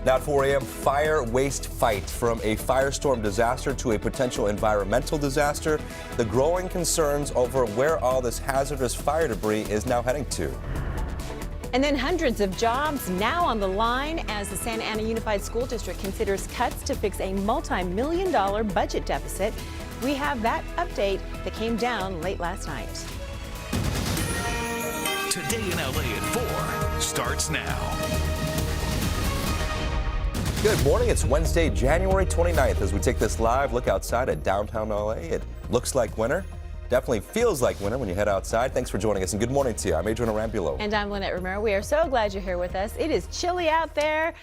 Now at 4 a.m., fire waste fight. From a firestorm disaster to a potential environmental disaster, the growing concerns over where all this hazardous fire debris is now heading to. And then hundreds of jobs now on the line as the Santa Ana Unified School District considers cuts to fix a multi-million-dollar budget deficit. We have that update that came down late last night. Today in LA at 4 starts now. Good morning. It's Wednesday, January 29th. As we take this live look outside at downtown LA, it looks like winter. Definitely feels like winter when you head outside. Thanks for joining us and good morning to you. I'm Adrian Arambulo. And I'm Lynette Romero. We are so glad you're here with us. It is chilly out there.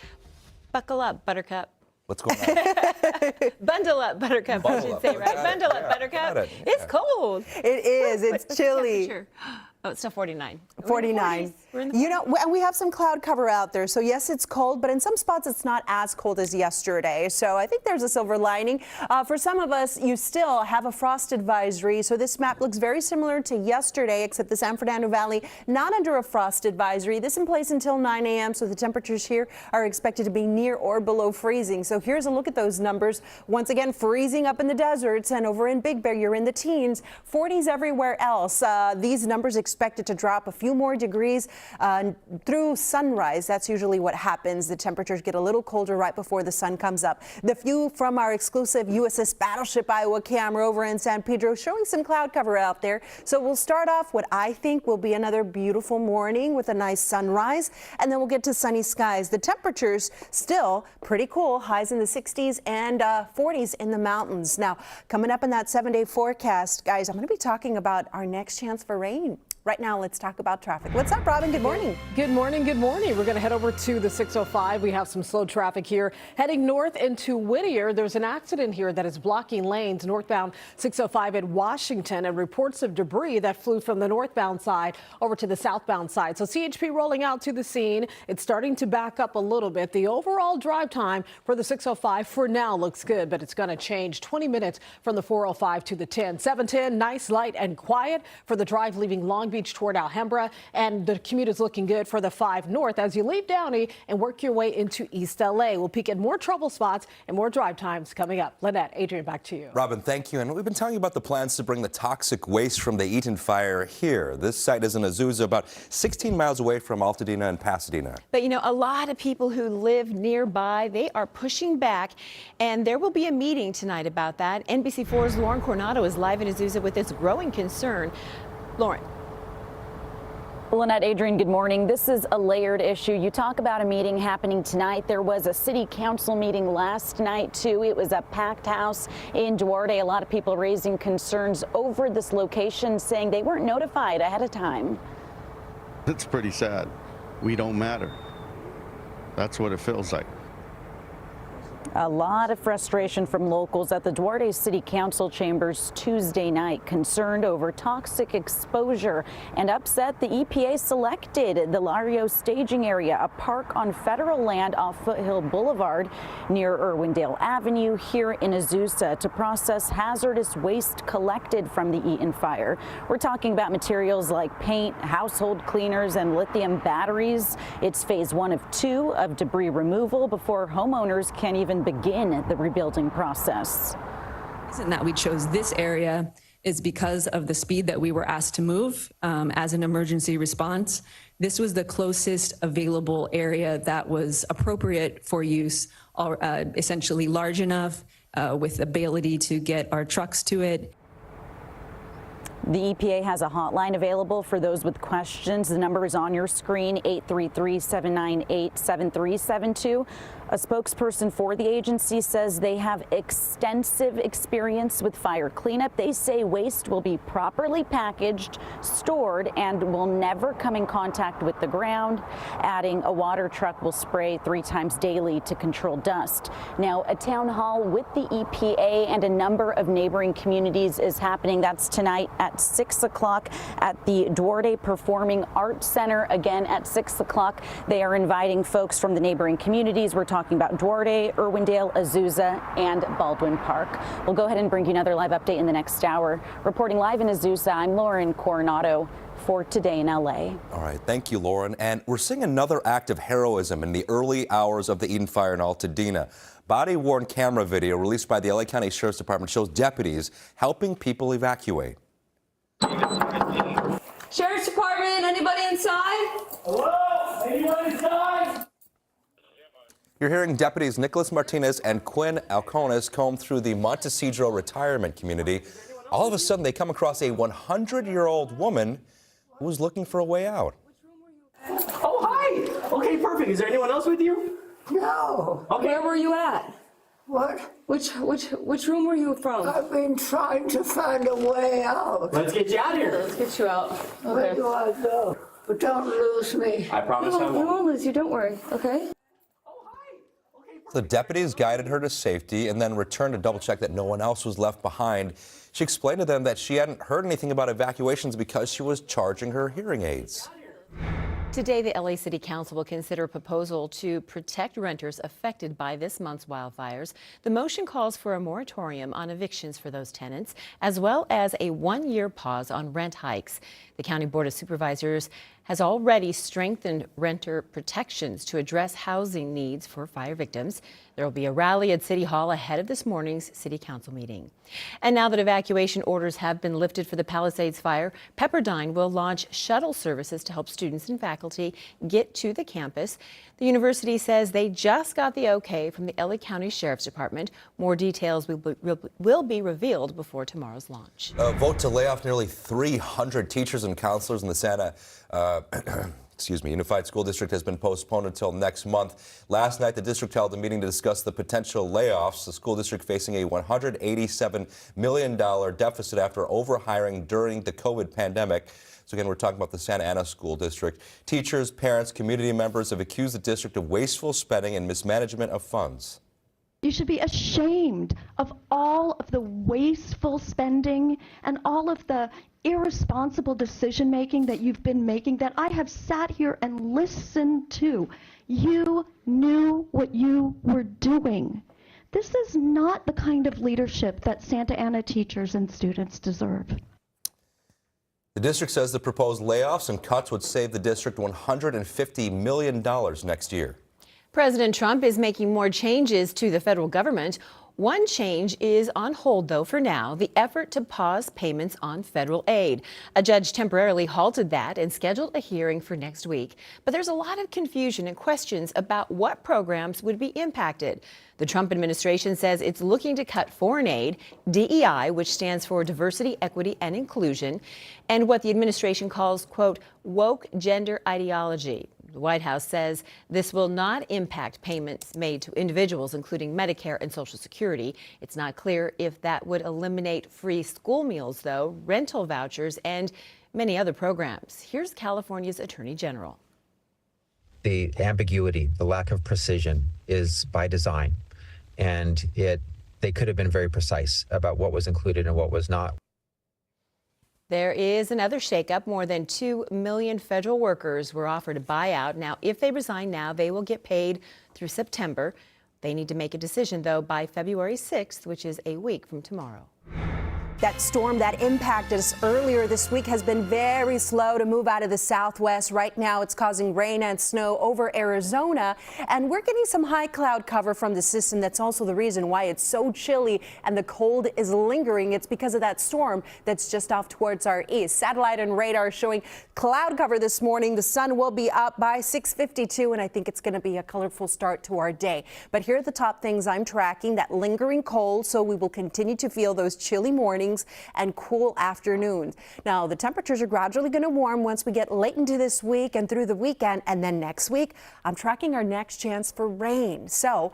Buckle up, Buttercup. What's going on? Bundle up, Buttercup, I should say, right? Bundle up, Buttercup. It's cold. It is. It's chilly. Oh, it's still 49. 49. You know, and we have some cloud cover out there. So yes, it's cold, but in some spots it's not as cold as yesterday. So I think there's a silver lining. For some of us, you still have a frost advisory. So this map looks very similar to yesterday, except the San Fernando Valley not under a frost advisory. This in place until 9 a.m. So the temperatures here are expected to be near or below freezing. So here's a look at those numbers. Once again, freezing up in the deserts, and over in Big Bear, you're in the teens. 40s everywhere else. These numbers expected to drop a few more degrees through sunrise. That's usually what happens. The temperatures get a little colder right before the sun comes up. The view from our exclusive USS Battleship Iowa camera over in San Pedro showing some cloud cover out there. So we'll start off what I think will be another beautiful morning with a nice sunrise, and then we'll get to sunny skies. The temperatures still pretty cool, highs in the 60s and 40s in the mountains. Now, coming up in that 7-day forecast, guys, I'm going to be talking about our next chance for rain. Right now, let's talk about traffic. What's up, Robin? Good morning. Good morning. Good morning. We're going to head over to the 605. We have some slow traffic here heading north into Whittier. There's an accident here that is blocking lanes northbound 605 at Washington, and reports of debris that flew from the northbound side over to the southbound side. So CHP rolling out to the scene. It's starting to back up a little bit. The overall drive time for the 605 for now looks good, but it's going to change 20 minutes from the 405 to the 10. 710, nice, light and quiet for the drive leaving Long Beach toward Alhambra, and the commute is looking good for the 5 north as you leave Downey and work your way into East LA. We'll peek at more trouble spots and more drive times coming up. Lynette, Adrian, back to you. Robin, thank you. And we've been telling you about the plans to bring the toxic waste from the Eaton fire here. This site is in Azusa, about 16 miles away from Altadena and Pasadena. But you know, a lot of people who live nearby, they are pushing back, and there will be a meeting tonight about that. NBC4's Lauren Coronado is live in Azusa with this growing concern. Lauren. Lynette, Adrian, good morning. This is a layered issue. You talk about a meeting happening tonight. There was a city council meeting last night, too. It was a packed house in Duarte. A lot of people raising concerns over this location, saying they weren't notified ahead of time. It's pretty sad. We don't matter. That's what it feels like. A lot of frustration from locals at the Duarte City Council chambers Tuesday night, concerned over toxic exposure and upset the EPA selected the Lario staging area, a park on federal land off Foothill Boulevard near Irwindale Avenue here in Azusa, to process hazardous waste collected from the Eaton fire. We're talking about materials like paint, household cleaners, and lithium batteries. It's phase 1 of 2 of debris removal before homeowners can even begin the rebuilding process. The reason that we chose this area is because of the speed that we were asked to move as an emergency response. This was the closest available area that was appropriate for use, essentially large enough with the ability to get our trucks to it. The EPA has a hotline available for those with questions. The number is on your screen, 833-798-7372. A spokesperson for the agency says they have extensive experience with fire cleanup. They say waste will be properly packaged, stored, and will never come in contact with the ground. Adding, a water truck will spray 3 times daily to control dust. Now, a town hall with the EPA and a number of neighboring communities is happening. That's tonight at 6 o'clock at the Duarte Performing Arts Center. Again, at 6 o'clock, they are inviting folks from the neighboring communities. We're talking about Duarte, Irwindale, Azusa, and Baldwin Park. We'll go ahead and bring you another live update in the next hour. Reporting live in Azusa, I'm Lauren Coronado for Today in LA. All right, thank you, Lauren. And we're seeing another act of heroism in the early hours of the Eden fire in Altadena. Body-worn camera video released by the LA County Sheriff's Department shows deputies helping people evacuate. Sheriff's Department, anybody inside? Hello? Anyone inside? You're hearing deputies Nicholas Martinez and Quinn Alcones comb through the Montecedro retirement community. All of a sudden, they come across a 100-year-old woman who was looking for a way out. Oh, hi. Okay, perfect. Is there anyone else with you? No. Okay. Where were you at? What? Which room were you from? I've been trying to find a way out. Let's get you out of here. Let's get you out. Where Okay. do I go? But don't lose me. I promise I We won't. won't lose you, don't worry, okay? The deputies guided her to safety and then returned to double-check that no one else was left behind. She explained to them that she hadn't heard anything about evacuations because she was charging her hearing aids. Today, the LA City Council will consider a proposal to protect renters affected by this month's wildfires. The motion calls for a moratorium on evictions for those tenants, as well as a one-year pause on rent hikes. The County Board of Supervisors has already strengthened renter protections to address housing needs for fire victims. There will be a rally at City Hall ahead of this morning's City Council meeting. And now that evacuation orders have been lifted for the Palisades fire, Pepperdine will launch shuttle services to help students and faculty get to the campus. The university says they just got the okay from the LA County Sheriff's Department. More details will be revealed before tomorrow's launch. A vote to lay off nearly 300 teachers and counselors in the Santa Unified School District has been postponed until next month. Last night, the district held a meeting to discuss the potential layoffs. The school district facing a $187 million deficit after overhiring during the COVID pandemic. So again, we're talking about the Santa Ana School District. Teachers, parents, community members have accused the district of wasteful spending and mismanagement of funds. You should be ashamed of all of the wasteful spending and all of the irresponsible decision making that you've been making that I have sat here and listened to. You knew what you were doing. This is not the kind of leadership that Santa Ana teachers and students deserve. The district says the proposed layoffs and cuts would save the district $150 million next year. President Trump is making more changes to the federal government. One change is on hold, though, for now, the effort to pause payments on federal aid. A judge temporarily halted that and scheduled a hearing for next week. But there's a lot of confusion and questions about what programs would be impacted. The Trump administration says it's looking to cut foreign aid, DEI, which stands for Diversity, Equity, and Inclusion, and what the administration calls, quote, woke gender ideology. The White House says this will not impact payments made to individuals, including Medicare and Social Security. It's not clear if that would eliminate free school meals, though, rental vouchers, and many other programs. Here's California's Attorney General. The ambiguity, the lack of precision is by design, and they could have been very precise about what was included and what was not. There is another shakeup. More than 2 million federal workers were offered a buyout. Now, if they resign now, they will get paid through September. They need to make a decision, though, by February 6th, which is a week from tomorrow. That storm that impacted us earlier this week has been very slow to move out of the southwest. Right now, it's causing rain and snow over Arizona, and we're getting some high cloud cover from the system. That's also the reason why it's so chilly and the cold is lingering. It's because of that storm that's just off towards our east. Satellite and radar showing cloud cover this morning. The sun will be up by 6:52, and I think it's going to be a colorful start to our day. But here are the top things I'm tracking. That lingering cold, so we will continue to feel those chilly mornings and cool afternoons. Now, the temperatures are gradually going to warm once we get late into this week and through the weekend, and then next week, I'm tracking our next chance for rain. So,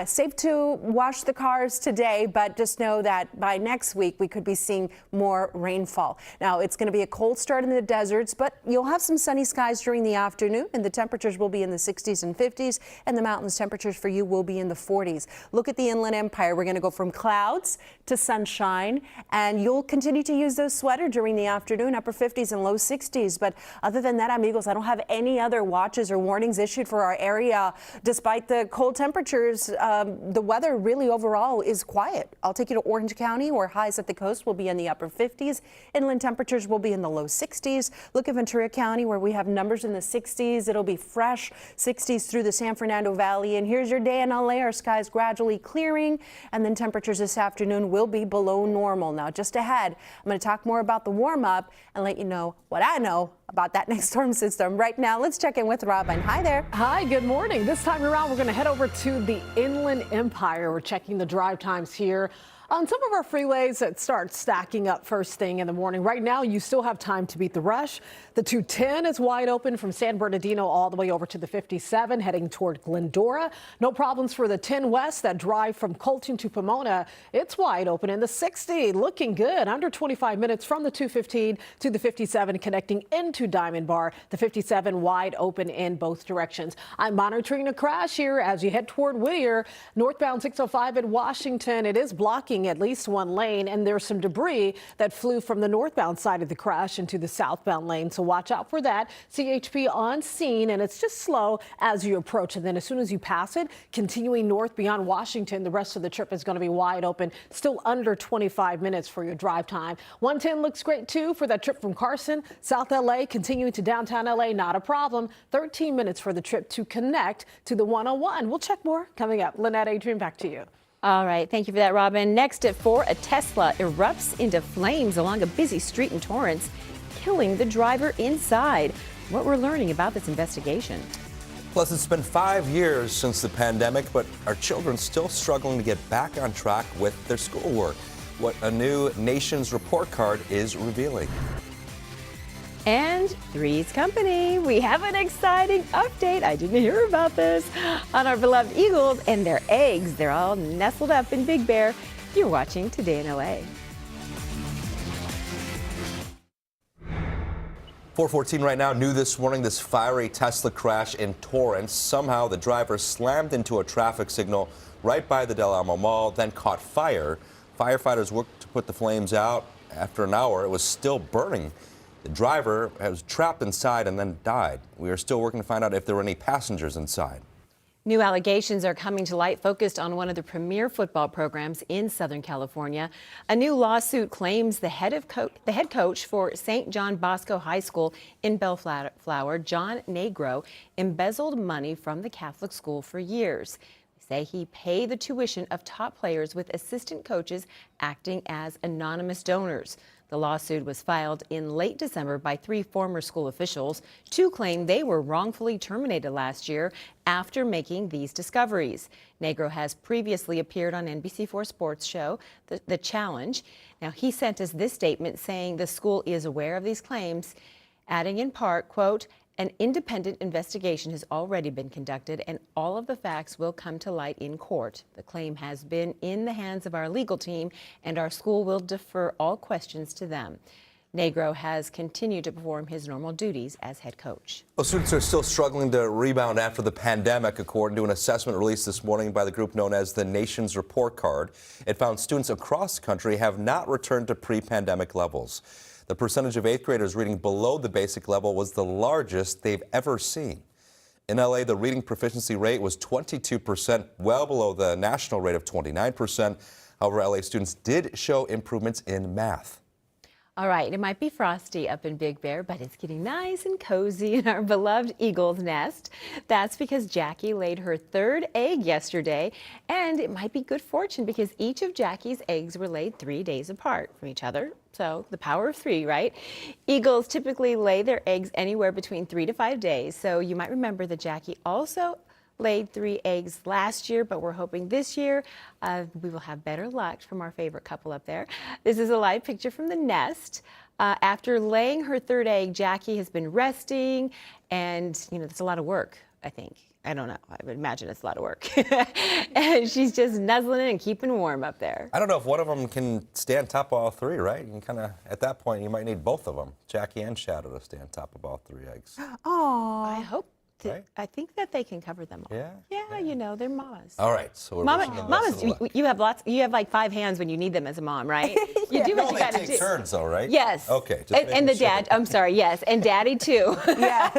safe to wash the cars today, but just know that by next week, we could be seeing more rainfall. Now, it's going to be a cold start in the deserts, but you'll have some sunny skies during the afternoon, and the temperatures will be in the 60s and 50s, and the mountains temperatures for you will be in the 40s. Look at the Inland Empire. We're going to go from clouds to sunshine and you'll continue to use those sweaters during the afternoon, upper 50s and low 60s. But other than that, amigos, I don't have any other watches or warnings issued for our area. Despite the cold temperatures, the weather really overall is quiet. I'll take you to Orange County, where highs at the coast will be in the upper 50s. Inland temperatures will be in the low 60s. Look at Ventura County, where we have numbers in the 60s. It'll be fresh 60s through the San Fernando Valley. And here's your day in LA. Our skies gradually clearing, and then temperatures this afternoon will be below normal. Now, just ahead, I'm going to talk more about the warm up and let you know what I know about that next storm system. Right now, let's check in with Robin. Hi there. Hi, good morning. This time around, we're going to head over to the Inland Empire. We're checking the drive times here on some of our freeways that start stacking up first thing in the morning. Right now, you still have time to beat the rush. The 210 is wide open from San Bernardino all the way over to the 57, heading toward Glendora. No problems for the 10 West, that drive from Colton to Pomona. It's wide open in the 60, looking good. Under 25 minutes from the 215 to the 57, connecting into Diamond Bar. The 57 wide open in both directions. I'm monitoring a crash here as you head toward Whittier. Northbound 605 in Washington. It is blocking at least one lane, and there's some debris that flew from the northbound side of the crash into the southbound lane, so watch out for that. CHP on scene, and it's just slow as you approach, and then as soon as you pass it, continuing north beyond Washington, the rest of the trip is going to be wide open. Still under 25 minutes for your drive time. 110 looks great too for that trip from Carson. South LA continuing to downtown LA, not a problem. 13 minutes for the trip to connect to the 101. We'll check more coming up. Lynette, Adrian, back to you. All right, thank you for that, Robin. Next at 4, a Tesla erupts into flames along a busy street in Torrance, killing the driver inside. What we're learning about this investigation. Plus, it's been 5 years since the pandemic, but our children still struggling to get back on track with their schoolwork. What a new Nation's report card is revealing. And Three's Company. We have an exciting update. I didn't hear about this on our beloved Eagles and their eggs. They're all nestled up in Big Bear. You're watching Today in LA. 4:14 right now. New this morning, this fiery Tesla crash in Torrance. Somehow the driver slammed into a traffic signal right by the Del Amo Mall, then caught fire. Firefighters worked to put the flames out. After an hour, it was still burning. The driver was trapped inside and then died. We are still working to find out if there were any passengers inside. New allegations are coming to light focused on one of the premier football programs in Southern California. A new lawsuit claims the head coach for St. John Bosco High School in Bellflower, John Negro, embezzled money from the Catholic school for years. They say he paid the tuition of top players with assistant coaches acting as anonymous donors. The lawsuit was filed in late December by 3 former school officials. 2 claim they were wrongfully terminated last year after making these discoveries. Negro has previously appeared on NBC4 Sports show, The Challenge. Now, he sent us this statement saying the school is aware of these claims, adding in part, quote, "An independent investigation has already been conducted and all of the facts will come to light in court. The claim has been in the hands of our legal team and our school will defer all questions to them." Negro has continued to perform his normal duties as head coach. Well, students are still struggling to rebound after the pandemic, according to an assessment released this morning by the group known as the Nation's Report Card. It found students across the country have not returned to pre-pandemic levels. The percentage of 8th graders reading below the basic level was the largest they've ever seen. In LA, the reading proficiency rate was 22%, well below the national rate of 29%. However, LA students did show improvements in math. All right, it might be frosty up in Big Bear, but it's getting nice and cozy in our beloved Eagle's nest. That's because Jackie laid her 3rd egg yesterday, and it might be good fortune because each of Jackie's eggs were laid 3 days apart from each other. So the power of 3, right? Eagles typically lay their eggs anywhere between 3 to 5 days. So you might remember that Jackie also laid 3 eggs last year, but we're hoping this year we will have better luck from our favorite couple up there. This is a live picture from the nest. After laying her 3rd egg, Jackie has been resting, and you know, that's a lot of work, I think. I don't know. I would imagine it's a lot of work. And she's just nuzzling in and keeping warm up there. I don't know if one of them can stay on top of all 3, right? You can kind of, at that point, you might need both of them, Jackie and Shadow, to stay on top of all 3 eggs. Oh, I hope right? I think that they can cover them all. Yeah? Yeah, you know, they're mamas. All right, so we're Mama, wishing them mamas, best of luck. you have you have like 5 hands when you need them as a mom, right? You do No, what you they got to take do. turns, though, right? Yes. Okay. Just And the making sure. dad, I'm sorry, yes, and daddy too. Yeah.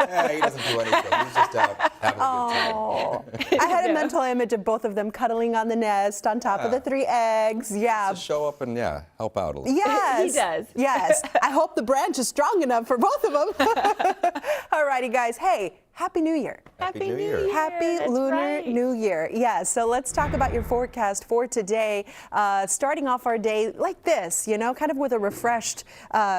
Yeah, he doesn't do anything. He's just out having a good time. I had a mental image of both of them cuddling on the nest on top of the 3 eggs. Yeah. Just show up and, help out a little. Yes. He does. Yes. I hope the branch is strong enough for both of them. All righty, guys. Hey, Happy New Year. Happy New Year. Happy That's Lunar right. New Year. Yeah, so let's talk about your forecast for today. Starting off our day like this, you know, kind of with a refreshed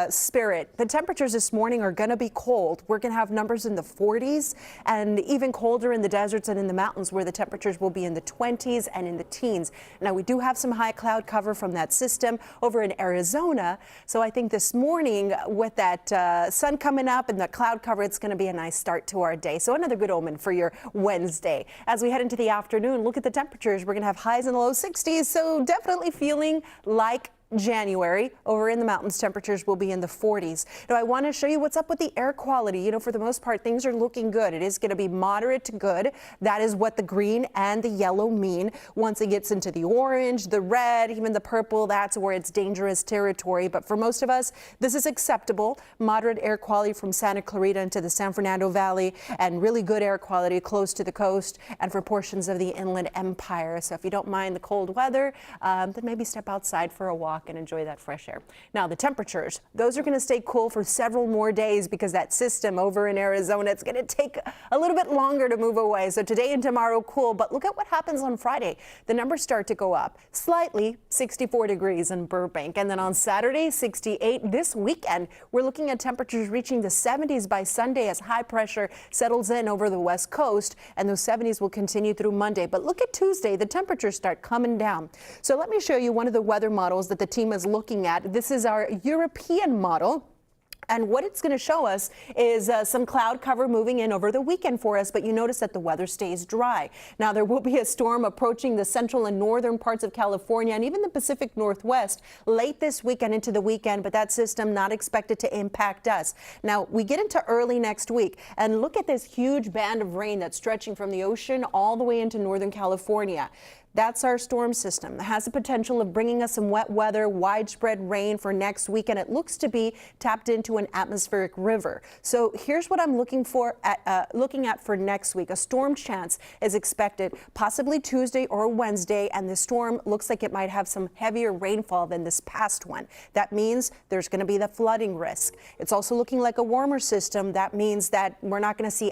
spirit. The temperatures this morning are going to be cold. We're going to have numbers in the 40s and even colder in the deserts and in the mountains where the temperatures will be in the 20s and in the teens. Now, we do have some high cloud cover from that system over in Arizona. So I think this morning with that sun coming up and the cloud cover, it's going to be a nice start to our day. So another good omen for your Wednesday. As we head into the afternoon, look at the temperatures. We're going to have highs in the low 60s, so definitely feeling like January. Over in the mountains, temperatures will be in the 40s. Now, I want to show you what's up with the air quality. You know, for the most part, things are looking good. It is going to be moderate to good. That is what the green and the yellow mean. Once it gets into the orange, the red, even the purple, that's where it's dangerous territory. But for most of us, this is acceptable. Moderate air quality from Santa Clarita into the San Fernando Valley, and really good air quality close to the coast and for portions of the Inland Empire. So if you don't mind the cold weather, then maybe step outside for a walk and enjoy that fresh air. Now, the temperatures, those are going to stay cool for several more days because that system over in Arizona, it's going to take a little bit longer to move away. So today and tomorrow, cool. But look at what happens on Friday. The numbers start to go up slightly, 64 degrees in Burbank. And then on Saturday, 68. This weekend, we're looking at temperatures reaching the 70s by Sunday as high pressure settles in over the west coast. And those 70s will continue through Monday. But look at Tuesday, the temperatures start coming down. So let me show you one of the weather models that the team is looking at. This is our European model. And what it's going to show us is some cloud cover moving in over the weekend for us, but you notice that the weather stays dry. Now, there will be a storm approaching the central and northern parts of California and even the Pacific Northwest late this weekend into the weekend, but that system not expected to impact us. Now, we get into early next week, and look at this huge band of rain that's stretching from the ocean all the way into northern California. That's our storm system. It has the potential of bringing us some wet weather, widespread rain for next week, and it looks to be tapped into an atmospheric river. So here's what I'm looking at for next week. A storm chance is expected, possibly Tuesday or Wednesday, and the storm looks like it might have some heavier rainfall than this past one. That means there's going to be the flooding risk. It's also looking like a warmer system. That means that we're not going to see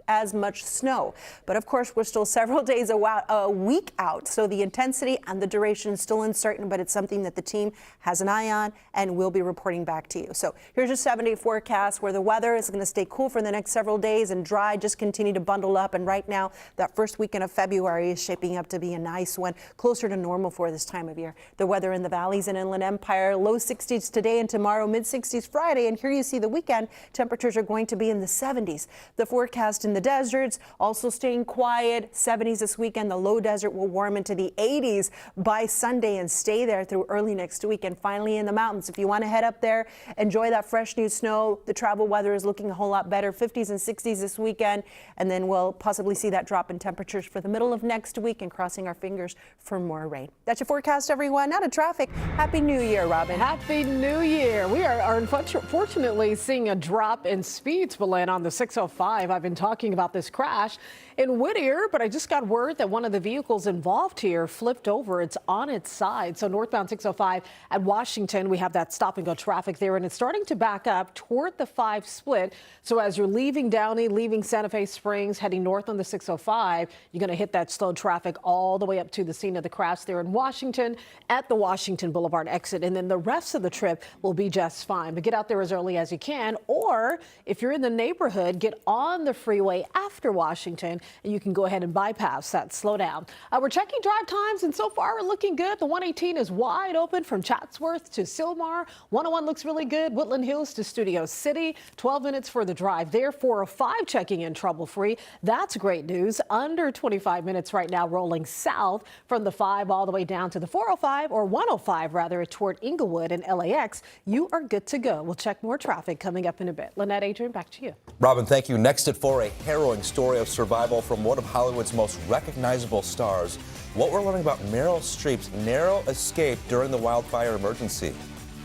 as much snow. But of course, we're still several days a week out, so the intensity and the duration is still uncertain, but it's something that the team has an eye on and will be reporting back to you. So here's your 7-day forecast where the weather is going to stay cool for the next several days and dry. Just continue to bundle up, and right now that first weekend of February is shaping up to be a nice one, closer to normal for this time of year. The weather in the valleys and Inland Empire, low 60s today and tomorrow, mid 60s Friday, and here you see the weekend temperatures are going to be in the 70s. The forecast in the deserts also staying quiet, 70s this weekend. The low desert will warm into the 80s by Sunday and stay there through early next week. And finally in the mountains, if you want to head up there, enjoy that fresh new snow. The travel weather is looking a whole lot better, 50s and 60s this weekend, and then we'll possibly see that drop in temperatures for the middle of next week, and crossing our fingers for more rain. That's your forecast, everyone. Now to traffic. Happy New Year, Robin. Happy New Year. We are unfortunately seeing a drop in speeds, Belen, on the 605. I've been talking about this crash in Whittier, but I just got word that one of the vehicles involved here flipped over. It's on its side. So northbound 605 at Washington, we have that stop and go traffic there, and it's starting to back up toward the 5 split. So as you're leaving Downey, leaving Santa Fe Springs, heading north on the 605, you're going to hit that slow traffic all the way up to the scene of the crash there in Washington at the Washington Boulevard exit. And then the rest of the trip will be just fine. But get out there as early as you can, or if you're in the neighborhood, get on the freeway Highway after Washington, and you can go ahead and bypass that slowdown. We're checking drive times, and so far we're looking good. The 118 is wide open from Chatsworth to Sylmar. 101 looks really good. Woodland Hills to Studio City. 12 minutes for the drive there. 405 checking in trouble-free. That's great news. Under 25 minutes right now rolling south from the 5 all the way down to the 405 or 105 rather toward Inglewood and LAX. You are good to go. We'll check more traffic coming up in a bit. Lynette, Adrian, back to you. Robin, thank you. Next at 4, a harrowing story of survival from one of Hollywood's most recognizable stars. What we're learning about Meryl Streep's narrow escape during the wildfire emergency.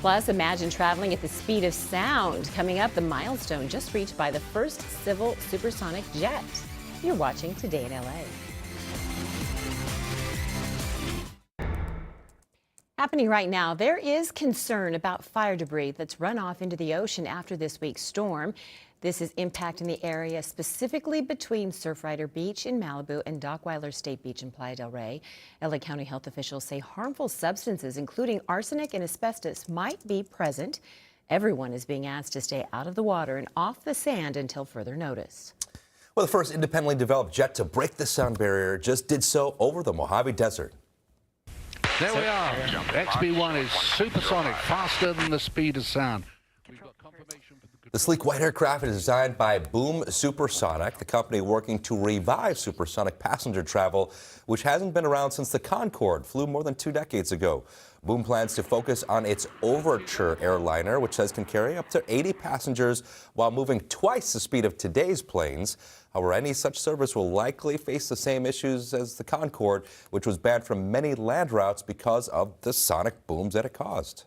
Plus, imagine traveling at the speed of sound. Coming up, the milestone just reached by the first civil supersonic jet. You're watching Today in LA. Happening right now, there is concern about fire debris that's run off into the ocean after this week's storm. This is impacting the area specifically between Surfrider Beach in Malibu and Dockweiler State Beach in Playa del Rey. LA County health officials say harmful substances, including arsenic and asbestos, might be present. Everyone is being asked to stay out of the water and off the sand until further notice. Well, the first independently developed jet to break the sound barrier just did so over the Mojave Desert. There we are. XB-1 is supersonic, faster than the speed of sound. We've got confirmation from the sleek white aircraft is designed by Boom Supersonic, the company working to revive supersonic passenger travel, which hasn't been around since the Concorde flew more than 2 decades ago. Boom plans to focus on its Overture airliner, which says can carry up to 80 passengers while moving twice the speed of today's planes. However, any such service will likely face the same issues as the Concorde, which was banned from many land routes because of the sonic booms that it caused.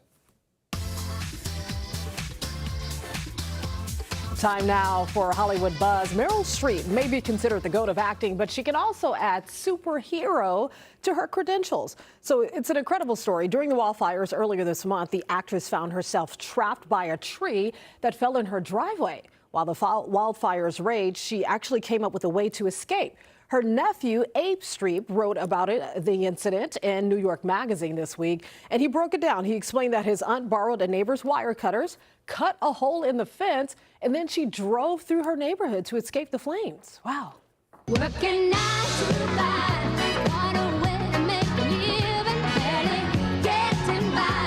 Time now for Hollywood Buzz. Meryl Streep may be considered the goat of acting, but she can also add superhero to her credentials. So it's an incredible story. During the wildfires earlier this month, the actress found herself trapped by a tree that fell in her driveway. While the wildfires raged, she actually came up with a way to escape. Her nephew, Abe Streep, wrote about the incident in New York Magazine this week, and he broke it down. He explained that his aunt borrowed a neighbor's wire cutters, cut a hole in the fence, and then she drove through her neighborhood to escape the flames. Wow. Working 9 to 5, what a way to make a living, barely getting by.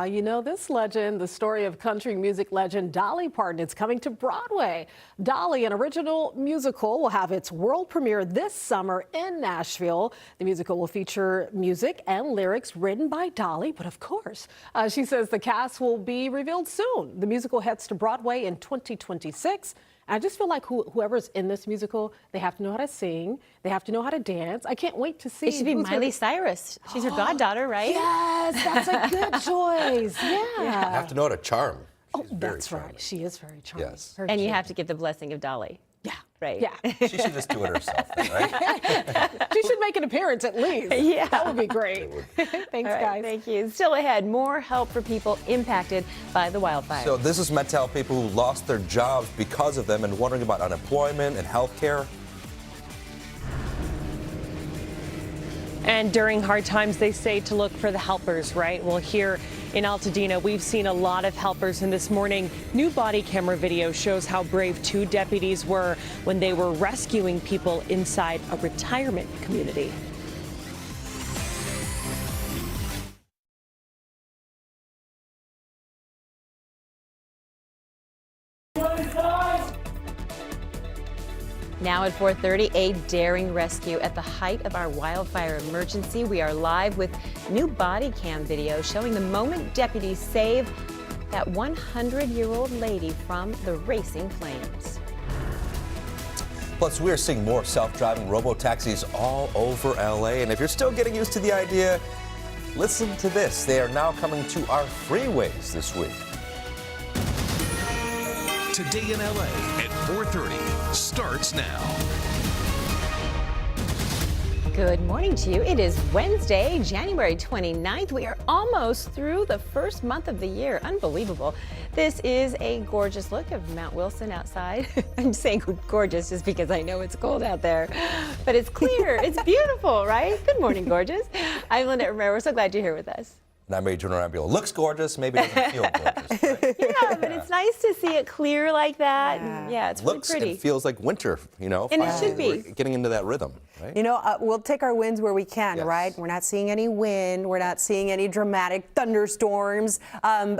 You know this legend, the story of country music legend Dolly Parton is coming to Broadway. Dolly, an original musical, will have its world premiere this summer in Nashville. The musical will feature music and lyrics written by Dolly, but of course, she says the cast will be revealed soon. The musical heads to Broadway in 2026. I just feel like whoever's in this musical, they have to know how to sing. They have to know how to dance. I can't wait to see. It should be Miley Cyrus. She's her goddaughter, right? Yes, that's a good choice. Yeah. You have to know how to charm. Oh, that's right. She is very charming. Yes. And you have to get the blessing of Dolly. Yeah. Right. Yeah. She should just do it herself, then, right? She should make an appearance at least. Yeah. That would be great. Thanks, guys. Thank you. Still ahead, more help for people impacted by the wildfires. So this is meant to help people who lost their jobs because of them and wondering about unemployment and health care. And during hard times, they say to look for the helpers, right? Well, here in Altadena, we've seen a lot of helpers, and this morning, new body camera video shows how brave 2 deputies were when they were rescuing people inside a retirement community. Now at 4:30, a daring rescue at the height of our wildfire emergency. We are live with new body cam video showing the moment deputies save that 100-year-old lady from the racing flames. Plus, we're seeing more self-driving robo-taxis all over LA. And if you're still getting used to the idea, listen to this. They are now coming to our freeways this week. Today in LA at 4:30 starts now. Good morning to you. It is Wednesday, January 29th. We are almost through the first month of the year. Unbelievable. This is a gorgeous look of Mount Wilson outside. I'm saying gorgeous just because I know it's cold out there, but it's clear. It's beautiful, right? Good morning, gorgeous. I'm Lynette Romero. We're so glad you're here with us. And I'm Major Rambulo. Looks gorgeous, maybe doesn't feel gorgeous. Right? Yeah, but it's nice to see it clear like that. Yeah. And yeah, it's really Looks pretty. and feels like winter, you know. And it should be. We're getting into that rhythm, right? You know, we'll take our wins where we can, Yes. right? We're not seeing any wind. We're not seeing any dramatic thunderstorms.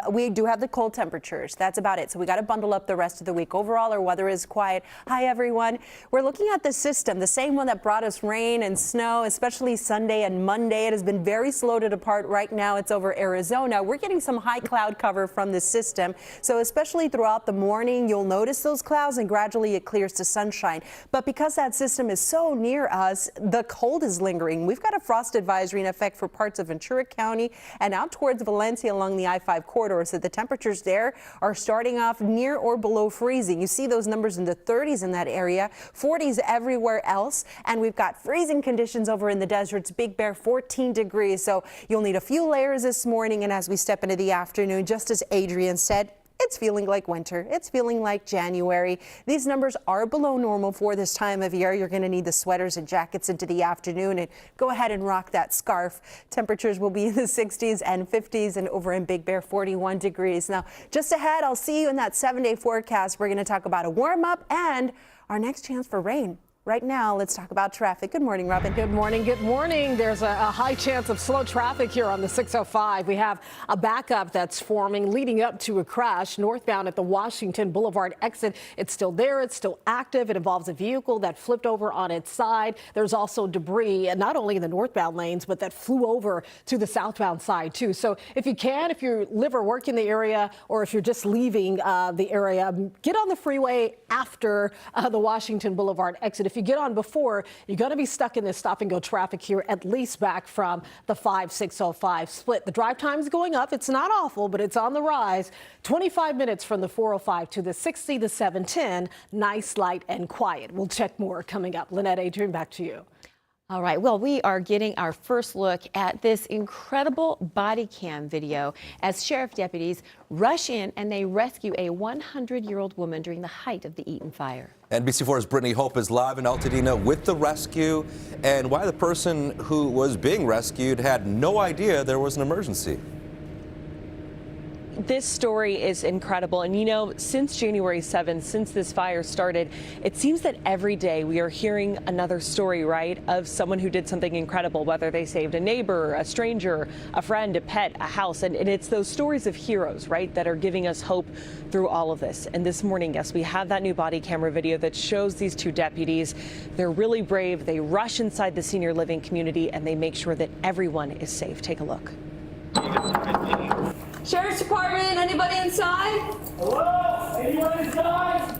We do have the cold temperatures. That's about it. So we got to bundle up the rest of the week. Overall, our weather is quiet. Hi, everyone. We're looking at the system, the same one that brought us rain and snow, especially Sunday and Monday. It has been very slow to depart. Right now, it's over Arizona. We're getting some high cloud cover from the system. So especially throughout the morning, you'll notice those clouds and gradually it clears to sunshine. But because that system is so near us, the cold is lingering. We've got a frost advisory in effect for parts of Ventura County and out towards Valencia along the I-5 corridor. So the temperatures there are starting off near or below freezing. You see those numbers in the 30s in that area, 40s everywhere else. And we've got freezing conditions over in the deserts. Big Bear, 14 degrees. So you'll need a few layers this morning. And as we step into the afternoon, just as Adrian said, it's feeling like winter. It's feeling like January. These numbers are below normal for this time of year. You're going to need the sweaters and jackets into the afternoon, and go ahead and rock that scarf. Temperatures will be in the 60s and 50s, and over in Big Bear, 41 degrees. Now, just ahead, I'll see you in that 7-day forecast. We're going to talk about a warm up and our next chance for rain. Right now, let's talk about traffic. Good morning, Robin. Good morning. Good morning. There's a high chance of slow traffic here on the 605. We have a backup that's forming leading up to a crash northbound at the Washington Boulevard exit. It's still there. It's still active. It involves a vehicle that flipped over on its side. There's also debris, not only in the northbound lanes, but that flew over to the southbound side, too. So if you live or work in the area, or if you're just leaving the area, get on the freeway after the Washington Boulevard exit. If you get on before, you're going to be stuck in this stop and go traffic here, at least back from the 5-605 split. The drive time is going up. It's not awful, but it's on the rise. 25 minutes from the 405 to the 60 to 710. Nice, light, and quiet. We'll check more coming up. Lynette, Adrian, back to you. All right, well, we are getting our first look at this incredible body cam video as sheriff deputies rush in and they rescue a 100-year-old woman during the height of the Eaton fire. NBC4's Brittany Hope is live in Altadena with the rescue and why the person who was being rescued had no idea there was an emergency. This story is incredible. And you know, since January 7th, since this fire started, it seems that every day we are hearing another story, right, of someone who did something incredible, whether they saved a neighbor, a stranger, a friend, a pet, a house. And it's those stories of heroes, right, that are giving us hope through all of this. And this morning, yes, we have that new body camera video that shows these two deputies. They're really brave. They rush inside the senior living community and they make sure that everyone is safe. Take a look. Sheriff's Department, anybody inside? Hello? Anyone inside?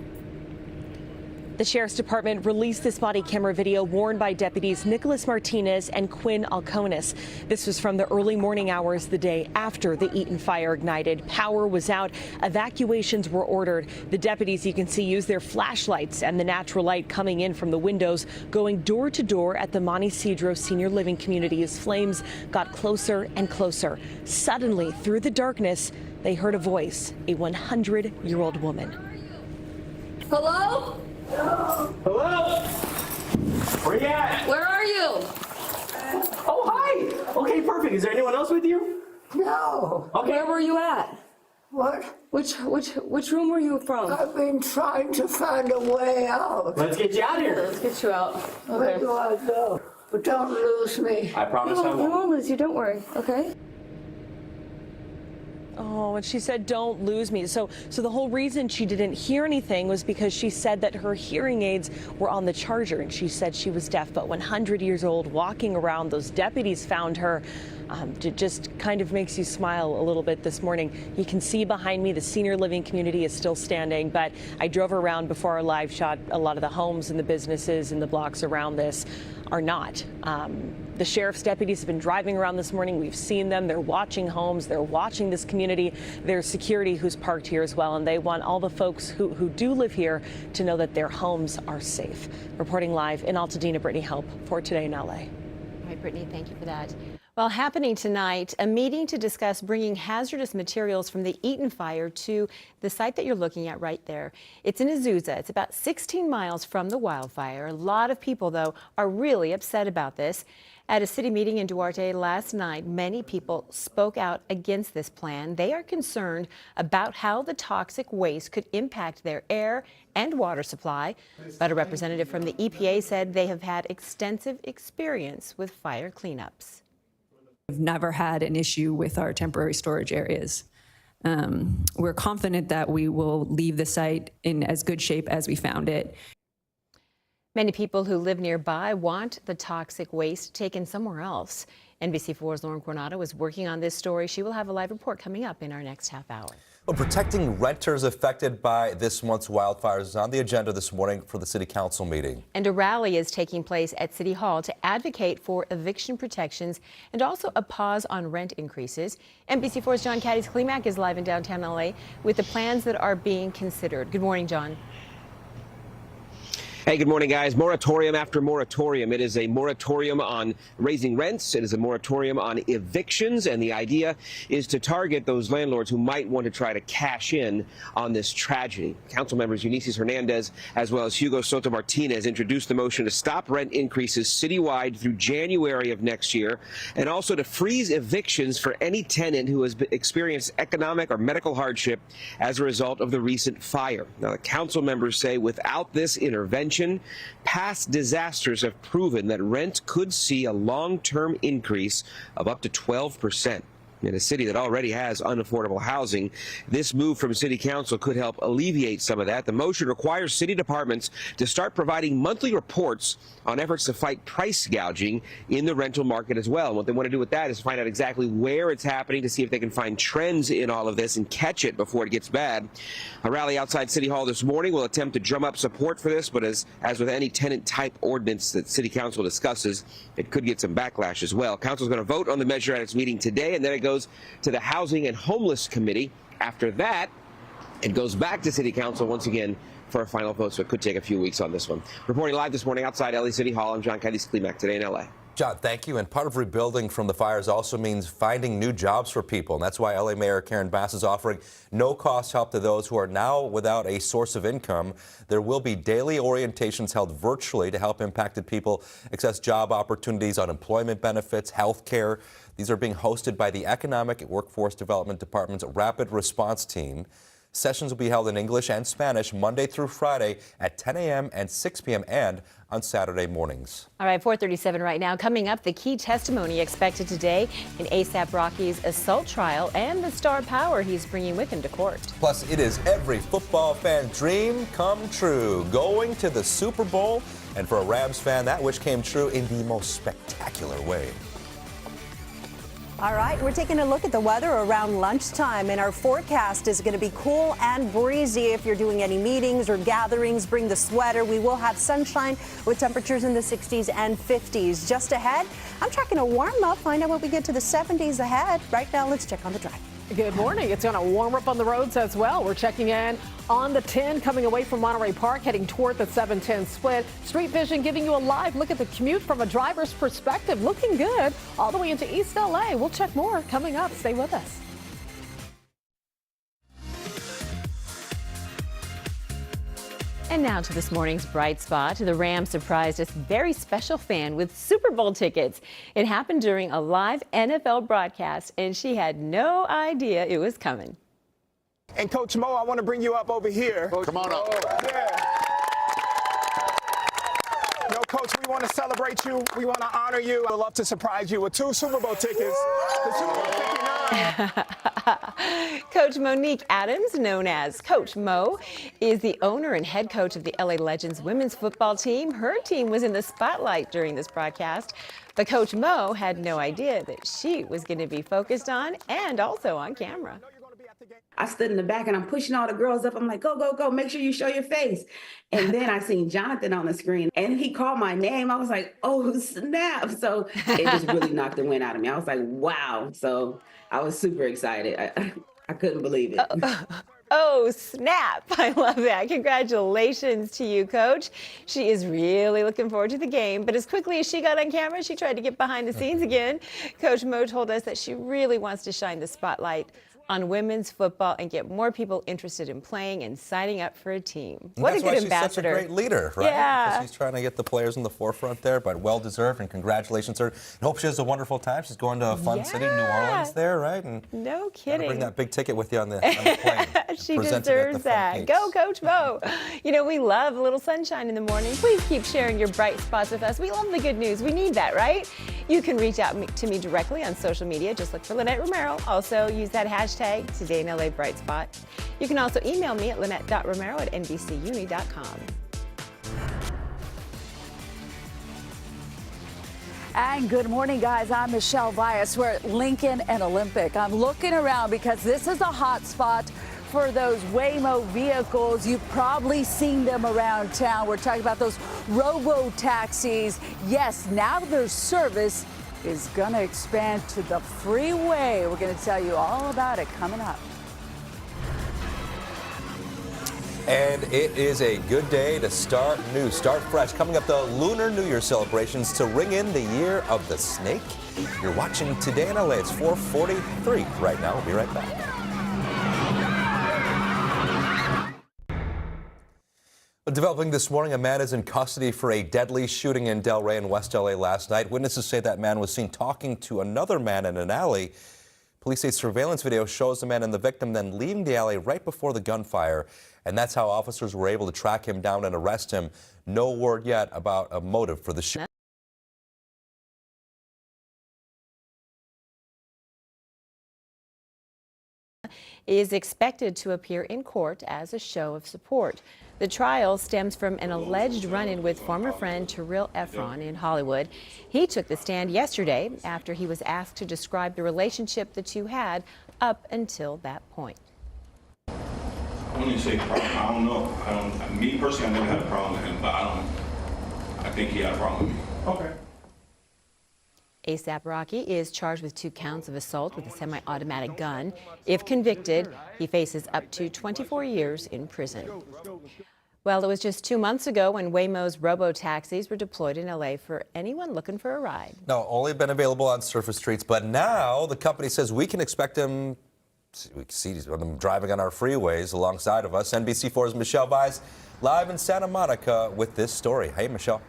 The Sheriff's Department released this body camera video worn by deputies Nicholas Martinez and Quinn Alconis. This was from the early morning hours the day after the Eaton fire ignited. Power was out. Evacuations were ordered. The deputies, you can see, use their flashlights and the natural light coming in from the windows, going door to door at the Monte Cedro Senior Living Community as flames got closer and closer. Suddenly, through the darkness, they heard a voice, a 100-year-old woman. Hello? Hello? Where you at? Where are you? Oh, hi. Okay, perfect. Is there anyone else with you? No. Okay. Where were you at? What? Which room were you from? I've been trying to find a way out. Let's get you out of here. Let's get you out. Where Okay. do I go? But don't lose me. I promise I We won't. won't lose you, don't worry, okay? Oh, and she said, don't lose me. So the whole reason she didn't hear anything was because she said that her hearing aids were on the charger, and she said she was deaf. But 100 years old, walking around, those deputies found her. It just kind of makes you smile a little bit this morning. You can see behind me the senior living community is still standing, but I drove around before our live shot. A lot of the homes and the businesses and the blocks around this are not. The sheriff's deputies have been driving around this morning. We've seen them. They're watching homes. They're watching this community. There's security who's parked here as well, and they want all the folks who do live here to know that their homes are safe. Reporting live in Altadena, Brittany Hope for Today in LA. All right, Brittany, thank you for that. Well, happening tonight, a meeting to discuss bringing hazardous materials from the Eaton fire to the site that you're looking at right there. It's in Azusa. It's about 16 miles from the wildfire. A lot of people, though, are really upset about this. At a city meeting in Duarte last night, many people spoke out against this plan. They are concerned about how the toxic waste could impact their air and water supply. But a representative from the EPA said they have had extensive experience with fire cleanups. We've never had an issue with our temporary storage areas. We're confident that we will leave the site in as good shape as we found it. Many people who live nearby want the toxic waste taken somewhere else. NBC4's Lauren Coronado is working on this story. She will have a live report coming up in our next half hour. Well, protecting renters affected by this month's wildfires is on the agenda this morning for the City Council meeting. And a rally is taking place at City Hall to advocate for eviction protections and also a pause on rent increases. NBC4's John Cadiz-Klimak is live in downtown LA with the plans that are being considered. Good morning, John. Hey, good morning, guys. Moratorium after moratorium. It is a moratorium on raising rents. It is a moratorium on evictions. And the idea is to target those landlords who might want to try to cash in on this tragedy. Council members Eunices Hernandez as well as Hugo Soto Martinez introduced the motion to stop rent increases citywide through January of next year, and also to freeze evictions for any tenant who has experienced economic or medical hardship as a result of the recent fire. Now, the council members say without this intervention, past disasters have proven that rent could see a long-term increase of up to 12%. In a city that already has unaffordable housing, this move from City Council could help alleviate some of that. The motion requires city departments to start providing monthly reports on efforts to fight price gouging in the rental market as well. And what they want to do with that is find out exactly where it's happening to see if they can find trends in all of this and catch it before it gets bad. A rally outside City Hall this morning will attempt to drum up support for this, but as with any tenant type ordinance that City Council discusses, it could get some backlash as well. Council is going to vote on the measure at its meeting today, and then it goes to the Housing and Homeless Committee. After that, it goes back to City Council once again for a final vote, so it could take a few weeks on this one. Reporting live this morning outside LA City Hall, I'm John Cadiz-Klimak, today in LA. John, thank you. And part of rebuilding from the fires also means finding new jobs for people. And that's why LA Mayor Karen Bass is offering no-cost help to those who are now without a source of income. There will be daily orientations held virtually to help impacted people access job opportunities, unemployment benefits, health care. These are being hosted by the Economic and Workforce Development Department's Rapid Response Team. Sessions will be held in English and Spanish Monday through Friday at 10 a.m. and 6 p.m. and on Saturday mornings. All right, 4:37 right now. Coming up, the key testimony expected today in A$AP Rocky's assault trial and the star power he's bringing with him to court. Plus, it is every football fan dream come true, going to the Super Bowl. And for a Rams fan, that wish came true in the most spectacular way. All right, we're taking a look at the weather around lunchtime, and our forecast is going to be cool and breezy. If you're doing any meetings or gatherings, bring the sweater. We will have sunshine with temperatures in the 60s and 50s. Just ahead, I'm tracking a warm up. Find out what we get to the 70s ahead. Right now, let's check on the drive. Good morning. It's going to warm up on the roads as well. We're checking in on the 10 coming away from Monterey Park, heading toward the 710 split. Street Vision giving you a live look at the commute from a driver's perspective. Looking good all the way into East LA. We'll check more coming up. Stay with us. And now to this morning's bright spot. The Rams surprised a very special fan with Super Bowl tickets. It happened during a live NFL broadcast, and she had no idea it was coming. And Coach Mo, I want to bring you up over here. Come on up. Yeah. No, Coach, we want to celebrate you. We want to honor you. I'd love to surprise you with 2 Super Bowl tickets. The Super Bowl 59. Coach Monique Adams, known as Coach Mo, is the owner and head coach of the LA Legends women's football team. Her team was in the spotlight during this broadcast, but Coach Mo had no idea that she was going to be focused on and also on camera. I stood in the back and I'm pushing all the girls up. I'm like, go, go, go, make sure you show your face. And then I seen Jonathan on the screen and he called my name. I was like, oh, snap. So it just really knocked the wind out of me. I was like, wow. So I was super excited. I couldn't believe it. Oh, snap. I love that. Congratulations to you, Coach. She is really looking forward to the game. But as quickly as she got on camera, she tried to get behind the scenes again. Coach Mo told us that she really wants to shine the spotlight on women's football and get more people interested in playing and signing up for a team. What a good ambassador. That's why she's such a great leader, right? Yeah. Because she's trying to get the players in the forefront there, but well-deserved, and congratulations to her. I hope she has a wonderful time. She's going to a fun city, New Orleans there, right? And no kidding. Bring that big ticket with you on the plane. She deserves that. Go, Coach Mo. You know, we love a little sunshine in the morning. Please keep sharing your bright spots with us. We love the good news. We need that, right? You can reach out to me directly on social media. Just look for Lynette Romero. Also, use that hashtag Today in LA Bright Spot. You can also email me at lynette.romero@nbcuni.com. And good morning, guys. I'm Michelle Bias. We're at Lincoln and Olympic. I'm looking around because this is a hot spot for those Waymo vehicles. You've probably seen them around town. We're talking about those robo-taxis. Yes, now their service is going to expand to the freeway. We're going to tell you all about it coming up. And it is a good day to start new, start fresh. Coming up, the Lunar New Year celebrations to ring in the year of the snake. You're watching Today in LA. It's 4:43 right now. We'll be right back. Developing this morning, a man is in custody for a deadly shooting in Delray in West LA last night. Witnesses say that man was seen talking to another man in an alley. Police say surveillance video shows the man and the victim then leaving the alley right before the gunfire. And that's how officers were able to track him down and arrest him. No word yet about a motive for the shooting. Is expected to appear in court as a show of support. The trial stems from an alleged run-in with former friend Terrell Efron in Hollywood. He took the stand yesterday after he was asked to describe the relationship the two had up until that point. I wouldn't say problem. I don't know. Me personally, I never had a problem with him, but I think he had a problem with me. Okay. ASAP Rocky is charged with 2 counts of assault with a semi-automatic gun. If convicted, he faces up to 24 years in prison. Well, it was just 2 months ago when Waymo's robo-taxis were deployed in LA for anyone looking for a ride. No, only been available on surface streets, but now the company says we can expect them. We can see them driving on our freeways alongside of us. NBC4's Michelle Bias live in Santa Monica with this story. Hey, Michelle.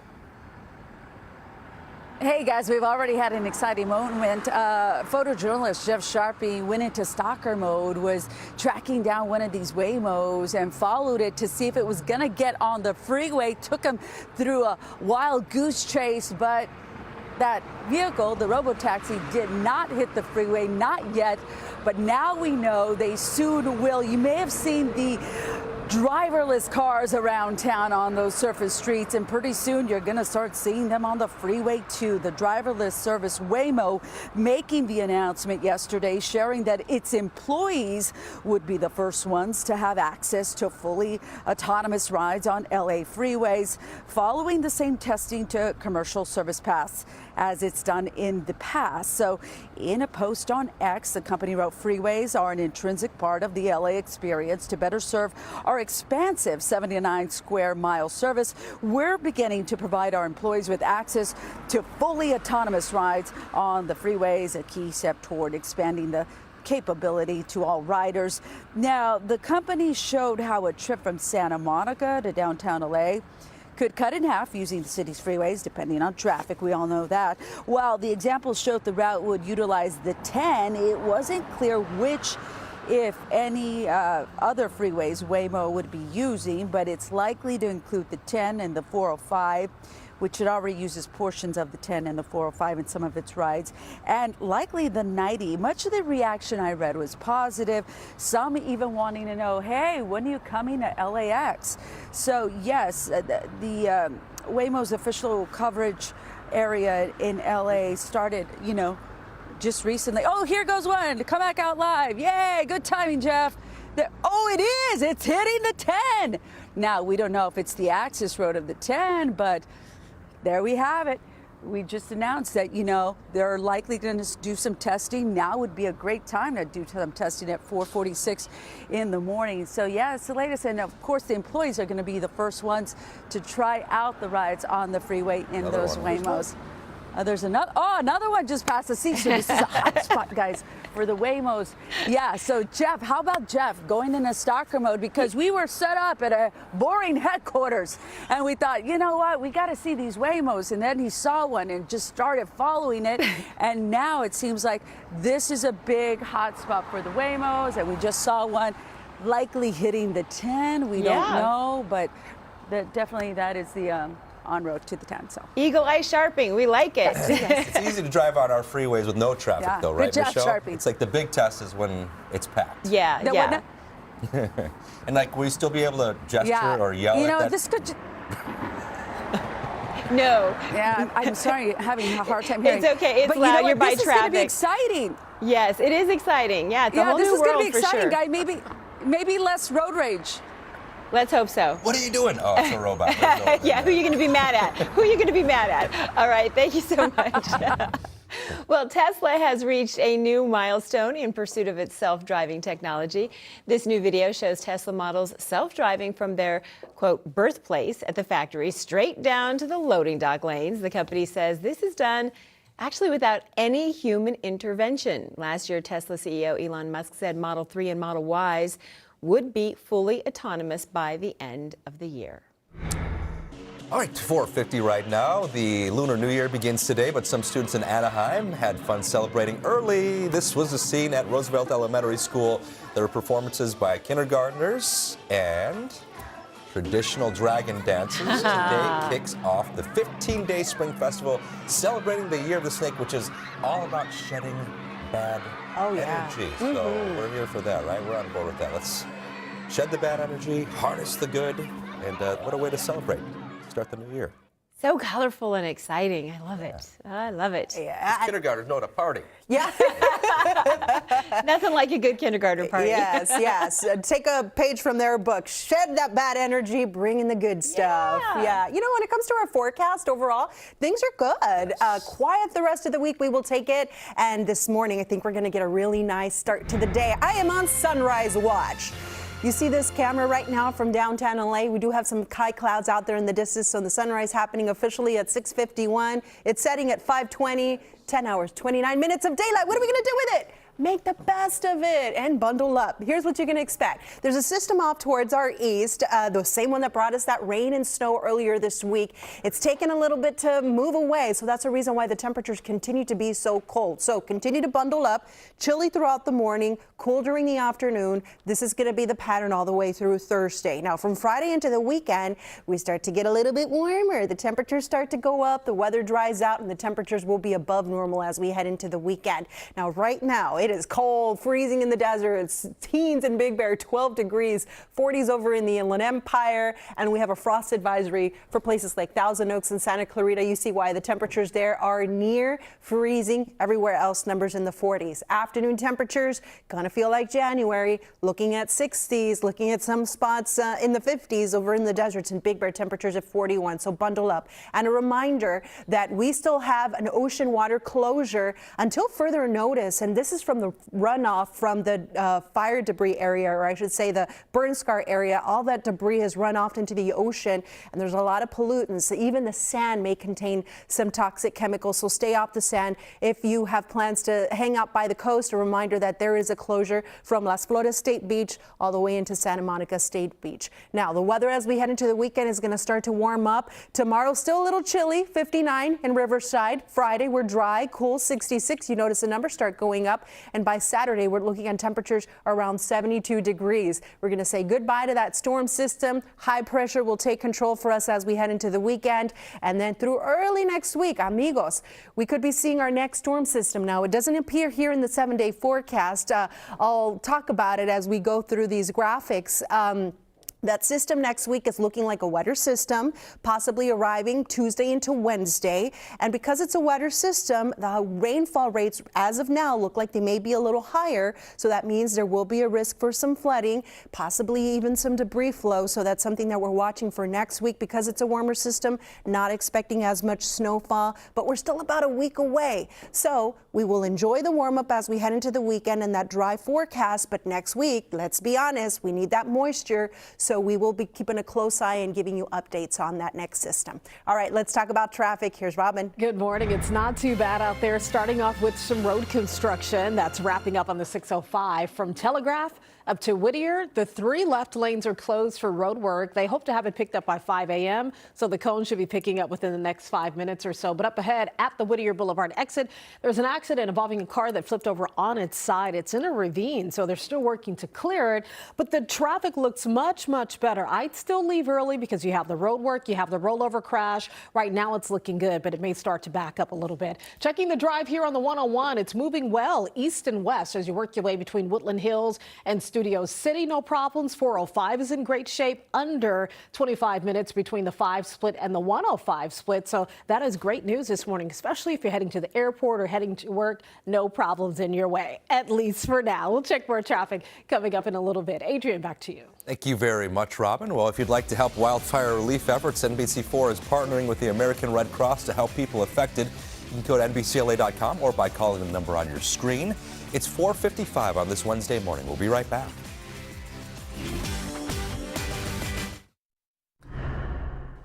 Hey guys, we've already had an exciting moment. Photojournalist Jeff Sharpie went into stalker mode, was tracking down one of these Waymos and followed it to see if it was going to get on the freeway. Took him through a wild goose chase, but that vehicle, the robotaxi, did not hit the freeway, not yet. But now we know they soon will. You may have seen the driverless cars around town on those surface streets, and pretty soon you're going to start seeing them on the freeway too. The driverless service Waymo making the announcement yesterday, sharing that its employees would be the first ones to have access to fully autonomous rides on LA freeways, following the same testing to commercial service paths as it's done in the past. So in a post on X, the company wrote, freeways are an intrinsic part of the LA experience. To better serve our expansive 79 square mile service, we're beginning to provide our employees with access to fully autonomous rides on the freeways, a key step toward expanding the capability to all riders. Now, the company showed how a trip from Santa Monica to downtown LA could cut in half using the city's freeways, depending on traffic. We all know that. While the examples showed the route would utilize the 10, it wasn't clear which, if any, other freeways Waymo would be using, but it's likely to include the 10 and the 405, which it already uses portions of the 10 and the 405 in some of its rides, and likely the 90. Much of the reaction I read was positive, some even wanting to know, hey, when are you coming to LAX? So yes, the Waymo's official coverage area in LA started, just recently. Oh, here goes one to come back out live. Yay, good timing, Jeff. Oh, it is. It's hitting the 10. Now, we don't know if it's the access road of the 10, but there we have it. we just announced that, they're likely going to do some testing. Now would be a great time to do some testing at 4:46 in the morning. So yeah, it's the latest. And of course, the employees are going to be the first ones to try out the rides on the freeway in those Waymos. There's another one just past the sea. So this is a hot spot, guys, for the Waymos. Yeah, so Jeff, how about Jeff going into stalker mode? Because we were set up at a boring headquarters and we thought, you know what, we got to see these Waymos. And then he saw one and just started following it. And now it seems like this is a big hot spot for the Waymos. And we just saw one likely hitting the 10. We don't know, but definitely that is the on road to the 10. So Eagle Eye Sharping, we like it. It's easy to drive on our freeways with no traffic, though, right, Good job, Michelle? Sharpie. It's like the big test is when it's packed. Yeah. And like, will you still be able to gesture or yell at that? This could. No. Yeah, I'm sorry, having a hard time hearing. It's okay. It's but loud. You know what? You're by this traffic. Is going to be exciting. Yes, it is exciting. Yeah, it's a whole this new is going world to be for exciting, sure. guy. Maybe less road rage. Let's hope so. What are you doing? Oh, it's a robot. Yeah, who are you going to be mad at? Who are you going to be mad at? All right, thank you so much. Well, Tesla has reached a new milestone in pursuit of its self-driving technology. This new video shows Tesla models self-driving from their, quote, birthplace at the factory straight down to the loading dock lanes. The company says this is done actually without any human intervention. Last year, Tesla CEO Elon Musk said Model 3 and Model Ys would be fully autonomous by the end of the year. All right, 4:50 right now. The Lunar New Year begins today, but some students in Anaheim had fun celebrating early. This was the scene at Roosevelt Elementary School. There were performances by kindergartners and traditional dragon dances. Today kicks off the 15-day Spring Festival, celebrating the Year of the Snake, which is all about shedding bad energy. So we're here for that, right? We're on board with that. Let's shed the bad energy, harness the good, and what a way to celebrate. Start the new year. So colorful and exciting. I love it. I love it. Yeah. Kindergartners know how to party. Yeah. Nothing like a good kindergarten party. Yes. Take a page from their book. Shed that bad energy, bring in the good stuff. Yeah. You know, when it comes to our forecast overall, things are good. Quiet the rest of the week. We will take it. And this morning, I think we're going to get a really nice start to the day. I am on sunrise watch. You see this camera right now from downtown LA. We do have some high clouds out there in the distance, so the sunrise happening officially at 6:51. It's setting at 5:20, 10 hours, 29 minutes of daylight. What are we going to do with it? Make the best of it and bundle up. Here's what you're going to expect. There's a system off towards our east, the same one that brought us that rain and snow earlier this week. It's taken a little bit to move away, so that's the reason why the temperatures continue to be so cold. So continue to bundle up. Chilly throughout the morning, cool during the afternoon. This is going to be the pattern all the way through Thursday. Now, from Friday into the weekend, we start to get a little bit warmer. The temperatures start to go up, the weather dries out, and the temperatures will be above normal as we head into the weekend. Now, right now, it is cold, freezing in the desert. It's teens in Big Bear, 12 degrees, 40s over in the Inland Empire, and we have a frost advisory for places like Thousand Oaks and Santa Clarita. You see why the temperatures there are near freezing. Everywhere else, numbers in the 40s. Afternoon temperatures, gonna feel like January, looking at 60s, looking at some spots in the 50s over in the deserts, and Big Bear temperatures at 41, so bundle up. And a reminder that we still have an ocean water closure until further notice, and this is from the runoff from the fire debris area, or I should say the burn scar area. All that debris has run off into the ocean, and there's a lot of pollutants. Even the sand may contain some toxic chemicals, so stay off the sand. If you have plans to hang out by the coast, a reminder that there is a closure from Las Flores State Beach all the way into Santa Monica State Beach. Now, the weather as we head into the weekend is going to start to warm up. Tomorrow, still a little chilly, 59 in Riverside. Friday, we're dry, cool, 66. You notice the numbers start going up. And by Saturday, we're looking at temperatures around 72 degrees. We're going to say goodbye to that storm system. High pressure will take control for us as we head into the weekend. And then through early next week, amigos, we could be seeing our next storm system. Now, it doesn't appear here in the 7-day forecast. I'll talk about it as we go through these graphics. That system next week is looking like a wetter system, possibly arriving Tuesday into Wednesday. And because it's a wetter system, the rainfall rates as of now look like they may be a little higher. So that means there will be a risk for some flooding, possibly even some debris flow. So that's something that we're watching for next week because it's a warmer system, not expecting as much snowfall, but we're still about a week away. So we will enjoy the warm up as we head into the weekend and that dry forecast. But next week, let's be honest, we need that moisture. So we will be keeping a close eye and giving you updates on that next system. All right, let's talk about traffic. Here's Robin. Good morning. It's not too bad out there. Starting off with some road construction that's wrapping up on the 605 from Telegraph up to Whittier. The 3 left lanes are closed for road work. They hope to have it picked up by 5 a.m. So the cone should be picking up within the next 5 minutes or so. But up ahead at the Whittier Boulevard exit, there's an accident involving a car that flipped over on its side. It's in a ravine, so they're still working to clear it. But the traffic looks much, much better. I'd still leave early because you have the road work, you have the rollover crash. Right now it's looking good, but it may start to back up a little bit. Checking the drive here on the 101, it's moving well east and west as you work your way between Woodland Hills and Studio City. No problems. 405 is in great shape, under 25 minutes between the 5 split and the 105 split. So that is great news this morning, especially if you're heading to the airport or heading to work. No problems in your way, at least for now. We'll check more traffic coming up in a little bit. Adrian, back to you. Thank you very much, Robin. Well, if you'd like to help wildfire relief efforts, NBC4 is partnering with the American Red Cross to help people affected. You can go to NBCLA.com or by calling the number on your screen. It's 4:55 on this Wednesday morning. We'll be right back.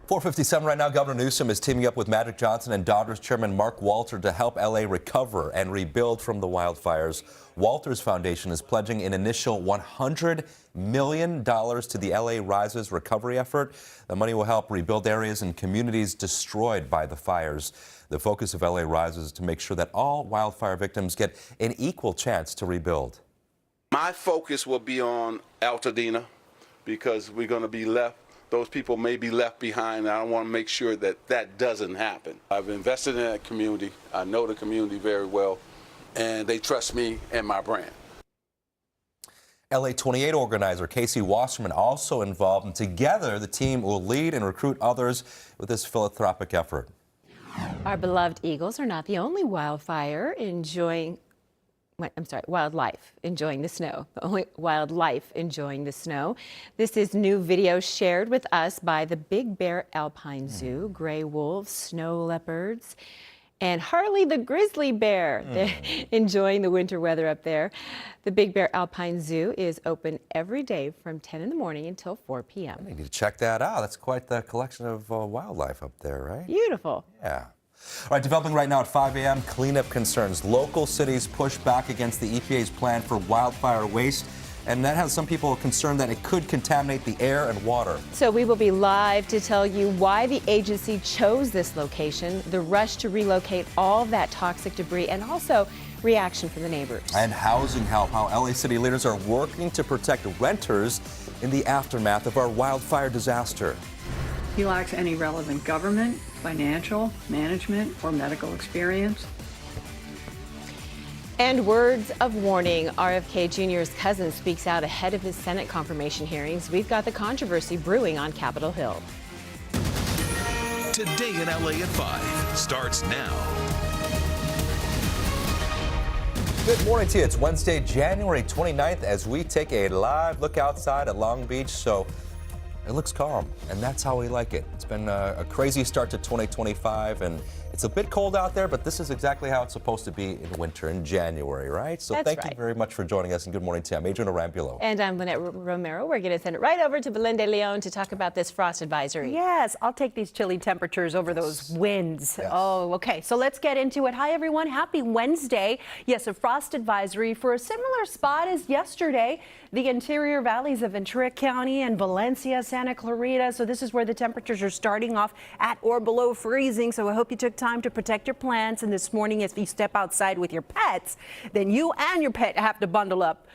4:57 right now. Governor Newsom is teaming up with Magic Johnson and Dodgers chairman Mark Walter to help LA recover and rebuild from the wildfires. Walter's foundation is pledging an initial $100 million to the LA Rises recovery effort. The money will help rebuild areas and communities destroyed by the fires. The focus of LA Rises is to make sure that all wildfire victims get an equal chance to rebuild. My focus will be on Altadena because we're going to be left. Those people may be left behind, and I want to make sure that that doesn't happen. I've invested in that community. I know the community very well, and they trust me and my brand. LA 28 organizer Casey Wasserman also involved, and together the team will lead and recruit others with this philanthropic effort. Our beloved eagles are not the only wildlife enjoying the snow. The only wildlife enjoying the snow. This is new video shared with us by the Big Bear Alpine Zoo. Gray wolves, snow leopards, and Harley the grizzly bear. They're enjoying the winter weather up there. The Big Bear Alpine Zoo is open every day from 10 in the morning until 4 p.m. You need to check that out. That's quite the collection of wildlife up there, right? Beautiful. Yeah. All right, developing right now at 5 a.m., cleanup concerns. Local cities push back against the EPA's plan for wildfire waste, and that has some people concerned that it could contaminate the air and water. So we will be live to tell you why the agency chose this location, the rush to relocate all that toxic debris, and also reaction from the neighbors. And housing help, how LA city leaders are working to protect renters in the aftermath of our wildfire disaster. He lacks any relevant government, financial, management, or medical experience. And words of warning. RFK Jr.'s cousin speaks out ahead of his Senate confirmation hearings. We've got the controversy brewing on Capitol Hill. Today in LA at 5 starts now. Good morning to you. It's Wednesday, January 29th, as we take a live look outside at Long Beach. So it looks calm, and that's how we like it. It's been a crazy start to 2025, and it's a bit cold out there, but this is exactly how it's supposed to be in winter, in January, right? So thank you very much for joining us, and good morning to you. I'm Adrian Arambulo. And I'm Lynette Romero. We're going to send it right over to Belinda Leon to talk about this frost advisory. Yes, I'll take these chilly temperatures over those winds. Yes. Oh, okay. So let's get into it. Hi, everyone. Happy Wednesday. Yes, a frost advisory for a similar spot as yesterday. The interior valleys of Ventura County and Valencia, San Santa Clarita. So this is where the temperatures are starting off at or below freezing. So I hope you took time to protect your plants. And this morning, if you step outside with your pets, then you and your pet have to bundle up.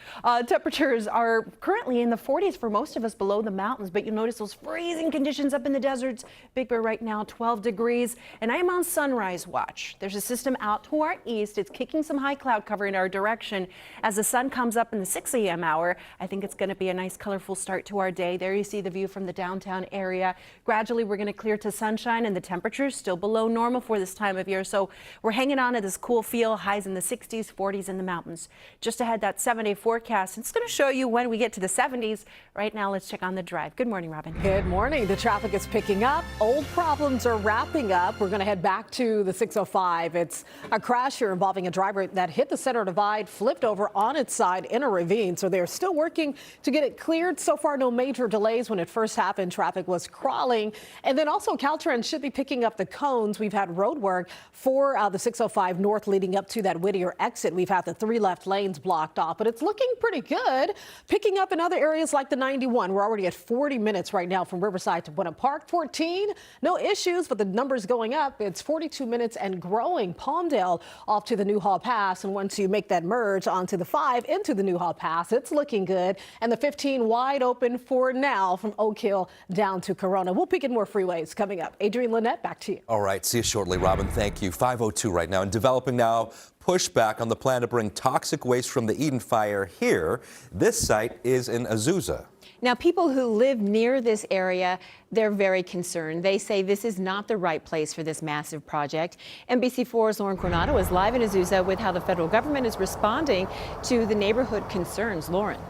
Temperatures are currently in the 40s for most of us below the mountains, but you'll notice those freezing conditions up in the deserts. Big Bear right now, 12 degrees. And I am on sunrise watch. There's a system out to our east. It's kicking some high cloud cover in our direction. As the sun comes up in the 6 a.m. hour, I think it's going to be a nice, colorful start to our day. There you see the view from the downtown area. Gradually, we're going to clear to sunshine, and the temperatures still below normal for this time of year. So we're hanging on to this cool feel, highs in the 60s, 40s in the mountains. Just ahead, that 7-day forecast. It's going to show you when we get to the 70s. Right now, let's check on the drive. Good morning, Robin. Good morning. The traffic is picking up. Old problems are wrapping up. We're going to head back to the 605. It's a crash here involving a driver that hit the center divide, flipped over on its side in a ravine. So they're still working to get it cleared. So far, no major delays. When it first happened, traffic was crawling. And then also Caltrans should be picking up the cones. We've had road work for the 605 north leading up to that Whittier exit. We've had the 3 left lanes blocked off, but it's looking pretty good. Picking up in other areas like the 91. We're already at 40 minutes right now from Riverside to Buena Park. 14, no issues, but the numbers going up. It's 42 minutes and growing. Palmdale off to the Newhall Pass. And once you make that merge onto the 5 into the Newhall Pass, it's looking good. And the 15 wide open for now from Oak Hill down to Corona. We'll peek at more freeways coming up. Adrienne Lynette, back to you. All right, see you shortly, Robin. Thank you. 5:02 right now. And developing now, pushback on the plan to bring toxic waste from the Eden fire here. This site is in Azusa. Now, people who live near this area, they're very concerned. They say this is not the right place for this massive project. NBC4's Lauren Coronado is live in Azusa with how the federal government is responding to the neighborhood concerns. Lauren.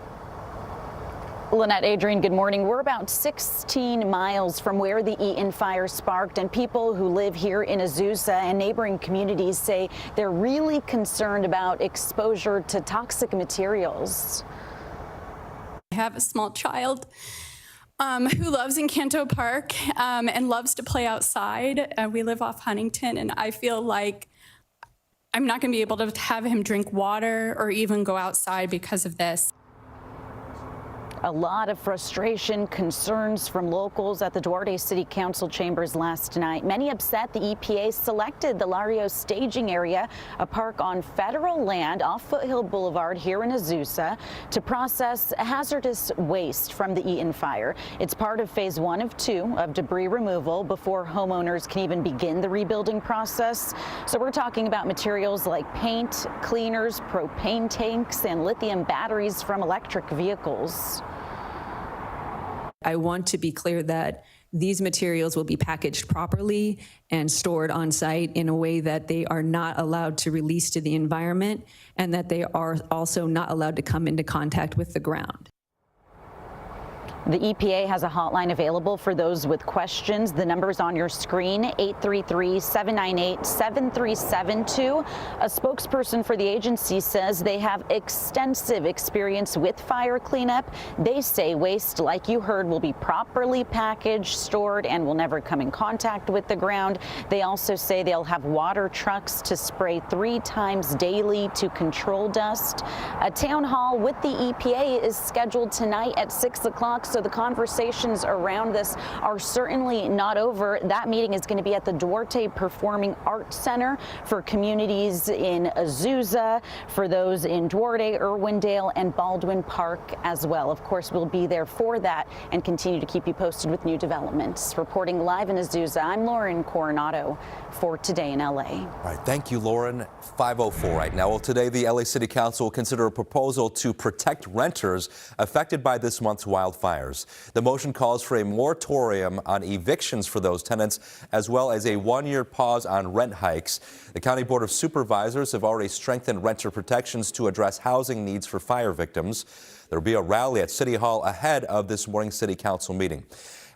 Lynette, Adrienne, good morning. We're about 16 miles from where the Eaton fire sparked, and people who live here in Azusa and neighboring communities say they're really concerned about exposure to toxic materials. I have a small child who loves Encanto Park and loves to play outside. We live off Huntington, and I feel like I'm not going to be able to have him drink water or even go outside because of this. A lot of frustration, concerns from locals at the Duarte City Council chambers last night. Many upset the EPA selected the Lario staging area, a park on federal land off Foothill Boulevard here in Azusa, to process hazardous waste from the Eaton fire. It's part of phase 1 of 2 of debris removal before homeowners can even begin the rebuilding process. So we're talking about materials like paint, cleaners, propane tanks, and lithium batteries from electric vehicles. I want to be clear that these materials will be packaged properly and stored on site in a way that they are not allowed to release to the environment, and that they are also not allowed to come into contact with the ground. The EPA has a hotline available for those with questions. The number's on your screen, 833-798-7372. A spokesperson for the agency says they have extensive experience with fire cleanup. They say waste, like you heard, will be properly packaged, stored, and will never come in contact with the ground. They also say they'll have water trucks to spray 3 times daily to control dust. A town hall with the EPA is scheduled tonight at 6 o'clock. So the conversations around this are certainly not over. That meeting is going to be at the Duarte Performing Arts Center for communities in Azusa, for those in Duarte, Irwindale, and Baldwin Park as well. Of course, we'll be there for that and continue to keep you posted with new developments. Reporting live in Azusa, I'm Lauren Coronado for Today in LA. All right, thank you, Lauren. 5:04 right now. Well, today the LA City Council will consider a proposal to protect renters affected by this month's wildfires. The motion calls for a moratorium on evictions for those tenants, as well as a 1-year pause on rent hikes. The County Board of Supervisors have already strengthened renter protections to address housing needs for fire victims. There will be a rally at City Hall ahead of this morning's City Council meeting.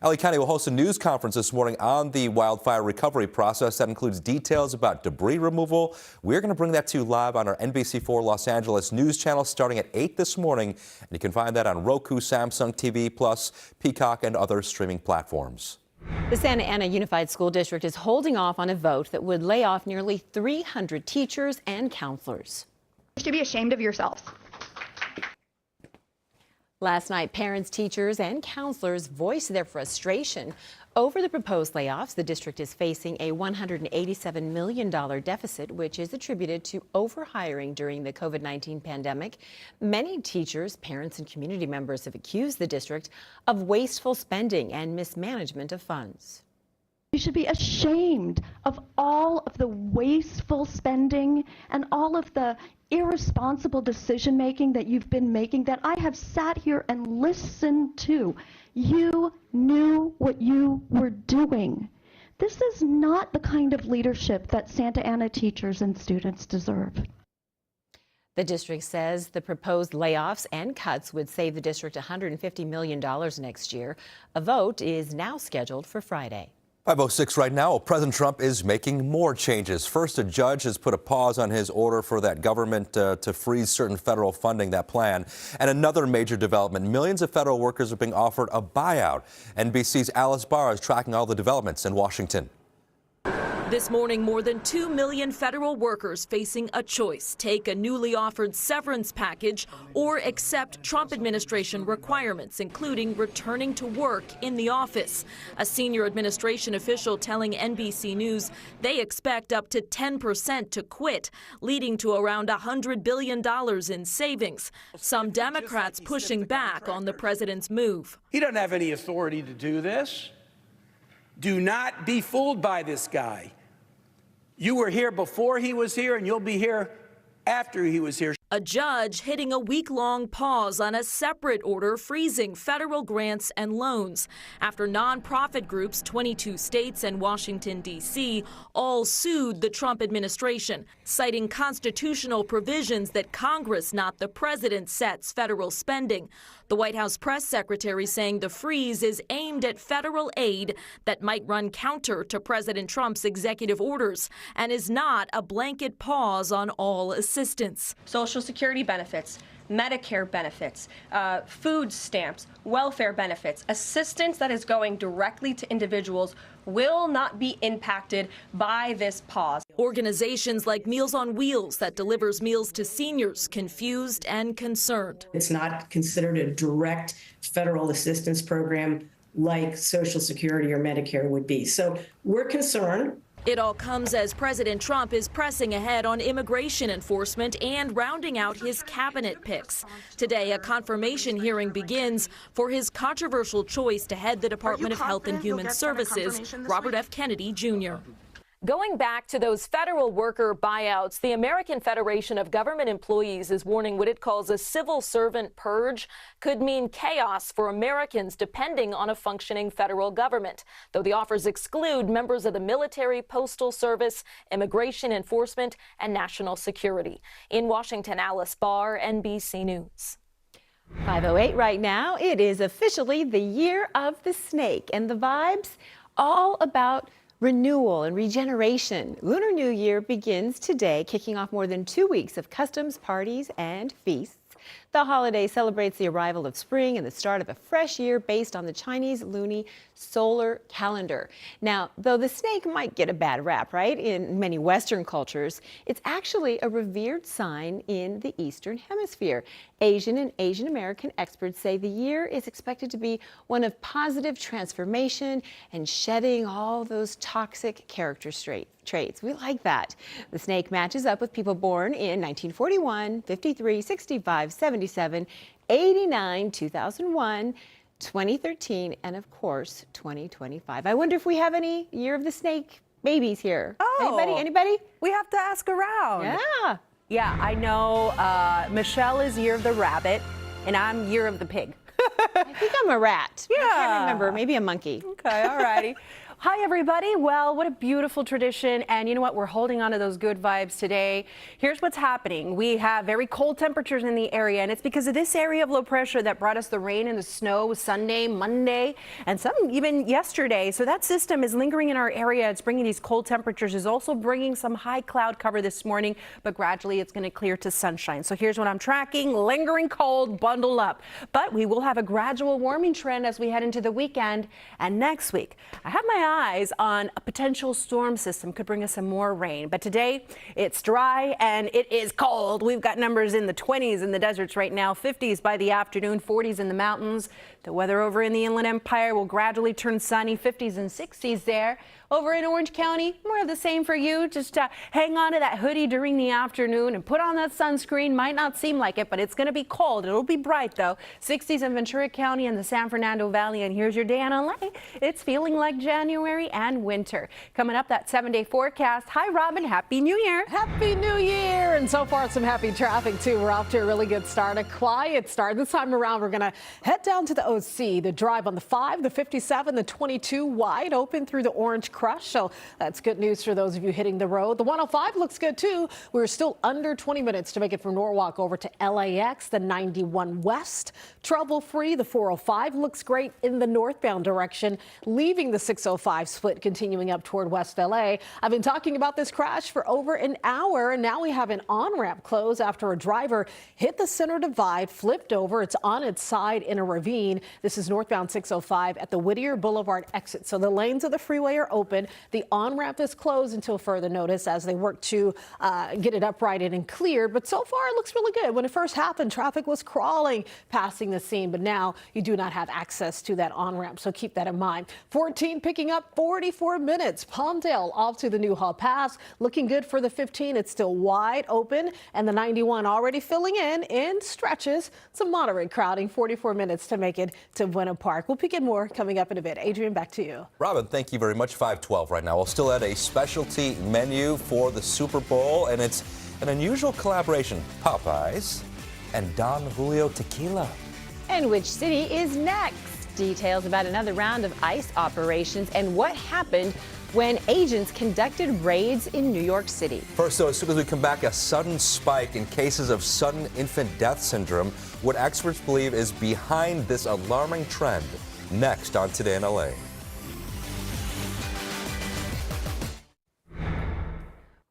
LA County will host a news conference this morning on the wildfire recovery process that includes details about debris removal. We're going to bring that to you live on our NBC4 Los Angeles news channel starting at 8 this morning. And you can find that on Roku, Samsung TV Plus, Peacock, and other streaming platforms. The Santa Ana Unified School District is holding off on a vote that would lay off nearly 300 teachers and counselors. You should be ashamed of yourselves. Last night, parents, teachers, and counselors voiced their frustration over the proposed layoffs. The district is facing a $187 million deficit, which is attributed to overhiring during the COVID-19 pandemic. Many teachers, parents, and community members have accused the district of wasteful spending and mismanagement of funds. You should be ashamed of all of the wasteful spending and all of the irresponsible decision-making that you've been making, that I have sat here and listened to. You knew what you were doing. This is not the kind of leadership that Santa Ana teachers and students deserve. The district says the proposed layoffs and cuts would save the district $150 million next year. A vote is now scheduled for Friday. 5:06 right now. Well, President Trump is making more changes. First, a judge has put a pause on his order for that government to freeze certain federal funding, that plan. And another major development, millions of federal workers are being offered a buyout. NBC's Alice Barr is tracking all the developments in Washington. This morning, more than 2 million federal workers facing a choice: take a newly offered severance package or accept Trump administration requirements, including returning to work in the office. A senior administration official telling NBC News they expect up to 10% to quit, leading to around $100 billion in savings. Some Democrats pushing back on the president's move. He doesn't have any authority to do this. Do not be fooled by this guy. You were here before he was here, and you'll be here after he was here. A judge hitting a week-long pause on a separate order freezing federal grants and loans after nonprofit groups, 22 states and Washington, D.C., all sued the Trump administration, citing constitutional provisions that Congress, not the president, sets federal spending. The White House press secretary saying the freeze is aimed at federal aid that might run counter to President Trump's executive orders and is not a blanket pause on all assistance. Social Security benefits, Medicare benefits, food stamps, welfare benefits, assistance that is going directly to individuals will not be impacted by this pause. Organizations like Meals on Wheels that delivers meals to seniors confused and concerned. It's not considered a direct federal assistance program like Social Security or Medicare would be. So we're concerned. It all comes as President Trump is pressing ahead on immigration enforcement and rounding out his cabinet picks. Today, a confirmation hearing begins for his controversial choice to head the Department of Health and Human Services, Robert F. Kennedy, Jr. Going back to those federal worker buyouts, the American Federation of Government Employees is warning what it calls a civil servant purge could mean chaos for Americans depending on a functioning federal government, though the offers exclude members of the military, postal service, immigration enforcement, and national security. In Washington, Alice Barr, NBC News. 5:08 right now. It is officially the year of the snake, and the vibes all about renewal and regeneration. Lunar New Year begins today, kicking off more than 2 weeks of customs, parties, and feasts. The holiday celebrates the arrival of spring and the start of a fresh year based on the Chinese lunar solar calendar. Now, though the snake might get a bad rap, right, in many Western cultures, it's actually a revered sign in the Eastern Hemisphere. Asian and Asian American experts say the year is expected to be one of positive transformation and shedding all those toxic character traits. We like that. The snake matches up with people born in 1941, 53, 65, 77, 89, 2001, 2013, and of course, 2025. I wonder if we have any Year of the Snake babies here. Oh, Anybody? We have to ask around. Yeah. Yeah, I know Michelle is Year of the Rabbit, and I'm Year of the Pig. I think I'm a rat. Yeah. I can't remember. Maybe a monkey. Okay, all righty. Hi, everybody. Well, what a beautiful tradition. And you know what? We're holding on to those good vibes today. Here's what's happening. We have very cold temperatures in the area, and it's because of this area of low pressure that brought us the rain and the snow Sunday, Monday, and some even yesterday. So that system is lingering in our area. It's bringing these cold temperatures. Is also bringing some high cloud cover this morning, but gradually it's going to clear to sunshine. So here's what I'm tracking. Lingering cold, bundle up. But we will have a gradual warming trend as we head into the weekend and next week. I have my eyes on a potential storm system could bring us some more rain. But today it's dry and it is cold. We've got numbers in the 20s in the deserts right now, 50s by the afternoon, 40s in the mountains. The weather over in the Inland Empire will gradually turn sunny, 50s and 60s there. Over in Orange County, more of the same for you. Just hang on to that hoodie during the afternoon and put on that sunscreen. Might not seem like it, but it's going to be cold. It'll be bright, though. 60s in Ventura County and the San Fernando Valley. And here's your day in LA. It's feeling like January and winter. Coming up, that 7-day forecast. Hi, Robin. Happy New Year. Happy New Year. And so far, some happy traffic, too. We're off to a really good start, a quiet start. This time around, we're going to head down to the OC. The drive on the 5, the 57, the 22 wide open through the Orange Crush. So that's good news for those of you hitting the road. The 105 looks good, too. We're still under 20 minutes to make it from Norwalk over to LAX. The 91 West, trouble-free. The 405 looks great in the northbound direction, leaving the 605 split continuing up toward West LA. I've been talking about this crash for over an hour, and now we have an on-ramp close after a driver hit the center divide, flipped over. It's on its side in a ravine. This is northbound 605 at the Whittier Boulevard exit. So the lanes of the freeway are open. The on-ramp is closed until further notice as they work to get it uprighted and cleared. But so far, it looks really good. When it first happened, traffic was crawling passing the scene. But now you do not have access to that on-ramp. So keep that in mind. 14 picking up 44 minutes. Palmdale off to the Newhall Pass. Looking good for the 15. It's still wide open. And the 91 already filling in stretches. Some moderate crowding. 44 minutes to make it to Buena Park. We'll pick in more coming up in a bit. Adrian, back to you. Robin, thank you very much. 5:12 right now. We'll still add a specialty menu for the Super Bowl, and it's an unusual collaboration. Popeyes and Don Julio Tequila. And which city is next? Details about another round of ICE operations and what happened when agents conducted raids in New York City. First, though, as soon as we come back, a sudden spike in cases of sudden infant death syndrome. What experts believe is behind this alarming trend. Next on Today in LA.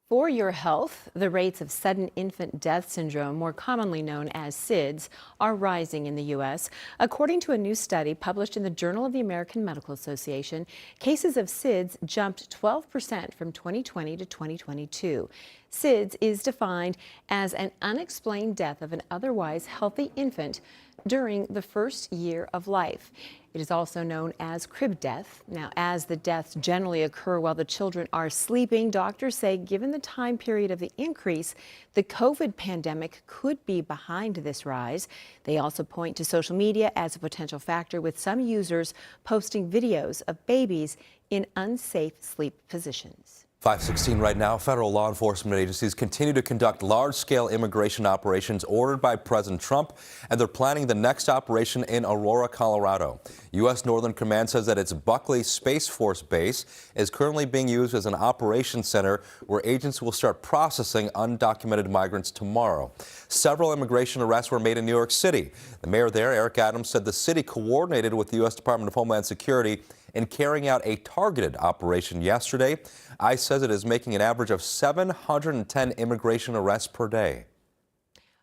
For your health, the rates of sudden infant death syndrome, more commonly known as SIDS, are rising in the U.S. According to a new study published in the Journal of the American Medical Association, cases of SIDS jumped 12% from 2020 to 2022. SIDS is defined as an unexplained death of an otherwise healthy infant during the first year of life. It is also known as crib death. Now, as the deaths generally occur while the children are sleeping, doctors say given the time period of the increase, the COVID pandemic could be behind this rise. They also point to social media as a potential factor, with some users posting videos of babies in unsafe sleep positions. 5:16 right now. Federal law enforcement agencies continue to conduct large-scale immigration operations ordered by President Trump, and they're planning the next operation in Aurora, Colorado. U.S. Northern Command says that its Buckley Space Force Base is currently being used as an operations center where agents will start processing undocumented migrants tomorrow. Several immigration arrests were made in New York City. The mayor there, Eric Adams, said the city coordinated with the U.S. Department of Homeland Security in carrying out a targeted operation yesterday. ICE says it is making an average of 710 immigration arrests per day.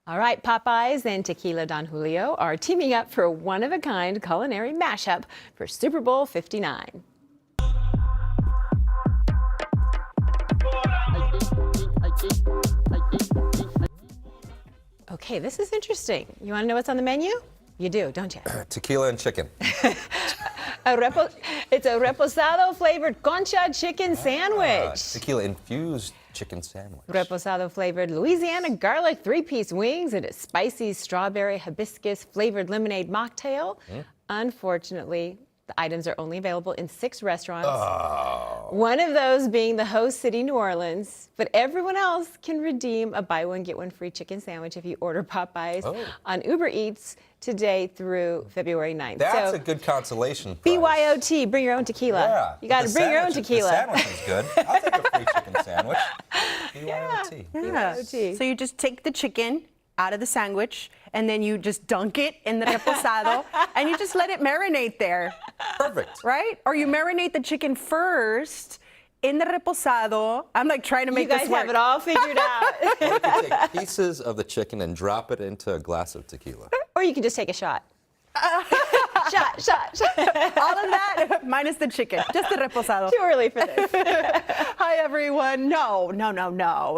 All right, Popeyes and Tequila Don Julio are teaming up for a one-of-a-kind culinary mashup for Super Bowl 59. Okay, this is interesting. You want to know what's on the menu? You do, don't you? Tequila and chicken. It's a reposado flavored concha chicken sandwich. Tequila infused chicken sandwich. Reposado flavored Louisiana garlic 3-piece wings and a spicy strawberry hibiscus flavored lemonade mocktail. Unfortunately, the items are only available in 6 restaurants. One of those being the host city, New Orleans. But everyone else can redeem a buy one, get one free chicken sandwich if you order Popeyes on Uber Eats today through February 9th. That's a good consolation prize. BYOT, bring your own tequila. Yeah, you got to bring your own tequila. The sandwich is good. I'll take a free chicken sandwich. BYOT. BYOT. So you just take the chicken out of the sandwich, and then you just dunk it in the reposado, and you just let it marinate there. Perfect. Right? Or you marinate the chicken first in the reposado. I'm like trying to make this work. You guys have it all figured out. Or you can take pieces of the chicken and drop it into a glass of tequila. Or you can just take a shot. shot. All of that minus the chicken, just the reposado. Too early for this. Hi, everyone. No.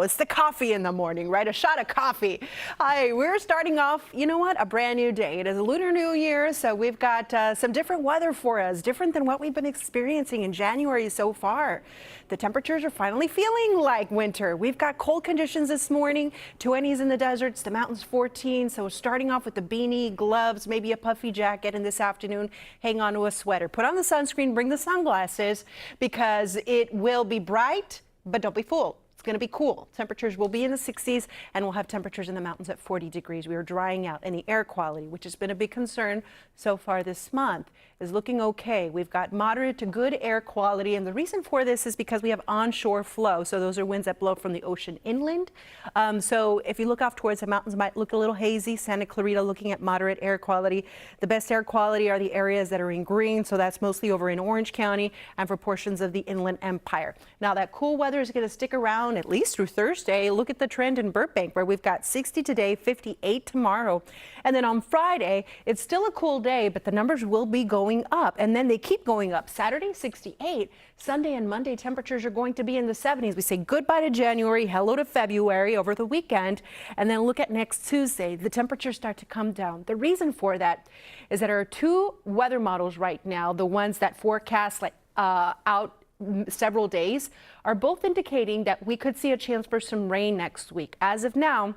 It's the coffee in the morning, right? A shot of coffee. Hi, we're starting off, you know what? A brand new day. It is a Lunar New Year, so we've got some different weather for us, different than what we've been experiencing in January so far. The temperatures are finally feeling like winter. We've got cold conditions this morning, 20s in the deserts, the mountains 14. So starting off with the beanie, gloves, maybe a puffy jacket, and this afternoon, hang on to a sweater. Put on the sunscreen, bring the sunglasses, because it will be bright, but don't be fooled. It's going to be cool. Temperatures will be in the 60s, and we'll have temperatures in the mountains at 40 degrees. We are drying out, and the air quality, which has been a big concern so far this month, is looking okay. We've got moderate to good air quality, and the reason for this is because we have onshore flow. So those are winds that blow from the ocean inland. So if you look off towards the mountains, it might look a little hazy. Santa Clarita looking at moderate air quality. The best air quality are the areas that are in green, so that's mostly over in Orange County and for portions of the Inland Empire. Now that cool weather is going to stick around at least through Thursday. Look at the trend in Burbank, where we've got 60 today, 58 tomorrow. And then on Friday, it's still a cool day, but the numbers will be going up, and then they keep going up. Saturday, 68. Sunday and Monday, temperatures are going to be in the 70s. We say goodbye to January, hello to February over the weekend, and then look at next Tuesday. The temperatures start to come down. The reason for that is that there are two weather models right now, the ones that forecast out several days, are both indicating that we could see a chance for some rain next week. As of now,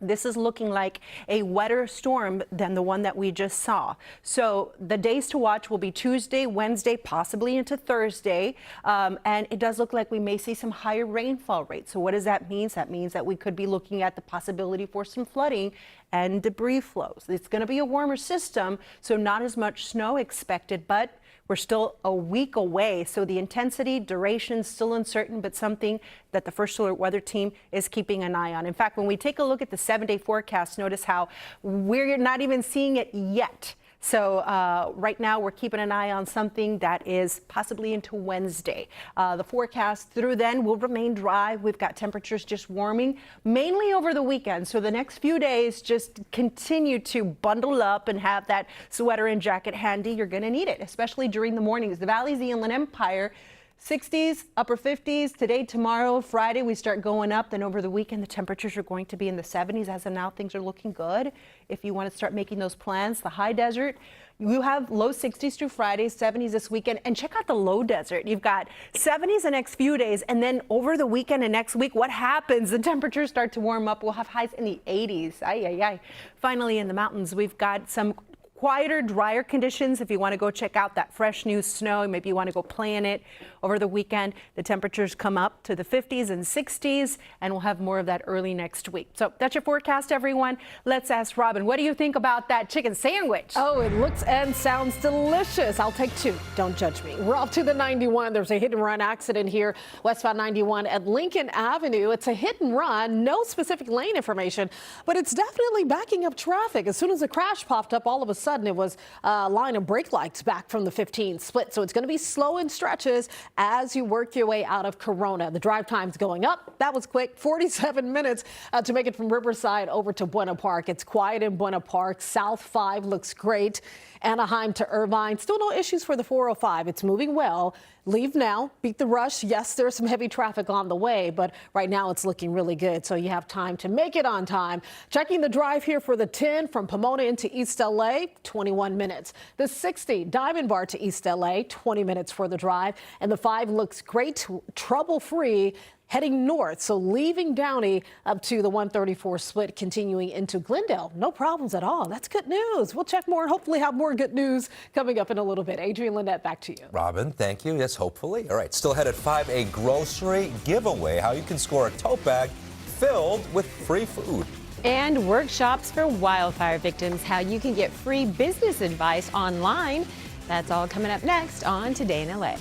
this is looking like a wetter storm than the one that we just saw. So the days to watch will be Tuesday, Wednesday, possibly into Thursday. And it does look like we may see some higher rainfall rates. So what does that mean? That means that we could be looking at the possibility for some flooding and debris flows. It's going to be a warmer system, so not as much snow expected, but we're still a week away, so the intensity, duration, still uncertain, but something that the First Alert Weather Team is keeping an eye on. In fact, when we take a look at the 7-day forecast, notice how we're not even seeing it yet. So right now we're keeping an eye on something that is possibly into Wednesday. The forecast through then will remain dry. We've got temperatures just warming mainly over the weekend. So the next few days, just continue to bundle up and have that sweater and jacket handy. You're going to need it, especially during the mornings. The Valley's the Inland Empire. 60s, upper 50s. Today, tomorrow, Friday, we start going up. Then over the weekend, the temperatures are going to be in the 70s. As of now, things are looking good. If you want to start making those plans, the high desert, you have low 60s through Friday, 70s this weekend. And check out the low desert. You've got 70s the next few days. And then over the weekend and next week, what happens? The temperatures start to warm up. We'll have highs in the 80s. Finally, in the mountains, we've got some quieter, drier conditions. If you want to go check out that fresh new snow, maybe you want to go play in it over the weekend. The temperatures come up to the 50s and 60s, and we'll have more of that early next week. So that's your forecast, everyone. Let's ask Robin, what do you think about that chicken sandwich? Oh, it looks and sounds delicious. I'll take two. Don't judge me. We're off to the 91. There's a hit and run accident here, westbound 91 at Lincoln Avenue. It's a hit and run, no specific lane information, but it's definitely backing up traffic. As soon as the crash popped up, all of a sudden it was a line of brake lights back from the 15 split. So it's going to be slow in stretches as you work your way out of Corona. The drive time's going up. That was quick. 47 minutes to make it from Riverside over to Buena Park. It's quiet in Buena Park. South 5 looks great. Anaheim to Irvine. Still no issues for the 405. It's moving well. Leave now, beat the rush. Yes, there's some heavy traffic on the way, but right now it's looking really good. So you have time to make it on time. Checking the drive here for the 10 from Pomona into East LA, 21 minutes. The 60 Diamond Bar to East LA, 20 minutes for the drive. And the 5 looks great, trouble-free. Heading north, so leaving Downey up to the 134 split, continuing into Glendale. No problems at all. That's good news. We'll check more and hopefully have more good news coming up in a little bit. Adrienne Lynette, back to you. Robin, thank you. Yes, hopefully. All right, still ahead at 5, a grocery giveaway, how you can score a tote bag filled with free food. And workshops for wildfire victims, how you can get free business advice online. That's all coming up next on Today in LA.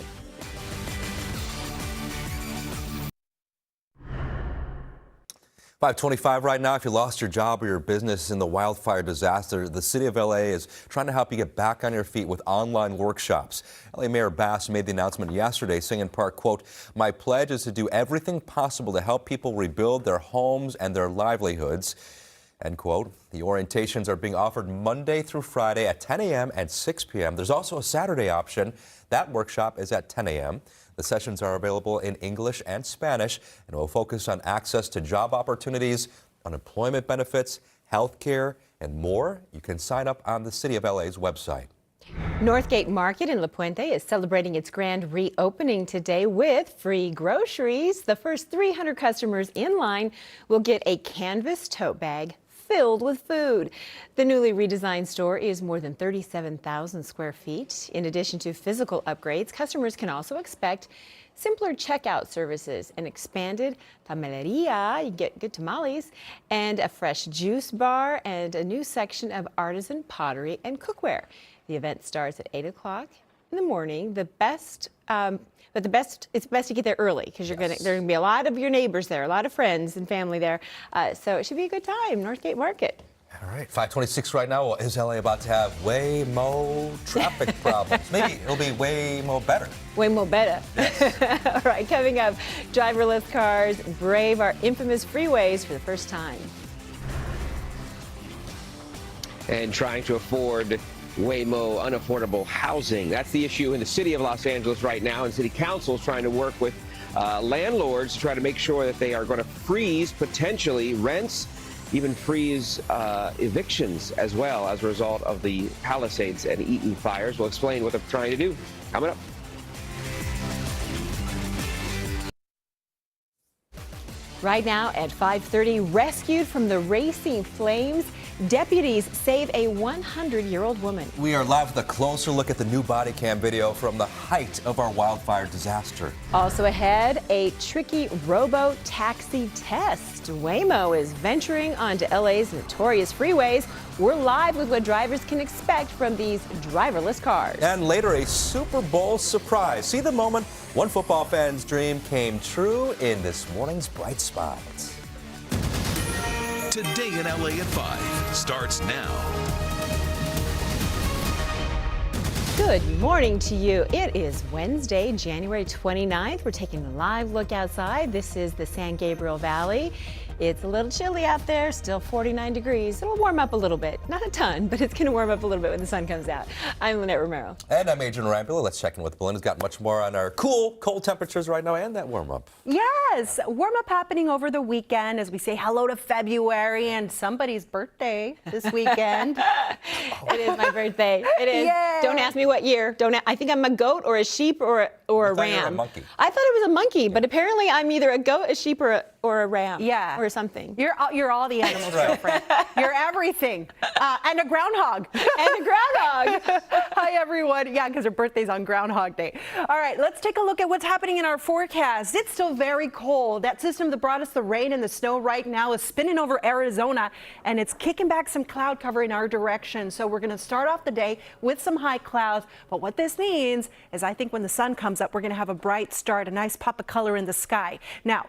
5:25 right now. If you lost your job or your business in the wildfire disaster, the city of LA is trying to help you get back on your feet with online workshops. LA Mayor Bass made the announcement yesterday, saying in part, quote, "My pledge is to do everything possible to help people rebuild their homes and their livelihoods." End quote. The orientations are being offered Monday through Friday at 10 a.m. and 6 p.m. There's also a Saturday option. That workshop is at 10 a.m. The sessions are available in English and Spanish and will focus on access to job opportunities, unemployment benefits, health care, and more. You can sign up on the City of LA's website. Northgate Market in La Puente is celebrating its grand reopening today with free groceries. The first 300 customers in line will get a canvas tote bag filled with food. The newly redesigned store is more than 37,000 square feet. In addition to physical upgrades, customers can also expect simpler checkout services, an expanded tamaleria, you get good tamales, and a fresh juice bar, and a new section of artisan pottery and cookware. The event starts at 8 o'clock in the morning. It's best to get there early because there are going to be a lot of your neighbors there, a lot of friends and family there. So it should be a good time, Northgate Market. All right, 5:26 right now. Well, is LA about to have way more traffic problems? Maybe it'll be way more better. Way more better. All right, coming up, driverless cars brave our infamous freeways for the first time. And trying to afford way more unaffordable housing. That's the issue in the city of Los Angeles right now, and city council is trying to work with landlords to try to make sure that they are going to freeze potentially rents, even freeze evictions as well as a result of the Palisades and Eaton fires. We'll explain what they're trying to do coming up. Right now at 5:30, rescued from the racing flames, deputies save a 100-year-old woman. We are live with a closer look at the new body cam video from the height of our wildfire disaster. Also ahead, a tricky robo-taxi test. Waymo is venturing onto LA's notorious freeways. We're live with what drivers can expect from these driverless cars. And later, a Super Bowl surprise. See the moment one football fan's dream came true in this morning's Bright Spots. Today in LA at 5 starts now. Good morning to you. It is Wednesday, January 29th. We're taking a live look outside. This is the San Gabriel Valley. It's a little chilly out there, still 49 degrees. It'll warm up a little bit. Not a ton, but it's going to warm up a little bit when the sun comes out. I'm Lynette Romero. And I'm Adrian Rambula. Let's check in with Belinda's got much more on our cold temperatures right now and that warm up. Yes, warm up happening over the weekend as we say hello to February and somebody's birthday this weekend. It is my birthday. It is. Yay. Don't ask me what year. I think I'm a goat or a sheep or a ram. You were a monkey. I thought it was a monkey, but apparently I'm either a goat, a sheep, or a ram. Yeah. Or something. You're all the animals, girlfriend. You're everything. And a groundhog. Hi, everyone. Yeah, because her birthday's on Groundhog Day. All right, let's take a look at what's happening in our forecast. It's still very cold. That system that brought us the rain and the snow right now is spinning over Arizona, and it's kicking back some cloud cover in our direction. So we're going to start off the day with some high clouds. But what this means is I think when the sun comes up, we're going to have a bright start, a nice pop of color in the sky. Now,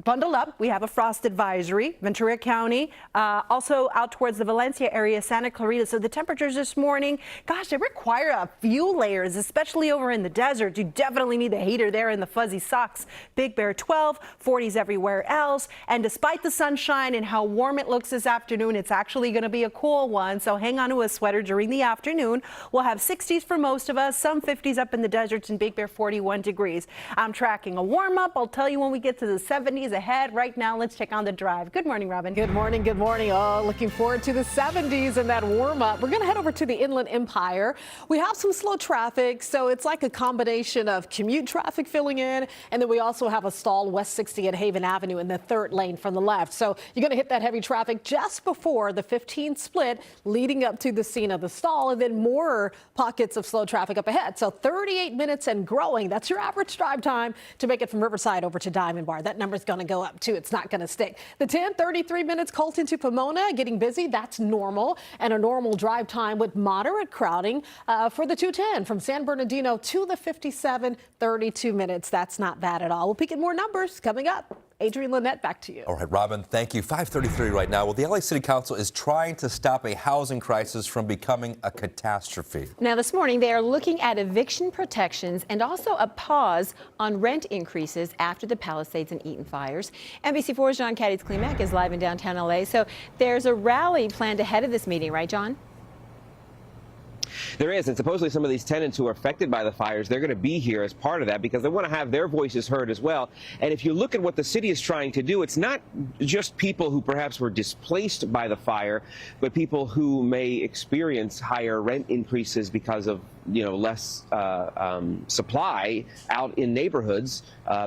bundle up. We have a frost advisory, Ventura County, also out towards the Valencia area, Santa Clarita. So the temperatures this morning, gosh, they require a few layers, especially over in the desert. You definitely need the heater there in the fuzzy socks. Big Bear 12, 40s everywhere else. And despite the sunshine and how warm it looks this afternoon, it's actually going to be a cool one. So hang on to a sweater during the afternoon. We'll have 60s for most of us, some 50s up in the deserts, and Big Bear 41 degrees. I'm tracking a warm up. I'll tell you when we get to the 70s ahead. Right now, let's check on the drive. Good morning, Robin. Good morning. Good morning. Oh, looking forward to the 70s and that warm up. We're going to head over to the Inland Empire. We have some slow traffic, so it's like a combination of commute traffic filling in, and then we also have a stall West 60 at Haven Avenue in the third lane from the left. So you're going to hit that heavy traffic just before the 15 split leading up to the scene of the stall, and then more pockets of slow traffic up ahead. So 38 minutes and growing. That's your average drive time to make it from Riverside over to Diamond Bar. That number is going to go up too. It's not going to stick. The 10, 33 minutes Colton to Pomona, getting busy. That's normal, and a normal drive time with moderate crowding for the 210 from San Bernardino to the 57, 32 minutes. That's not bad at all. We'll peek at more numbers coming up. Adrienne Lynette, back to you. All right, Robin, thank you. 5:33 right now. Well, the LA City Council is trying to stop a housing crisis from becoming a catastrophe. Now, this morning, they are looking at eviction protections and also a pause on rent increases after the Palisades and Eaton fires. NBC4's John Caddy's Klimek is live in downtown LA. So there's a rally planned ahead of this meeting, right, John? There is, and supposedly some of these tenants who are affected by the fires, they're going to be here as part of that because they want to have their voices heard as well. And if you look at what the city is trying to do, it's not just people who perhaps were displaced by the fire, but people who may experience higher rent increases because of less supply out in neighborhoods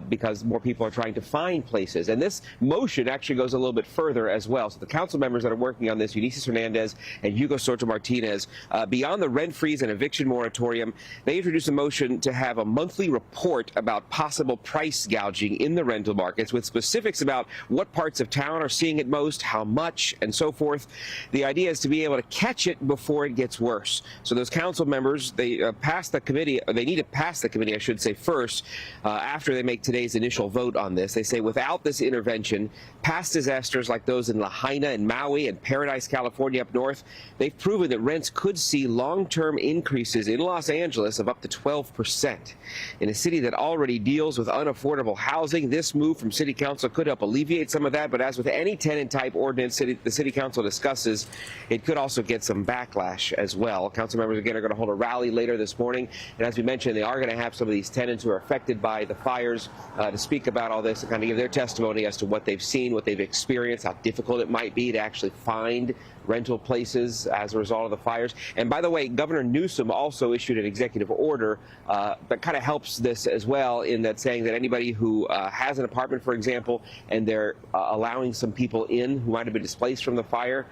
because more people are trying to find places. And this motion actually goes a little bit further as well. So the council members that are working on this, Eunice Hernandez and Hugo Soto Martinez, beyond the rent freeze and eviction moratorium, they introduced a motion to have a monthly report about possible price gouging in the rental markets with specifics about what parts of town are seeing it most, how much, and so forth. The idea is to be able to catch it before it gets worse. So those council members, they pass the committee, they need to pass the committee, I should say, first, after they make today's initial vote on this. They say without this intervention, past disasters like those in Lahaina and Maui and Paradise, California up north, they've proven that rents could see long-term increases in Los Angeles of up to 12%. In a city that already deals with unaffordable housing, this move from City Council could help alleviate some of that, but as with any tenant-type ordinance the City Council discusses, it could also get some backlash as well. Council members, again, are going to hold a rally later this morning, and as we mentioned, they are going to have some of these tenants who are affected by the fires to speak about all this and kind of give their testimony as to what they've seen, what they've experienced, how difficult it might be to actually find rental places as a result of the fires. And by the way, Governor Newsom also issued an executive order that kind of helps this as well, in that saying that anybody who has an apartment, for example, and they're allowing some people in who might have been displaced from the fire,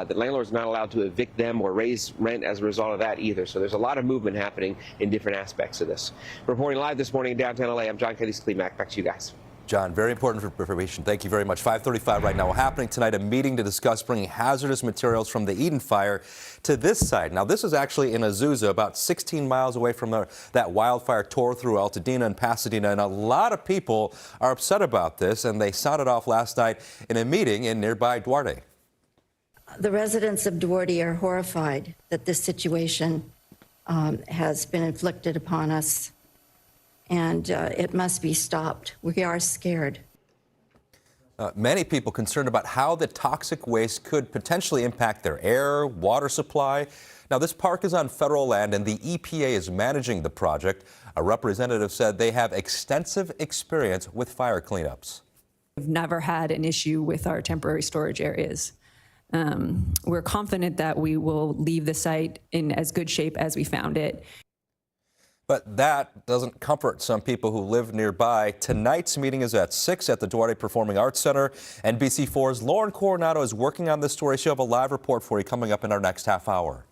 the landlord's not allowed to evict them or raise rent as a result of that either. So there's a lot of movement happening in different aspects of this. Reporting live this morning in downtown LA, I'm John Caddy-Klimek. Back to you guys. John, very important information. Thank you very much. 5:35 right now. Happening tonight, a meeting to discuss bringing hazardous materials from the Eden fire to this site. Now, this is actually in Azusa, about 16 miles away from that wildfire tore through Altadena and Pasadena. And a lot of people are upset about this, and they sounded off last night in a meeting in nearby Duarte. The residents of Duarte are horrified that this situation has been inflicted upon us, and it must be stopped. We are scared. Many people concerned about how the toxic waste could potentially impact their air, water supply. Now, this park is on federal land, and the EPA is managing the project. A representative said they have extensive experience with fire cleanups. We've never had an issue with our temporary storage areas. We're confident that we will leave the site in as good shape as we found it. But that doesn't comfort some people who live nearby. Tonight's meeting is at 6 at the Duarte Performing Arts Center. NBC4's Lauren Coronado is working on this story. She'll have a live report for you coming up in our next half hour.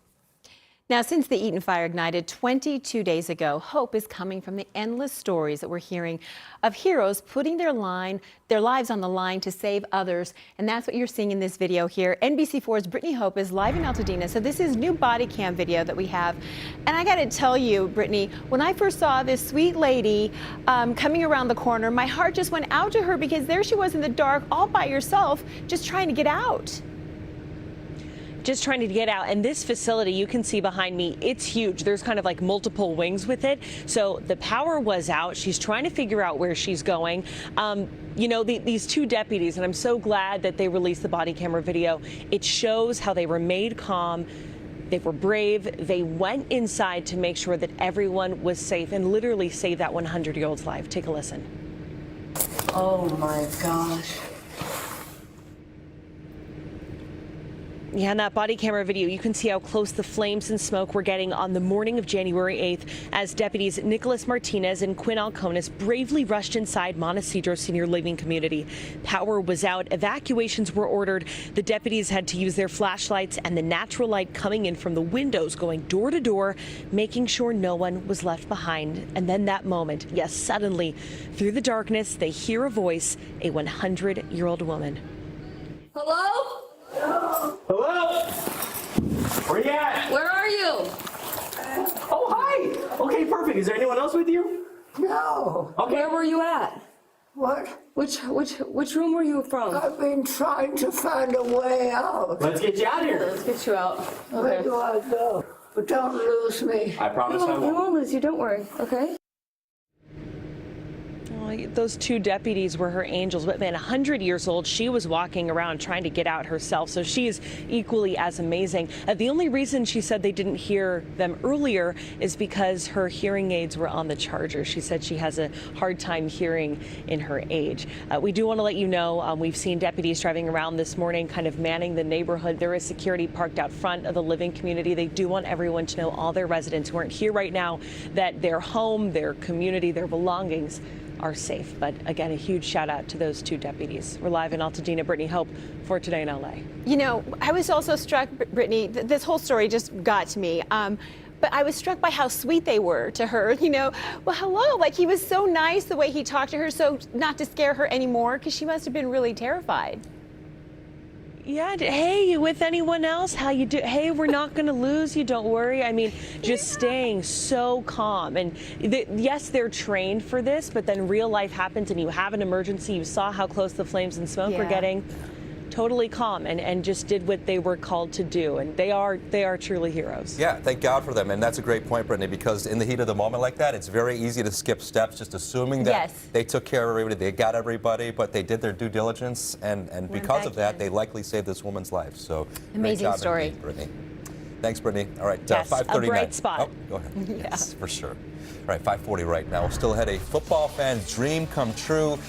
Now, since the Eaton fire ignited 22 days ago, hope is coming from the endless stories that we're hearing of heroes putting their lives on the line to save others. And that's what you're seeing in this video here. NBC4's Brittany Hope is live in Altadena. So this is new body cam video that we have. And I got to tell you, Brittany, when I first saw this sweet lady coming around the corner, my heart just went out to her because there she was in the dark all by herself, just trying to get out. Just trying to get out. And this facility you can see behind me, it's huge. There's kind of like multiple wings with it. So the power was out. She's trying to figure out where she's going. You know, these two deputies, and I'm so glad that they released the body camera video. It shows how they remained calm. They were brave. They went inside to make sure that everyone was safe and literally saved that 100-year-old's life. Take a listen. Oh my gosh. Yeah, in that body camera video, you can see how close the flames and smoke were getting on the morning of January 8th as deputies Nicholas Martinez and Quinn Alconis bravely rushed inside Montecedro Senior Living Community. Power was out. Evacuations were ordered. The deputies had to use their flashlights and the natural light coming in from the windows, going door to door, making sure no one was left behind. And then that moment, yes, suddenly, through the darkness, they hear a voice, a 100-year-old woman. Hello? Hello? Where you at? Where are you? Oh, hi. Okay, perfect. Is there anyone else with you? No. Okay. Where were you at? What? Which room were you from? I've been trying to find a way out. Let's get you out of here. Let's get you out. Okay. Where do I go? But don't lose me. I promise I won't. We won't lose you, don't worry, okay? Those two deputies were her angels, but man, 100 years old, she was walking around trying to get out herself, so she is equally as amazing. The only reason she said they didn't hear them earlier is because her hearing aids were on the charger. She said she has a hard time hearing in her age. We do want to let you know, we've seen deputies driving around this morning kind of manning the neighborhood. There is security parked out front of the living community. They do want everyone to know, all their residents who aren't here right now, that their home, their community, their belongings are safe. But again, a huge shout out to those two deputies. We're live in Altadena. Brittany Hope for Today in LA. You know, I was also struck, Brittany, this whole story just got to me. But I was struck by how sweet they were to her. You know, well, hello, like he was so nice the way he talked to her, so not to scare her anymore, because she must have been really terrified. Yeah, hey, you with anyone else? How you do? Hey, we're not going to lose you, don't worry. I mean, just staying so calm. And yes, they're trained for this, but then real life happens and you have an emergency. You saw how close the flames and smoke were getting. Totally calm and just did what they were called to do. And they are truly heroes. Yeah, thank God for them. And that's a great point, Brittany, because in the heat of the moment like that, it's very easy to skip steps, just assuming that they took care of everybody, they got everybody, but they did their due diligence. And because of that, they likely saved this woman's life. So amazing story. Indeed, Brittany. Thanks, Brittany. All right, yes, 5:39. A bright spot. Oh, go ahead. Yes, for sure. All right, 5:40 right now. We'll still had a football fan's dream come true.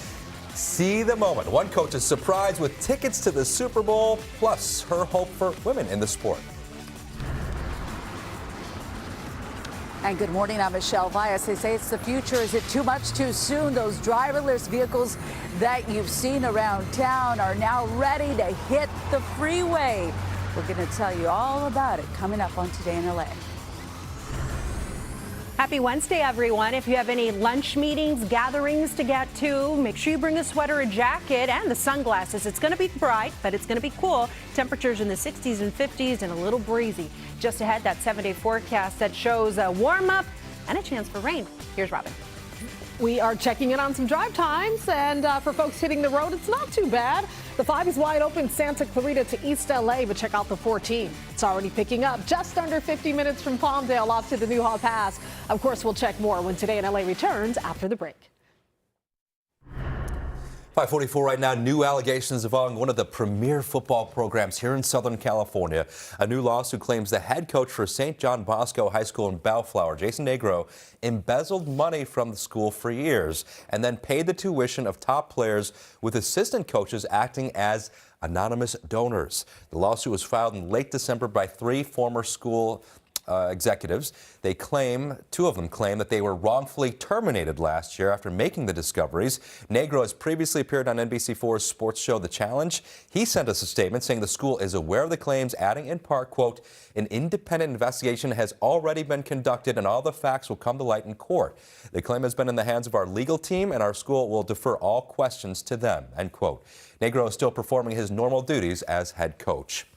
See the moment. One coach is surprised with tickets to the Super Bowl, plus her hope for women in the sport. And good morning, I'm Michelle Vyas. They say it's the future. Is it too much too soon? Those driverless vehicles that you've seen around town are now ready to hit the freeway. We're going to tell you all about it coming up on Today in LA. Happy Wednesday, everyone. If you have any lunch meetings, gatherings to get to, make sure you bring a sweater, a jacket, and the sunglasses. It's going to be bright, but it's going to be cool. Temperatures in the 60s and 50s and a little breezy. Just ahead, that 7-day forecast that shows a warm up and a chance for rain. Here's Robin. We are checking in on some drive times, and for folks hitting the road, it's not too bad. The 5 is wide open, Santa Clarita to East LA, but check out the 14. It's already picking up just under 50 minutes from Palmdale off to the Newhall Pass. Of course, we'll check more when Today in LA returns after the break. 5:44 right now. New allegations involving one of the premier football programs here in Southern California. A new lawsuit claims the head coach for St. John Bosco High School in Bellflower, Jason Negro, embezzled money from the school for years and then paid the tuition of top players, with assistant coaches acting as anonymous donors. The lawsuit was filed in late December by 3 former school executives. They claim, 2 of them claim, that they were wrongfully terminated last year after making the discoveries. Negro has previously appeared on NBC4's sports show The Challenge. He sent us a statement saying the school is aware of the claims, adding in part, quote, an independent investigation has already been conducted and all the facts will come to light in court. The claim has been in the hands of our legal team and our school will defer all questions to them, end quote. Negro is still performing his normal duties as head coach.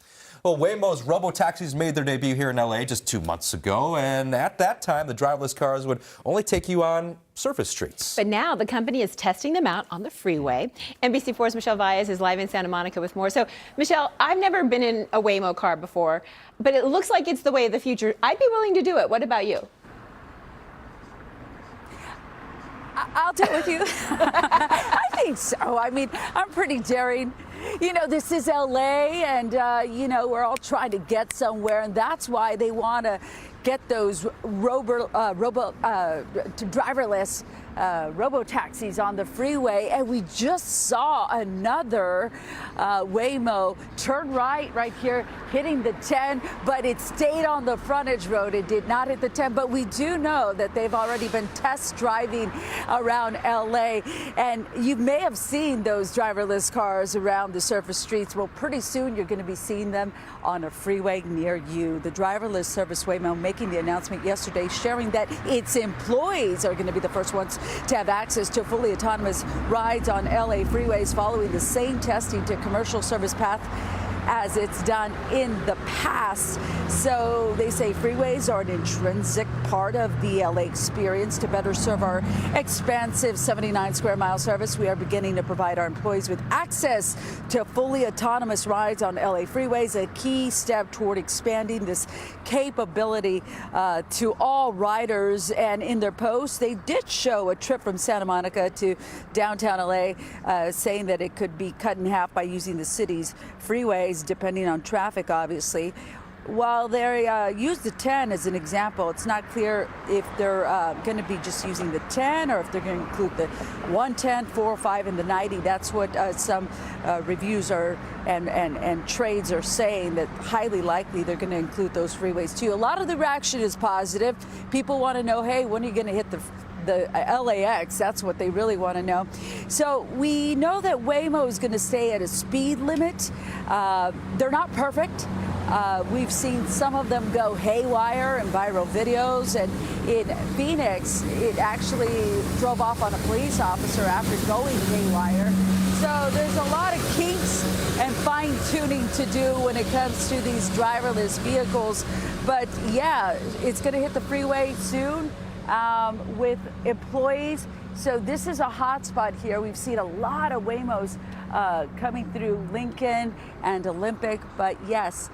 Well, Waymo's robo-taxis made their debut here in LA just 2 months ago, and at that time, the driverless cars would only take you on surface streets. But now the company is testing them out on the freeway. NBC4's Michelle Vyas is live in Santa Monica with more. So, Michelle, I've never been in a Waymo car before, but it looks like it's the way of the future. I'd be willing to do it. What about you? I'll do it with you. I think so. I mean, I'm pretty daring. You know, this is LA, and, you know, we're all trying to get somewhere, and that's why they want to get those driverless robo-taxis on the freeway. And we just saw another Waymo turn right here, hitting the 10, but it stayed on the frontage road. It did not hit the 10, but we do know that they've already been test driving around LA. And you may have seen those driverless cars around the surface streets. Well, pretty soon you're going to be seeing them on a freeway near you. The driverless service Waymo making the announcement yesterday, sharing that its employees are going to be the first ones to have access to fully autonomous rides on LA freeways, following the same testing to commercial service path as it's done in the past. So they say freeways are an intrinsic part of the LA experience. To better serve our expansive 79 square mile service, we are beginning to provide our employees with access to fully autonomous rides on LA freeways, a key step toward expanding this capability to all riders. And in their post, they did show a trip from Santa Monica to downtown LA, saying that it could be cut in half by using the city's freeways, depending on traffic, obviously. While they use the 10 as an example, it's not clear if they're going to be just using the 10 or if they're going to include the 110, 405, and the 90. That's what some reviews are and trades are saying, that highly likely they're going to include those freeways too. A lot of the reaction is positive. People want to know, hey, when are you going to hit the LAX? That's what they really want to know. So we know that Waymo is going to stay at a speed limit. They're not perfect. We've seen some of them go haywire in viral videos, and in Phoenix, it actually drove off on a police officer after going haywire. So there's a lot of kinks and fine-tuning to do when it comes to these driverless vehicles. But yeah, it's going to hit the freeway soon with employees. So this is a hot spot here. We've seen a lot of Waymos coming through Lincoln and Olympic, but yes,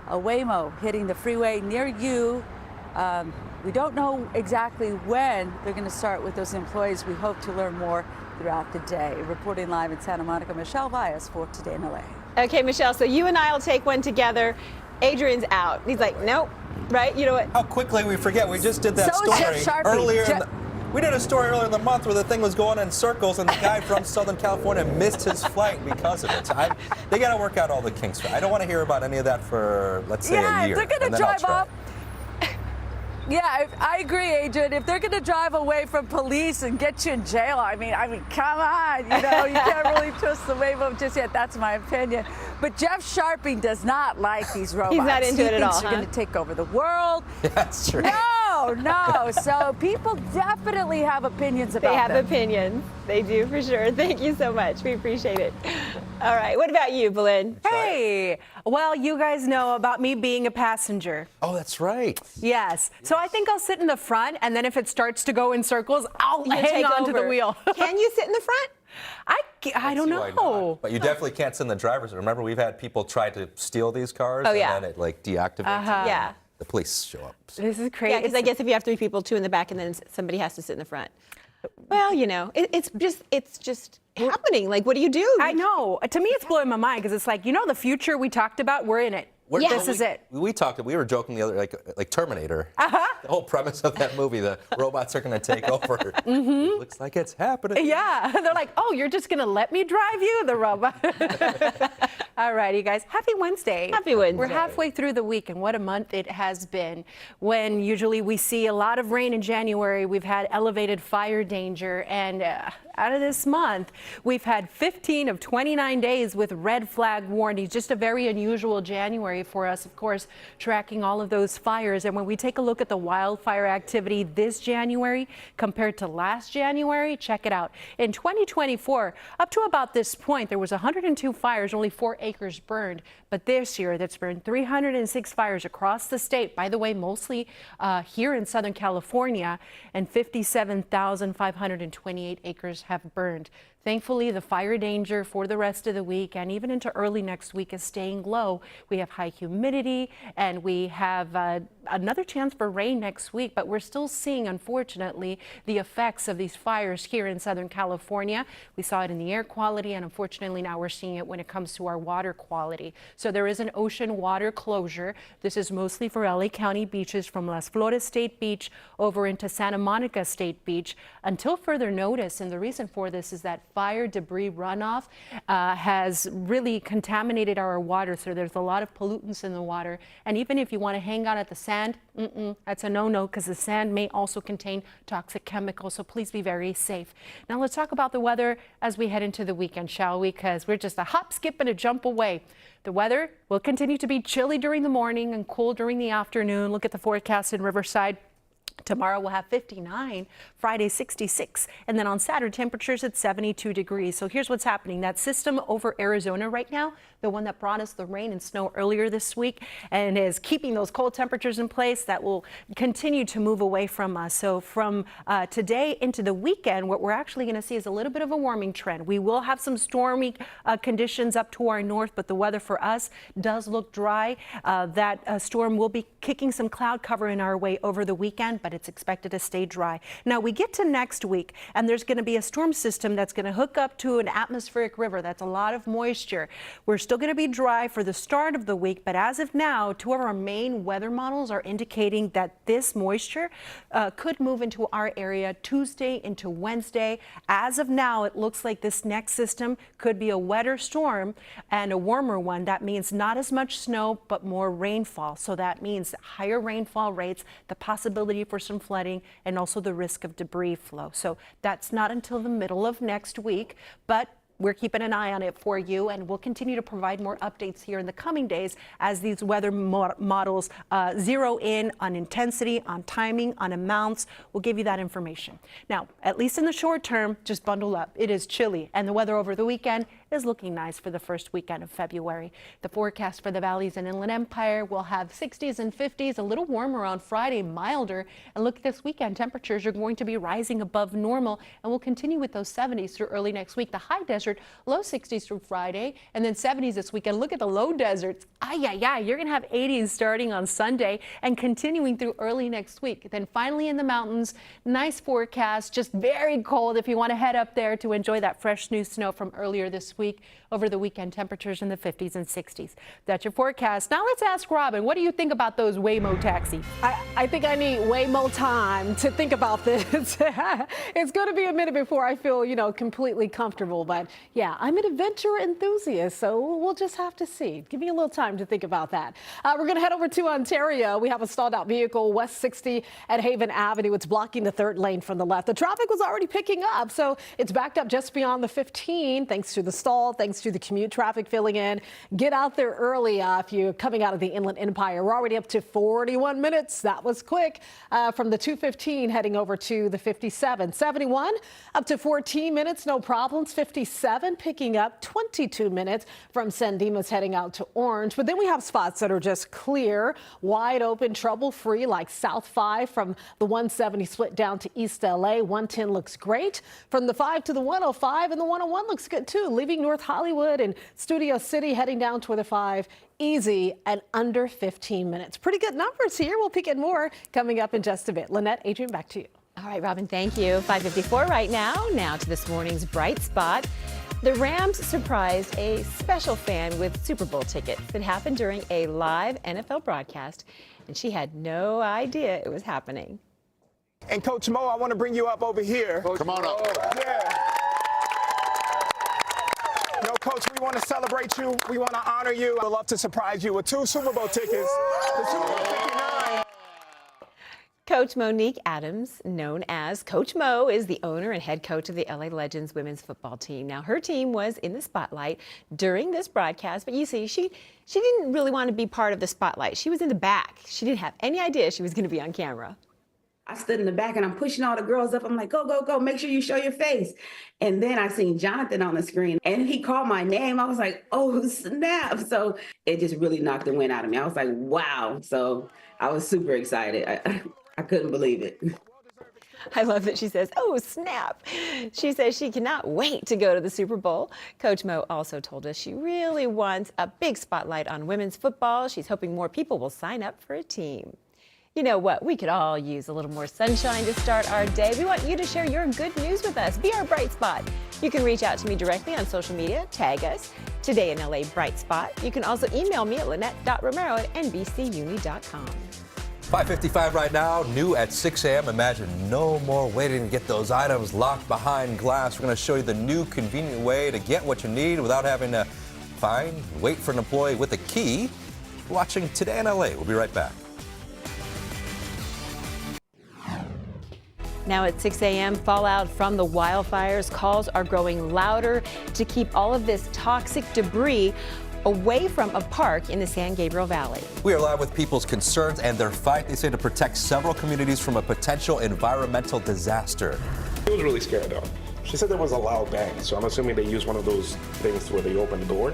a Waymo hitting the freeway near you. We don't know exactly when they're going to start with those employees. We hope to learn more throughout the day. Reporting live in Santa Monica, Michelle Valles for Today in LA. Okay, Michelle, so you and I will take one together. Adrian's out. He's like, nope, right? You know what? How quickly we forget. We just did that So is Jeff story Sharpie. earlier. We did a story earlier in the month where the thing was going in circles, and the guy from Southern California missed his flight because of it. So they got to work out all the kinks. I don't want to hear about any of that for, let's say, a year. If they're going to drive up. Yeah, I agree, Adrian. If they're going to drive away from police and get you in jail, I mean, come on, you can't really trust the Waymo just yet. That's my opinion. But Jeff Sharpie does not like these robots. He's not into it at all. He thinks they're going to take over the world. Yeah, that's true. No. So people definitely have opinions about They have them. opinions. They do, for sure. Thank you so much. We appreciate it. All right. What about you, Belen? Hey, well, you guys know about me being a passenger. Oh, that's right. Yes. So I think I'll sit in the front, and then if it starts to go in circles, I'll hang on to the wheel. Can you sit in the front? I don't Why know. not. But you definitely can't sit in the driver's. Remember, we've had people try to steal these cars, Oh, yeah. and then it deactivates. Yeah. The police show up. This is crazy. Yeah, because I guess if you have 3 people, 2 in the back, and then somebody has to sit in the front. Well, it's just happening. Like, what do you do? I know. To me, it's blowing my mind because it's like, the future we talked about, we're in it. This is it. We were joking the other, like Terminator. The whole premise of that movie, the robots are going to take over. It looks like it's happening. Yeah. They're like, oh, you're just going to let me drive you, the robot. All right, you guys. Happy Wednesday. Happy Wednesday. We're halfway through the week, and what a month it has been. When usually we see a lot of rain in January, we've had elevated fire danger, and out of this month, we've had 15 of 29 days with red flag warnings. Just a very unusual January for us, of course, tracking all of those fires. And when we take a look at the wildfire activity this January compared to last January, check it out. In 2024, up to about this point, there was 102 fires, only 4 acres burned. But this year, that's burned 306 fires across the state. By the way, mostly here in Southern California, and 57,528 acres have burned. Thankfully, the fire danger for the rest of the week and even into early next week is staying low. We have high humidity, and we have another chance for rain next week, but we're still seeing, unfortunately, the effects of these fires here in Southern California. We saw it in the air quality, and unfortunately now we're seeing it when it comes to our water quality. So there is an ocean water closure. This is mostly for LA County beaches from Las Flores State Beach over into Santa Monica State Beach until further notice. And the reason for this is that fire debris runoff has really contaminated our water. So there's a lot of pollutants in the water. And even if you want to hang out at the sand, that's a no-no, because the sand may also contain toxic chemicals. So please be very safe. Now let's talk about the weather as we head into the weekend, shall we? Because we're just a hop, skip, and a jump away. The weather will continue to be chilly during the morning and cool during the afternoon. Look at the forecast in Riverside. Tomorrow we'll have 59, Friday 66, and then on Saturday temperatures at 72 degrees. So here's what's happening. That system over Arizona right now, the one that brought us the rain and snow earlier this week and is keeping those cold temperatures in place, that will continue to move away from us. So from today into the weekend, what we're actually going to see is a little bit of a warming trend. We will have some stormy conditions up to our north, but the weather for us does look dry. That storm will be kicking some cloud cover in our way over the weekend, but it's expected to stay dry. Now we get to next week and there's going to be a storm system that's going to hook up to an atmospheric river. That's a lot of moisture. We're still going to be dry for the start of the week, but as of now, two of our main weather models are indicating that this moisture could move into our area Tuesday into Wednesday. As of now, it looks like this next system could be a wetter storm and a warmer one. That means not as much snow, but more rainfall. So that means higher rainfall rates, the possibility for some flooding, and also the risk of debris flow. So that's not until the middle of next week, but we're keeping an eye on it for you, and we'll continue to provide more updates here in the coming days as these weather models zero in on intensity, on timing, on amounts. We'll give you that information. Now, at least in the short term, just bundle up. It is chilly, and the weather over the weekend is looking nice for the first weekend of February. The forecast for the valleys and Inland Empire will have 60s and 50s, a little warmer on Friday, milder. And look, this weekend, temperatures are going to be rising above normal, and we'll continue with those 70s through early next week. The high desert, low 60s through Friday, and then 70s this weekend. Look at the low deserts. You're going to have 80s starting on Sunday and continuing through early next week. Then finally in the mountains, nice forecast, just very cold if you want to head up there to enjoy that fresh new snow from earlier this week. Over the weekend, temperatures in the 50s and 60s. That's your forecast. Now let's ask Robin, what do you think about those Waymo taxis? I think I need way more time to think about this. It's going to be a minute before I feel, completely comfortable. But yeah, I'm an adventure enthusiast, so we'll just have to see. Give me a little time to think about that. We're going to head over to Ontario. We have a stalled out vehicle, West 60 at Haven Avenue. It's blocking the third lane from the left. The traffic was already picking up, so it's backed up just beyond the 15, thanks to the stall, thanks to the commute traffic filling in. Get out there early if you're coming out of the Inland Empire. We're already up to 41 minutes. That was quick. From the 215 heading over to the 57. 71 up to 14 minutes, no problems. 57 picking up 22 minutes from San Dimas heading out to Orange. But then we have spots that are just clear, wide open, trouble free, like South 5 from the 170 split down to East LA. 110 looks great. From the 5 to the 105, and the 101 looks good too. Leaving North Hollywood and Studio City heading down toward the 5. Easy and under 15 minutes. Pretty good numbers here. We'll peek at more coming up in just a bit. Lynette, Adrian, back to you. All right, Robin, thank you. 5:54 right now. Now to this morning's bright spot. The Rams surprised a special fan with Super Bowl tickets. It happened during a live NFL broadcast, and she had no idea it was happening. And Coach Mo, I want to bring you up over here. Come on up. Yeah. No, Coach, we want to celebrate you. We want to honor you. I'd love to surprise you with 2 Super Bowl tickets. The Super Bowl 59. Coach Monique Adams, known as Coach Mo, is the owner and head coach of the LA Legends women's football team. Now, her team was in the spotlight during this broadcast, but you see, she didn't really want to be part of the spotlight. She was in the back. She didn't have any idea she was going to be on camera. I stood in the back and I'm pushing all the girls up. I'm like, go, go, go. Make sure you show your face. And then I seen Jonathan on the screen and he called my name. I was like, oh, snap. So it just really knocked the wind out of me. I was like, wow. So I was super excited. I couldn't believe it. I love that she says, oh, snap. She says she cannot wait to go to the Super Bowl. Coach Mo also told us she really wants a big spotlight on women's football. She's hoping more people will sign up for a team. You know what? We could all use a little more sunshine to start our day. We want you to share your good news with us. Be our bright spot. You can reach out to me directly on social media. Tag us, Today in LA Bright Spot. You can also email me at lynette.romero@nbcuni.com. 5:55 right now, new at 6 a.m. Imagine no more waiting to get those items locked behind glass. We're going to show you the new convenient way to get what you need without having to wait for an employee with a key. You're watching Today in LA. We'll be right back. Now at 6 a.m., fallout from the wildfires. Calls are growing louder to keep all of this toxic debris away from a park in the San Gabriel Valley. We are live with people's concerns and their fight, they say, to protect several communities from a potential environmental disaster. She was really scared though. She said there was a loud bang, so I'm assuming they used one of those things where they open the door.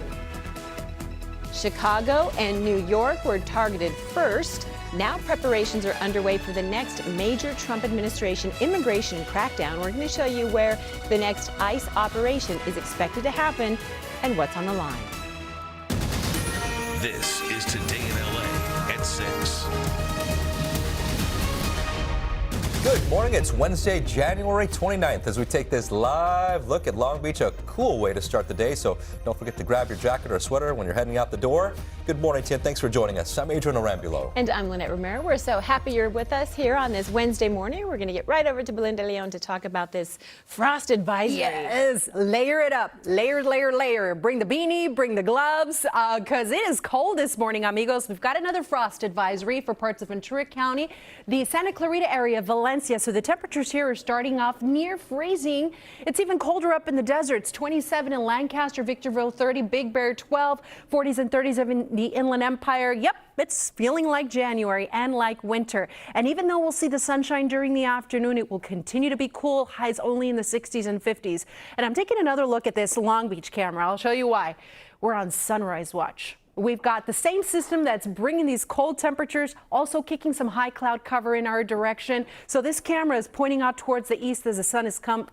Chicago and New York were targeted first. Now preparations are underway for the next major Trump administration immigration crackdown. We're going to show you where the next ICE operation is expected to happen and what's on the line. This is Today in LA at 6. Good morning. It's Wednesday, January 29th, as we take this live look at Long Beach, a cool way to start the day. So don't forget to grab your jacket or sweater when you're heading out the door. Good morning, Tim. Thanks for joining us. I'm Adrian Arambulo. And I'm Lynette Romero. We're so happy you're with us here on this Wednesday morning. We're going to get right over to Belinda Leon to talk about this frost advisory. Yes, layer it up. Layer, layer, layer. Bring the beanie, bring the gloves, because it is cold this morning, amigos. We've got another frost advisory for parts of Ventura County, the Santa Clarita area, Valencia. So the temperatures here are starting off near freezing. It's even colder up in the deserts. 27 in Lancaster, Victorville 30, Big Bear 12, 40s and 30s in the Inland Empire. Yep, it's feeling like January and like winter. And even though we'll see the sunshine during the afternoon, it will continue to be cool. Highs only in the 60s and 50s. And I'm taking another look at this Long Beach camera. I'll show you why. We're on sunrise watch. We've got the same system that's bringing these cold temperatures, also kicking some high cloud cover in our direction. So this camera is pointing out towards the east as the sun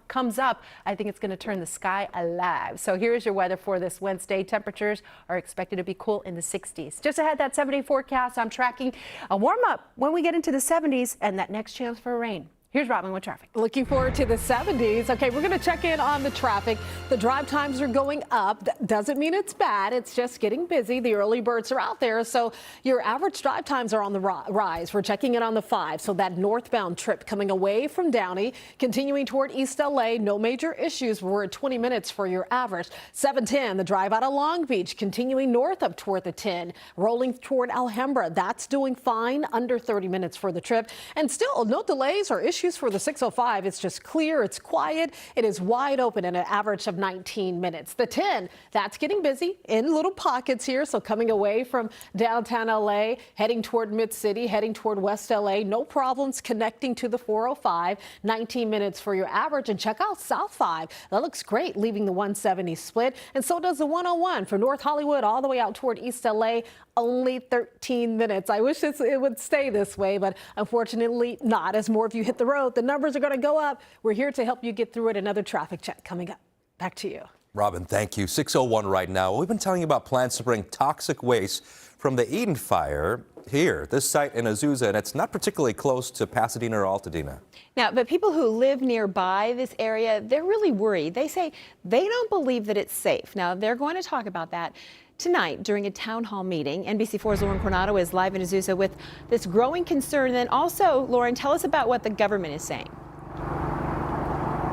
comes up. I think it's going to turn the sky alive. So here's your weather for this Wednesday. Temperatures are expected to be cool in the 60s. Just ahead, that 7-day forecast, I'm tracking a warm up when we get into the 70s and that next chance for rain. Here's Robin with traffic. Looking forward to the 70s. Okay, we're going to check in on the traffic. The drive times are going up. That doesn't mean it's bad. It's just getting busy. The early birds are out there. So your average drive times are on the rise. We're checking in on the 5. So that northbound trip coming away from Downey, continuing toward East LA. No major issues. We're at 20 minutes for your average. 710, the drive out of Long Beach, continuing north up toward the 10, rolling toward Alhambra. That's doing fine. Under 30 minutes for the trip. And still no delays or issues for the 605. It's just clear. It's quiet. It is wide open at an average of 19 minutes. The 10, that's getting busy in little pockets here. So coming away from downtown LA, heading toward Mid-City, heading toward West LA. No problems connecting to the 405. 19 minutes for your average. And check out South 5. That looks great, leaving the 170 split. And so does the 101 from North Hollywood all the way out toward East LA. Only 13 minutes. I wish it would stay this way, but unfortunately not. As more of you hit the road, the numbers are going to go up. We're here to help you get through it. Another traffic check coming up. Back to you. Robin, thank you. 6:01 right now. We've been telling you about plans to bring toxic waste from the Eden fire here, this site in Azusa, and it's not particularly close to Pasadena or Altadena. Now, but people who live nearby this area, they're really worried. They say they don't believe that it's safe. Now, they're going to talk about that tonight during a town hall meeting. NBC4's Lauren Coronado is live in Azusa with this growing concern. And then also, Lauren, tell us about what the government is saying.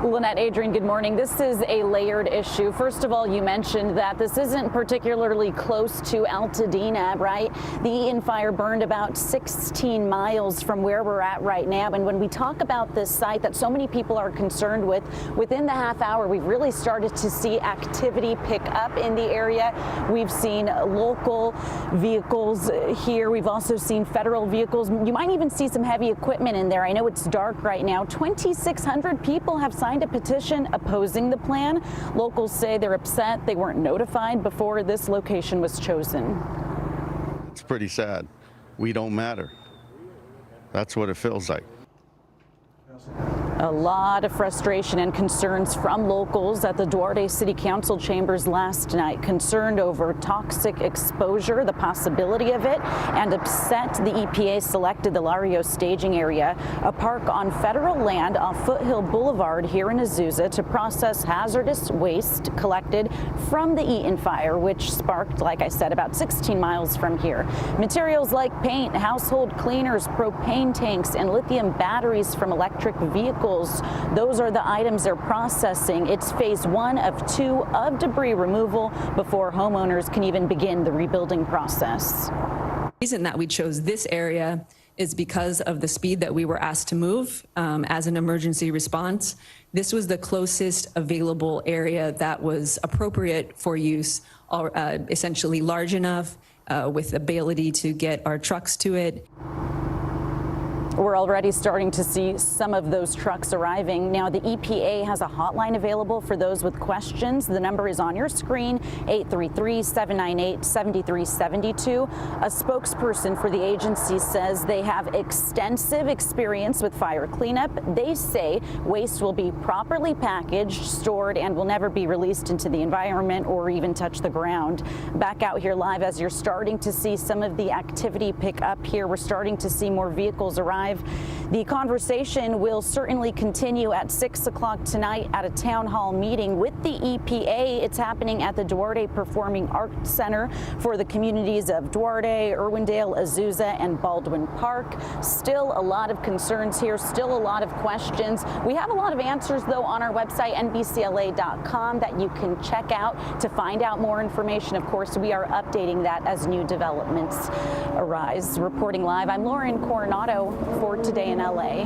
Lynette, Adrian, good morning. This is a layered issue. First of all, you mentioned that this isn't particularly close to Altadena, right? The Eden fire burned about 16 miles from where we're at right now. And when we talk about this site that so many people are concerned with, within the half hour, we've really started to see activity pick up in the area. We've seen local vehicles here. We've also seen federal vehicles. You might even see some heavy equipment in there. I know it's dark right now. 2,600 people have signed a petition opposing the plan. Locals say they're upset they weren't notified before this location was chosen. It's pretty sad. We don't matter. That's what it feels like. A lot of frustration and concerns from locals at the Duarte City Council chambers last night, concerned over toxic exposure, the possibility of it, and upset the EPA selected the Lario staging area, a park on federal land off Foothill Boulevard here in Azusa, to process hazardous waste collected from the Eden fire, which sparked, like I said, about 16 miles from here. Materials like paint, household cleaners, propane tanks, and lithium batteries from electric vehicles. Those are the items they're processing. It's phase 1 of 2 of debris removal before homeowners can even begin the rebuilding process. The reason that we chose this area is because of the speed that we were asked to move as an emergency response. This was the closest available area that was appropriate for use, essentially large enough with the ability to get our trucks to it. We're already starting to see some of those trucks arriving. Now, the EPA has a hotline available for those with questions. The number is on your screen, 833-798-7372. A spokesperson for the agency says they have extensive experience with fire cleanup. They say waste will be properly packaged, stored, and will never be released into the environment or even touch the ground. Back out here live as you're starting to see some of the activity pick up here. We're starting to see more vehicles arrive. The conversation will certainly continue at 6 o'clock tonight at a town hall meeting with the EPA. It's happening at the Duarte Performing Arts Center for the communities of Duarte, Irwindale, Azusa, and Baldwin Park. Still a lot of concerns here, still a lot of questions. We have a lot of answers, though, on our website, NBCLA.com, that you can check out to find out more information. Of course, we are updating that as new developments arise. Reporting live, I'm Lauren Coronado for Today in LA.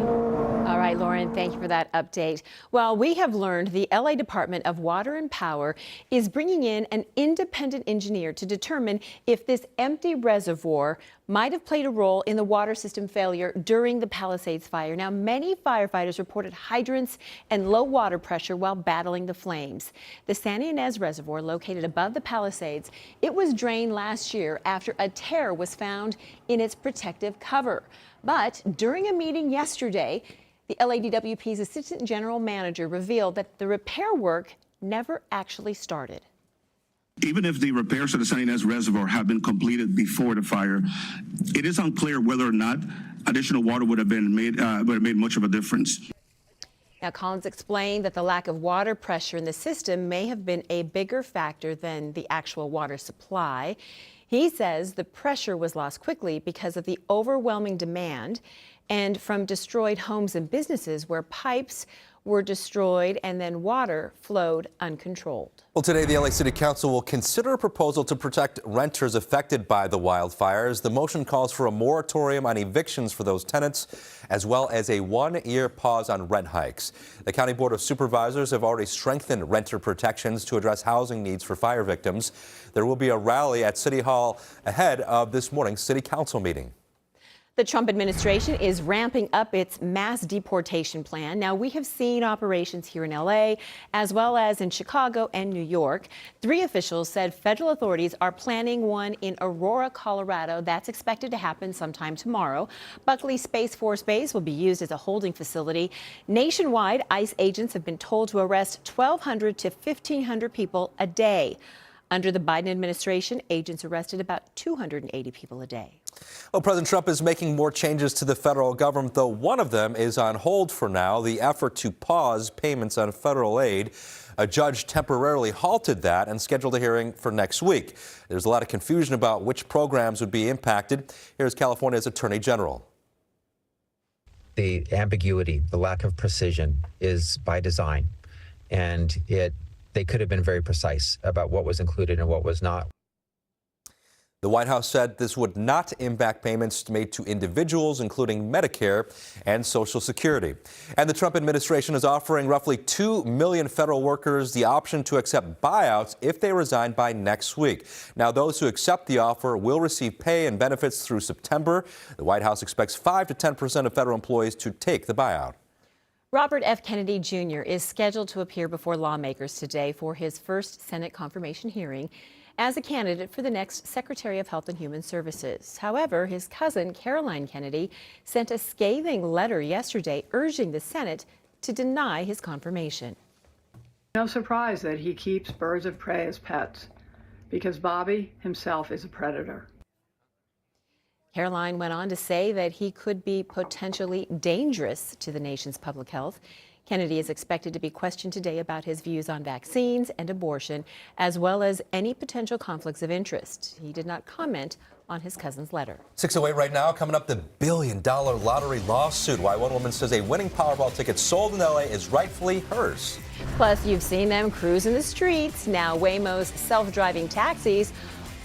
All right, Lauren, thank you for that update. Well, we have learned the LA Department of Water and Power is bringing in an independent engineer to determine if this empty reservoir might have played a role in the water system failure during the Palisades fire. Now, many firefighters reported hydrants and low water pressure while battling the flames. The Santa Ynez Reservoir, located above the Palisades, it was drained last year after a tear was found in its protective cover. But during a meeting yesterday, the LADWP's Assistant General Manager revealed that the repair work never actually started. Even if the repairs to the Santa Ynez Reservoir have been completed before the fire, it is unclear whether or not additional water would have made much of a difference. Now, Collins explained that the lack of water pressure in the system may have been a bigger factor than the actual water supply. He says the pressure was lost quickly because of the overwhelming demand and from destroyed homes and businesses where pipes were destroyed and then water flowed uncontrolled. Well, today the LA City Council will consider a proposal to protect renters affected by the wildfires. The motion calls for a moratorium on evictions for those tenants, as well as a one-year pause on rent hikes. The County Board of Supervisors have already strengthened renter protections to address housing needs for fire victims. There will be a rally at City Hall ahead of this morning's City Council meeting. The Trump administration is ramping up its mass deportation plan. Now, we have seen operations here in LA as well as in Chicago and New York. 3 officials said federal authorities are planning one in Aurora, Colorado. That's expected to happen sometime tomorrow. Buckley Space Force Base will be used as a holding facility. Nationwide, ICE agents have been told to arrest 1,200 to 1,500 people a day. Under the Biden administration, agents arrested about 280 people a day. Well, President Trump is making more changes to the federal government, though one of them is on hold for now, the effort to pause payments on federal aid. A judge temporarily halted that and scheduled a hearing for next week. There's a lot of confusion about which programs would be impacted. Here's California's Attorney General. The ambiguity, the lack of precision is by design, and they could have been very precise about what was included and what was not. The White House said this would not impact payments made to individuals, including Medicare and Social Security. And the Trump administration is offering roughly 2 million federal workers the option to accept buyouts if they resign by next week. Now, those who accept the offer will receive pay and benefits through September. The White House expects 5 to 10% of federal employees to take the buyout. Robert F. Kennedy Jr. is scheduled to appear before lawmakers today for his first Senate confirmation hearing as a candidate for the next Secretary of Health and Human Services. However, his cousin, Caroline Kennedy, sent a scathing letter yesterday urging the Senate to deny his confirmation. No surprise that he keeps birds of prey as pets, because Bobby himself is a predator. Caroline went on to say that he could be potentially dangerous to the nation's public health. Kennedy is expected to be questioned today about his views on vaccines and abortion, as well as any potential conflicts of interest. He did not comment on his cousin's letter. 6:08 right now. Coming up, the billion-dollar lottery lawsuit. Why one woman says a winning Powerball ticket sold in LA is rightfully hers. Plus, you've seen them cruising the streets. Now, Waymo's self-driving taxis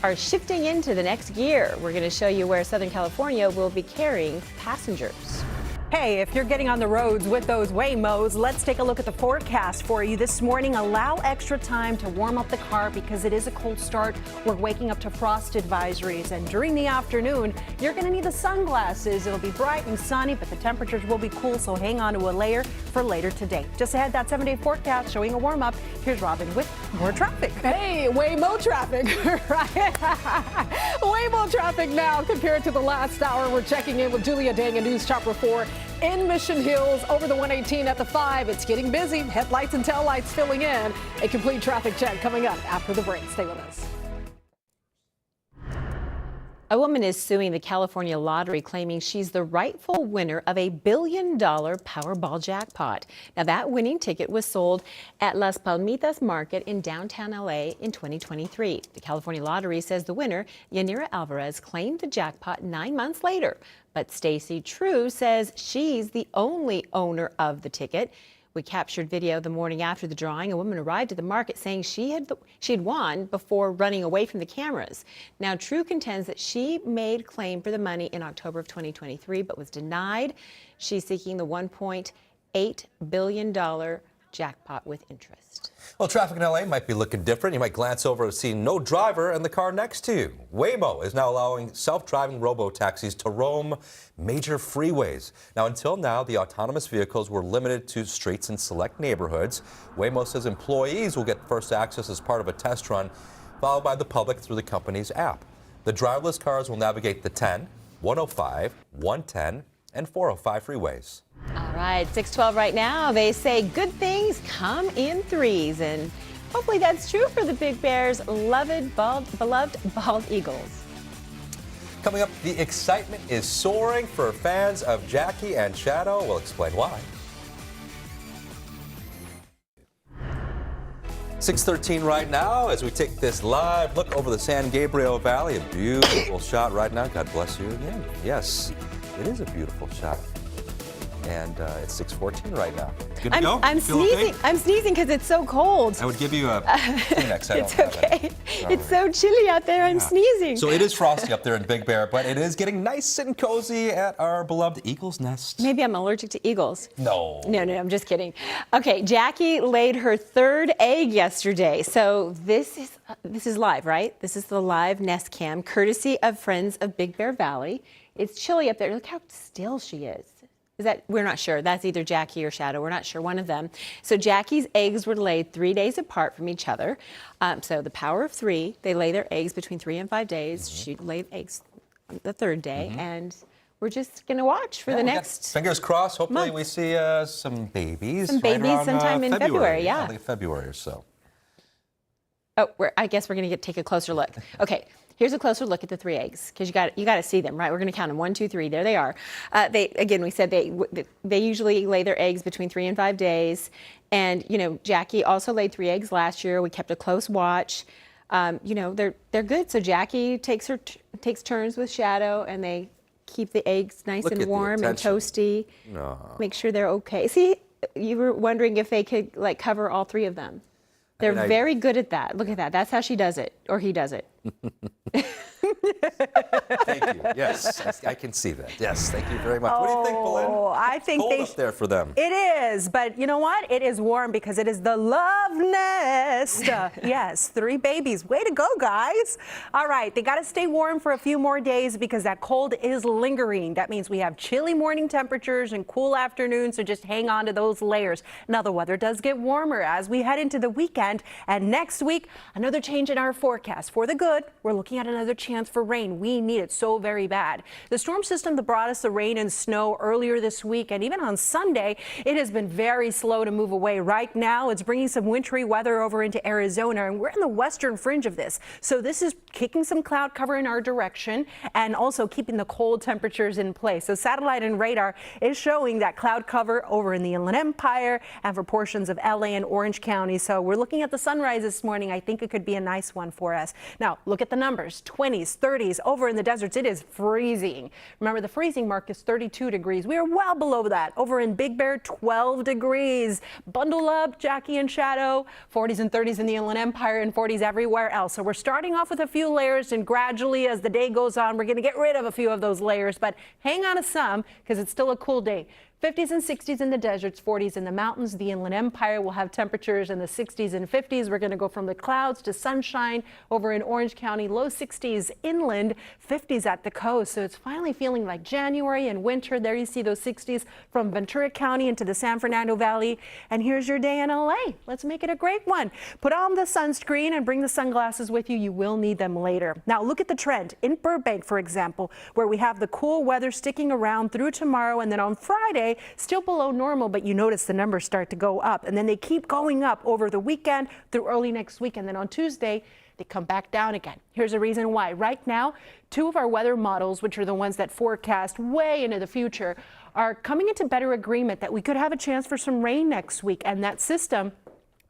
are shifting into the next gear. We're going to show you where Southern California will be carrying passengers. Hey, if you're getting on the roads with those Waymos, let's take a look at the forecast for you this morning. Allow extra time to warm up the car because it is a cold start. We're waking up to frost advisories, and during the afternoon, you're going to need the sunglasses. It'll be bright and sunny, but the temperatures will be cool, so hang on to a layer for later today. Just ahead, that 7-day forecast showing a warm up. Here's Robin with more traffic. Hey, Waymo traffic, right? Waymo traffic now compared to the last hour. We're checking in with Julia Dang and News Chopper 4. In Mission Hills, over the 118 at the 5. It's getting busy. Headlights and taillights filling in. A complete traffic check coming up after the break. Stay with us. A woman is suing the California lottery, claiming she's the rightful winner of a $1 billion Powerball jackpot. Now, that winning ticket was sold at Las Palmitas Market in downtown LA in 2023. The California lottery says the winner, Yanira Alvarez, claimed the jackpot 9 months later. But Stacy True says she's the only owner of the ticket. We captured video the morning after the drawing. A woman arrived at the market saying she'd won before running away from the cameras. Now, True contends that she made claim for the money in October of 2023, but was denied. She's seeking the $1.8 billion jackpot with interest. Well, traffic in LA might be looking different. You might glance over and see no driver in the car next to you. Waymo is now allowing self-driving robo-taxis to roam major freeways. Now, until now, the autonomous vehicles were limited to streets in select neighborhoods. Waymo says employees will get first access as part of a test run, followed by the public through the company's app. The driverless cars will navigate the 10, 105, 110, and 405 freeways. All right, 6:12 right now. They say good things come in threes, and hopefully that's true for the Big Bear's beloved bald eagles. Coming up, the excitement is soaring for fans of Jackie and Shadow. We'll explain why. 6:13 right now as we take this live look over the San Gabriel Valley. A beautiful shot right now. God bless you again. Yes, it is a beautiful shot. And it's 6:14 right now. Good to go? I'm Feel sneezing. okay? I'm sneezing because it's so cold. I would give you a Kleenex. It's okay. It's so chilly out there. I'm sneezing. So it is frosty up there in Big Bear, but it is getting nice and cozy at our beloved eagle's nest. Maybe I'm allergic to eagles. No. No, I'm just kidding. Okay, Jackie laid her third egg yesterday. So this is live, right? This is the live nest cam, courtesy of Friends of Big Bear Valley. It's chilly up there. Look how still she is. We're not sure. That's either Jackie or Shadow. We're not sure, one of them. So Jackie's eggs were laid 3 days apart from each other. So the power of three, they lay their eggs between 3 and 5 days. She laid eggs on the third day, and we're just going to watch for the next fingers crossed. Hopefully month. we see some babies. Some babies right around, sometime in February, yeah. I think February or so. Oh, I guess we're going to take a closer look. Okay. Here's a closer look at the 3 eggs, because you got to see them, right? We're going to count them. 1, 2, 3. There they are. We said they usually lay their eggs between 3 and 5 days, and Jackie also laid 3 eggs last year. We kept a close watch. They're good. So Jackie takes turns with Shadow, and they keep the eggs nice and warm and toasty. No. Make sure they're okay. See, you were wondering if they could cover all 3 of them. They're very good at that. Look at that. That's how she does it, or he does it. Thank you. Yes, I can see that. Yes, thank you very much. What do you think, Belinda? I think cold up there for them. It is, but you know what? It is warm because it is the love nest. Yes, 3 babies. Way to go, guys. All right, they got to stay warm for a few more days because that cold is lingering. That means we have chilly morning temperatures and cool afternoons, so just hang on to those layers. Now, the weather does get warmer as we head into the weekend, and next week, another change in our forecast. For the good, we're looking at another chance for rain. We need it so very bad. The storm system that brought us the rain and snow earlier this week and even on Sunday, it has been very slow to move away. Right now, it's bringing some wintry weather over into Arizona, and we're in the western fringe of this. So this is kicking some cloud cover in our direction and also keeping the cold temperatures in place. So satellite and radar is showing that cloud cover over in the Inland Empire and for portions of LA and Orange County. So we're looking at the sunrise this morning. I think it could be a nice one for us. Now, look at the numbers, 20s, 30s. degrees. Over in the deserts, it is freezing. Remember, the freezing mark is 32 degrees. We are well below that. Over in Big Bear, 12 degrees. Bundle up, Jackie and Shadow. 40s and 30s in the Inland Empire and 40s everywhere else. So we're starting off with a few layers, and gradually as the day goes on, we're going to get rid of a few of those layers, but hang on to some because it's still a cool day. 50s and 60s in the deserts, 40s in the mountains. The Inland Empire will have temperatures in the 60s and 50s. We're going to go from the clouds to sunshine over in Orange County, low 60s inland, 50s at the coast. So it's finally feeling like January and winter. There you see those 60s from Ventura County into the San Fernando Valley. And here's your day in LA. Let's make it a great one. Put on the sunscreen and bring the sunglasses with you. You will need them later. Now look at the trend in Burbank, for example, where we have the cool weather sticking around through tomorrow, and then on Friday, still below normal, but you notice the numbers start to go up, and then they keep going up over the weekend through early next week, and then on Tuesday they come back down again. Here's a reason why. Right now, 2 of our weather models, which are the ones that forecast way into the future, are coming into better agreement that we could have a chance for some rain next week, and that system,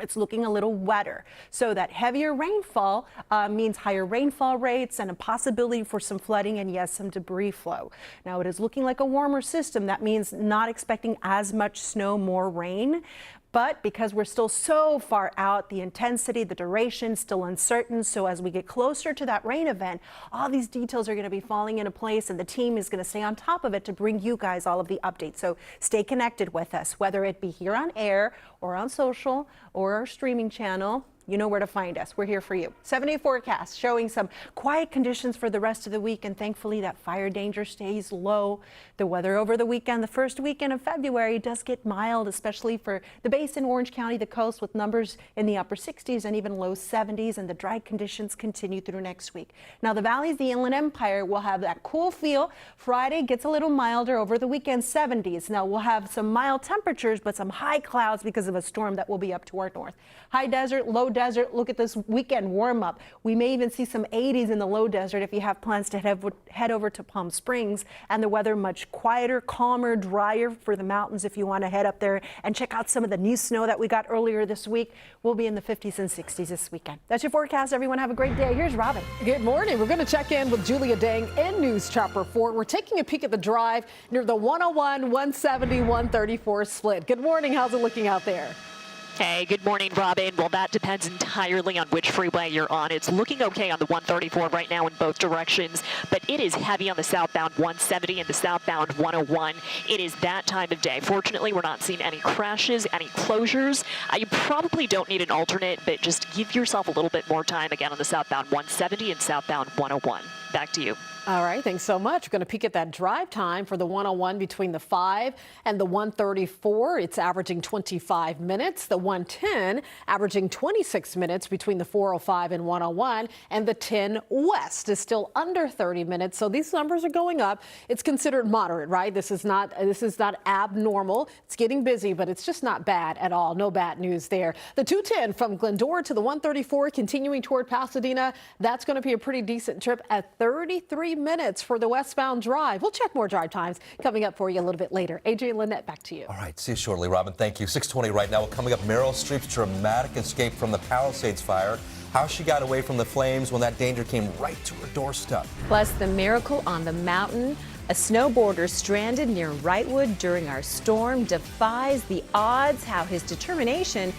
it's looking a little wetter. So that heavier rainfall means higher rainfall rates and a possibility for some flooding and, yes, some debris flow. Now, it is looking like a warmer system. That means not expecting as much snow, more rain. But because we're still so far out, the intensity, the duration, still uncertain. So as we get closer to that rain event, all these details are going to be falling into place, and the team is going to stay on top of it to bring you guys all of the updates. So stay connected with us, whether it be here on air or on social or our streaming channel. You know where to find us. We're here for you. 7-day forecast showing some quiet conditions for the rest of the week, and thankfully that fire danger stays low. The weather over the weekend, the first weekend of February, does get mild, especially for the base in Orange County, the coast, with numbers in the upper 60s and even low 70s, and the dry conditions continue through next week. Now the valleys, the Inland Empire, will have that cool feel. Friday gets a little milder. Over the weekend, 70s. Now we'll have some mild temperatures, but some high clouds because of a storm that will be up to our north. High desert, low desert. Look at this weekend warm up. We may even see some 80s in the low desert if you have plans to head over to Palm Springs, and the weather much quieter, calmer, drier for the mountains if you want to head up there and check out some of the new snow that we got earlier this week. We'll be in the 50s and 60s this weekend. That's your forecast. Everyone have a great day. Here's Robin. Good morning. We're going to check in with Julia Dang in News Chopper 4. We're taking a peek at the drive near the 101, 170, 134 split. Good morning. How's it looking out there? Hey, good morning, Robin. Well, that depends entirely on which freeway you're on. It's looking okay on the 134 right now in both directions, but it is heavy on the southbound 170 and the southbound 101. It is that time of day. Fortunately, we're not seeing any crashes, any closures. You probably don't need an alternate, but just give yourself a little bit more time again on the southbound 170 and southbound 101. Back to you. All right, thanks so much. We're going to peek at that drive time for the 101 between the 5 and the 134. It's averaging 25 minutes. The 110 averaging 26 minutes between the 405 and 101. And the 10 west is still under 30 minutes. So these numbers are going up. It's considered moderate, right? This is not abnormal. It's getting busy, but it's just not bad at all. No bad news there. The 210 from Glendora to the 134 continuing toward Pasadena. That's going to be a pretty decent trip at 33 minutes for the westbound drive. We'll check more drive times coming up for you a little bit later. AJ and Lynette, back to you. All right, see you shortly, Robin. Thank you. 6:20 right now. Coming up, Meryl Streep's dramatic escape from the Palisades fire. How she got away from the flames when that danger came right to her doorstep. Plus, the miracle on the mountain. A snowboarder stranded near Wrightwood during our storm defies the odds. How his determination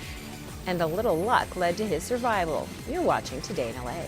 and a little luck led to his survival. You're watching Today in LA.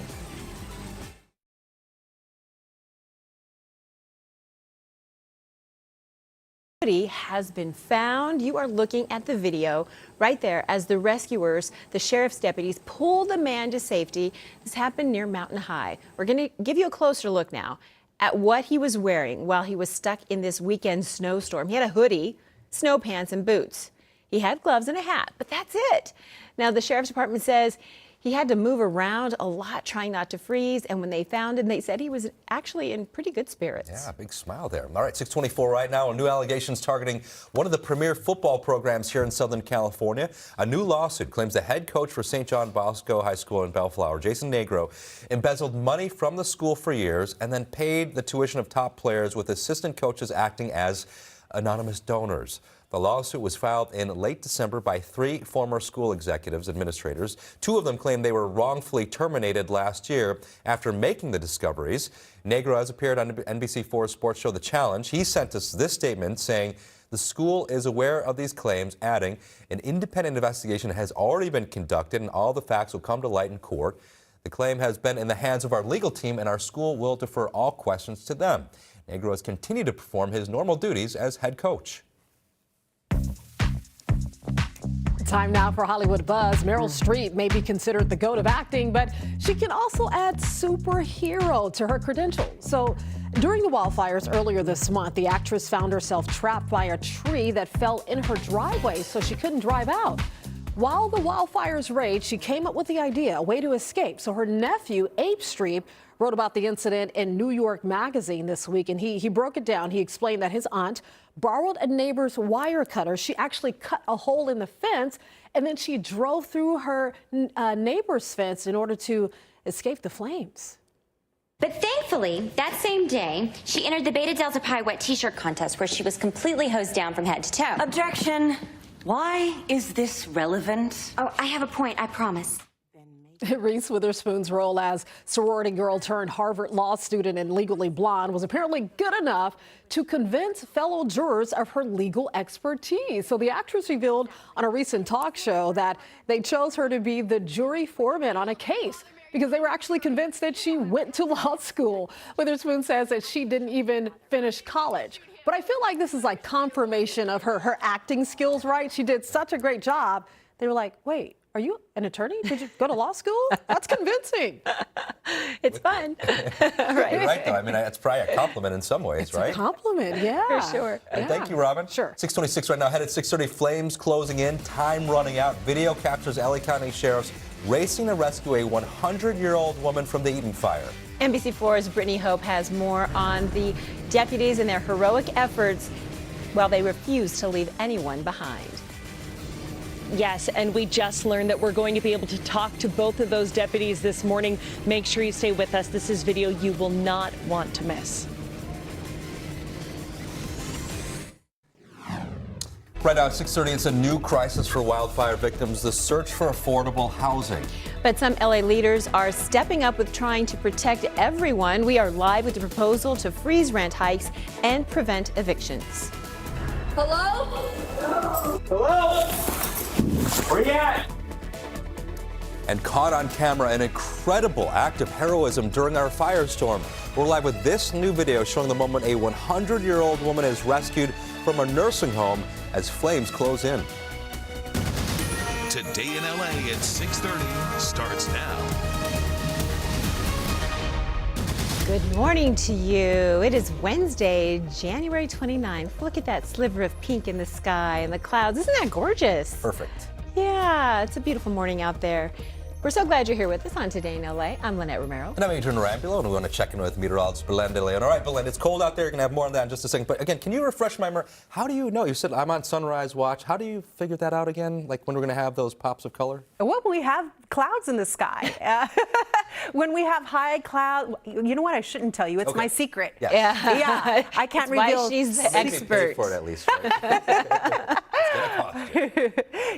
Has been found. You are looking at the video right there as the rescuers, the sheriff's deputies, pull the man to safety. This happened near Mountain High. We're going to give you a closer look now at what he was wearing while he was stuck in this weekend snowstorm. He had a hoodie, snow pants, and boots. He had gloves and a hat, but that's it. Now, the sheriff's department says he had to move around a lot, trying not to freeze. And when they found him, they said he was actually in pretty good spirits. Yeah, big smile there. All right, 6:24 right now. New allegations targeting one of the premier football programs here in Southern California. A new lawsuit claims the head coach for St. John Bosco High School in Bellflower, Jason Negro, embezzled money from the school for years and then paid the tuition of top players, with assistant coaches acting as anonymous donors. The lawsuit was filed in late December by 3 former school executives, administrators. 2 of them claim they were wrongfully terminated last year after making the discoveries. Negro has appeared on NBC4's sports show The Challenge. He sent us this statement saying the school is aware of these claims, adding, an independent investigation has already been conducted and all the facts will come to light in court. The claim has been in the hands of our legal team and our school will defer all questions to them. Negro has continued to perform his normal duties as head coach. Time now for Hollywood Buzz. Meryl Streep may be considered the GOAT of acting, but she can also add superhero to her credentials. So during the wildfires earlier this month, the actress found herself trapped by a tree that fell in her driveway, so she couldn't drive out. While the wildfires raged, she came up with the idea, a way to escape. So her nephew, Abe Streep, wrote about the incident in New York Magazine this week, and he broke it down. He explained that his aunt borrowed a neighbor's wire cutter. She actually cut a hole in the fence, and then she drove through her neighbor's fence in order to escape the flames. But thankfully, that same day, she entered the Beta Delta Pi wet t-shirt contest where she was completely hosed down from head to toe. Objection. Why is this relevant? Oh, I have a point, I promise. Reese Witherspoon's role as sorority girl turned Harvard law student in Legally Blonde was apparently good enough to convince fellow jurors of her legal expertise. So the actress revealed on a recent talk show that they chose her to be the jury foreman on a case because they were actually convinced that she went to law school. Witherspoon says that she didn't even finish college. But I feel like this is like confirmation of her acting skills, right? She did such a great job. They were like, wait, are you an attorney? Did you go to law school? That's convincing. It's fun. Right. You're right, though. I mean, it's probably a compliment in some ways, right? It's a compliment, yeah. For sure. And thank you, Robin. Sure. 6:26 right now. Headed 6:30. Flames closing in. Time running out. Video captures LA County sheriffs racing to rescue a 100-year-old woman from the Eden fire. NBC4's Brittany Hope has more on the deputies and their heroic efforts while they refuse to leave anyone behind. Yes, and we just learned that we're going to be able to talk to both of those deputies this morning. Make sure you stay with us. This is video you will not want to miss. Right now at 6:30, it's a new crisis for wildfire victims, the search for affordable housing. But some LA leaders are stepping up with trying to protect everyone. We are live with the proposal to freeze rent hikes and prevent evictions. Hello? Hello? Where you at? And caught on camera, an incredible act of heroism during our firestorm. We're live with this new video showing the moment a 100-year-old woman is rescued from a nursing home as flames close in. Today in LA at 6:30 starts now. Good morning to you. It is Wednesday, January 29th. Look at that sliver of pink in the sky and the clouds. Isn't that gorgeous? Perfect. Yeah, it's a beautiful morning out there. We're so glad you're here with us on Today in LA. I'm Lynette Romero. And I'm Adrian Rambulo, and we want to check in with meteorologist Belinda Leon. All right, Belinda, it's cold out there. You're going to have more on that in just a second. But again, can you refresh my memory? How do you know? You said I'm on sunrise watch. How do you figure that out again? Like when we're going to have those pops of color? Well, we have clouds in the sky. When we have high cloud, you know what? I shouldn't tell you. It's my secret. Yes. Yeah. I can't That's reveal. why she's the Make me pay expert. for it at least, right?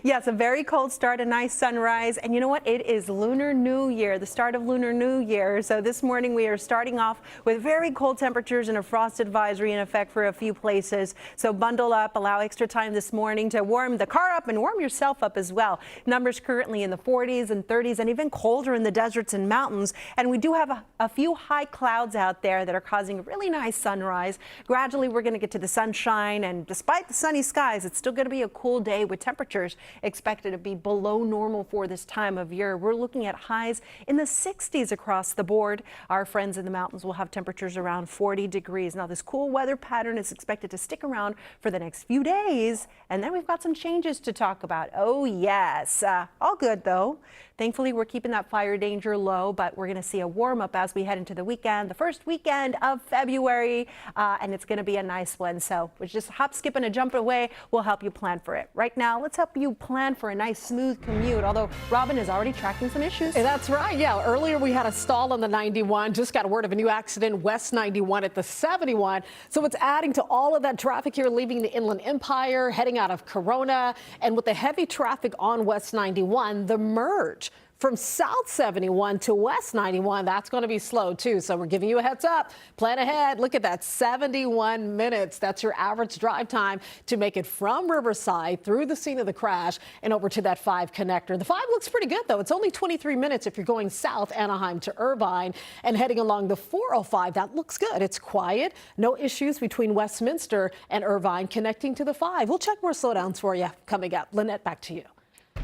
Yes, a very cold start, a nice sunrise. And you know what? It is Lunar New Year, the start of Lunar New Year. So this morning we are starting off with very cold temperatures and a frost advisory in effect for a few places. So bundle up, allow extra time this morning to warm the car up and warm yourself up as well. Numbers currently in the 40s and 30s and even colder in the deserts and mountains. And we do have a few high clouds out there that are causing a really nice sunrise. Gradually we're going to get to the sunshine, and despite the sunny skies, it's still going to be a cool day with temperatures expected to be below normal for this time of year. We're looking at highs in the 60s across the board. Our friends in the mountains will have temperatures around 40 degrees. Now, this cool weather pattern is expected to stick around for the next few days, and then we've got some changes to talk about. Oh, yes. All good, though. Thankfully, we're keeping that fire danger low, but we're going to see a warm up as we head into the weekend, the first weekend of February, and it's going to be a nice one. So we're just hop, skip, and a jump away. We'll help you plan for it. Right now, let's help you plan for a nice, smooth commute, although Robin is already tracking some issues. That's right. Yeah, earlier we had a stall on the 91. Just got word of a new accident west 91 at the 71. So it's adding to all of that traffic here, leaving the Inland Empire, heading out of Corona. And with the heavy traffic on West 91, the merge from South 71 to West 91, that's going to be slow too. So we're giving you a heads up. Plan ahead. Look at that, 71 minutes. That's your average drive time to make it from Riverside through the scene of the crash and over to that 5 connector. The 5 looks pretty good, though. It's only 23 minutes if you're going south Anaheim to Irvine and heading along the 405. That looks good. It's quiet. No issues between Westminster and Irvine connecting to the 5. We'll check more slowdowns for you coming up. Lynette, back to you.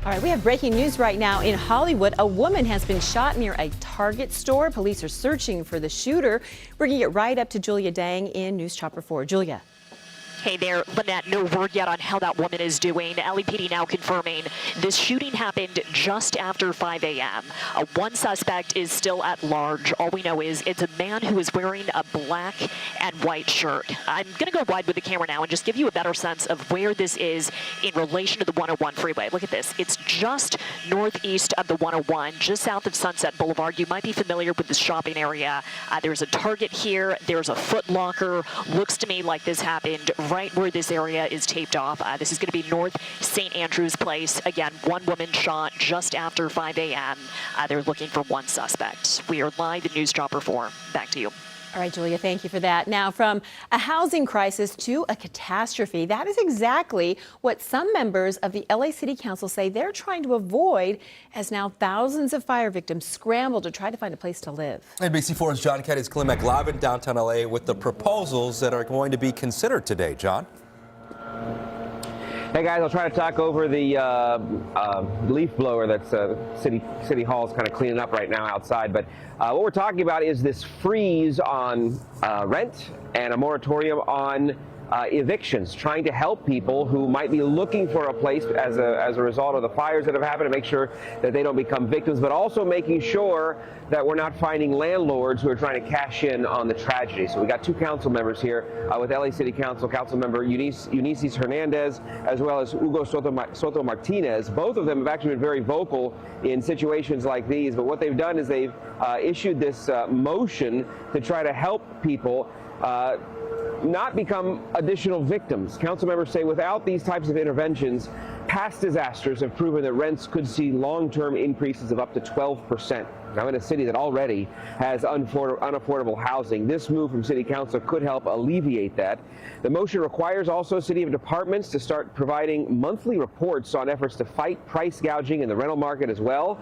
All right, we have breaking news right now in Hollywood. A woman has been shot near a Target store. Police are searching for the shooter. Bringing it right up to Julia Dang in News Chopper 4. Julia. Hey there, Lynette, no word yet on how that woman is doing. LAPD now confirming this shooting happened just after 5 a.m. One suspect is still at large. All we know is it's a man who is wearing a black and white shirt. I'm going to go wide with the camera now and just give you a better sense of where this is in relation to the 101 freeway. Look at this. It's just northeast of the 101, just south of Sunset Boulevard. You might be familiar with this shopping area. There's a Target here. There's a Foot Locker. Looks to me like this happened right where this area is taped off. This is going to be North St. Andrews Place. Again, one woman shot just after 5 a.m. They're looking for one suspect. We are live in News Chopper 4. Back to you. All right, Julia, thank you for that. Now, from a housing crisis to a catastrophe, that is exactly what some members of the LA City Council say they're trying to avoid, as now thousands of fire victims scramble to try to find a place to live. NBC4's John Kenny's Climac live in downtown LA with the proposals that are going to be considered today. John? Hey guys, I'll try to talk over the leaf blower that's City Hall's kind of cleaning up right now outside. But what we're talking about is this freeze on rent and a moratorium on evictions, trying to help people who might be looking for a place as a result of the fires that have happened, to make sure that they don't become victims, but also making sure that we're not finding landlords who are trying to cash in on the tragedy. So we got 2 council members here with LA City Council, Council Member Eunice Hernandez, as well as Hugo Soto Martinez. Both of them have actually been very vocal in situations like these, but what they've done is they've issued this motion to try to help people not become additional victims. Council members say without these types of interventions, past disasters have proven that rents could see long-term increases of up to 12%. Now, in a city that already has unaffordable housing, this move from City Council could help alleviate that. The motion requires also city departments to start providing monthly reports on efforts to fight price gouging in the rental market as well.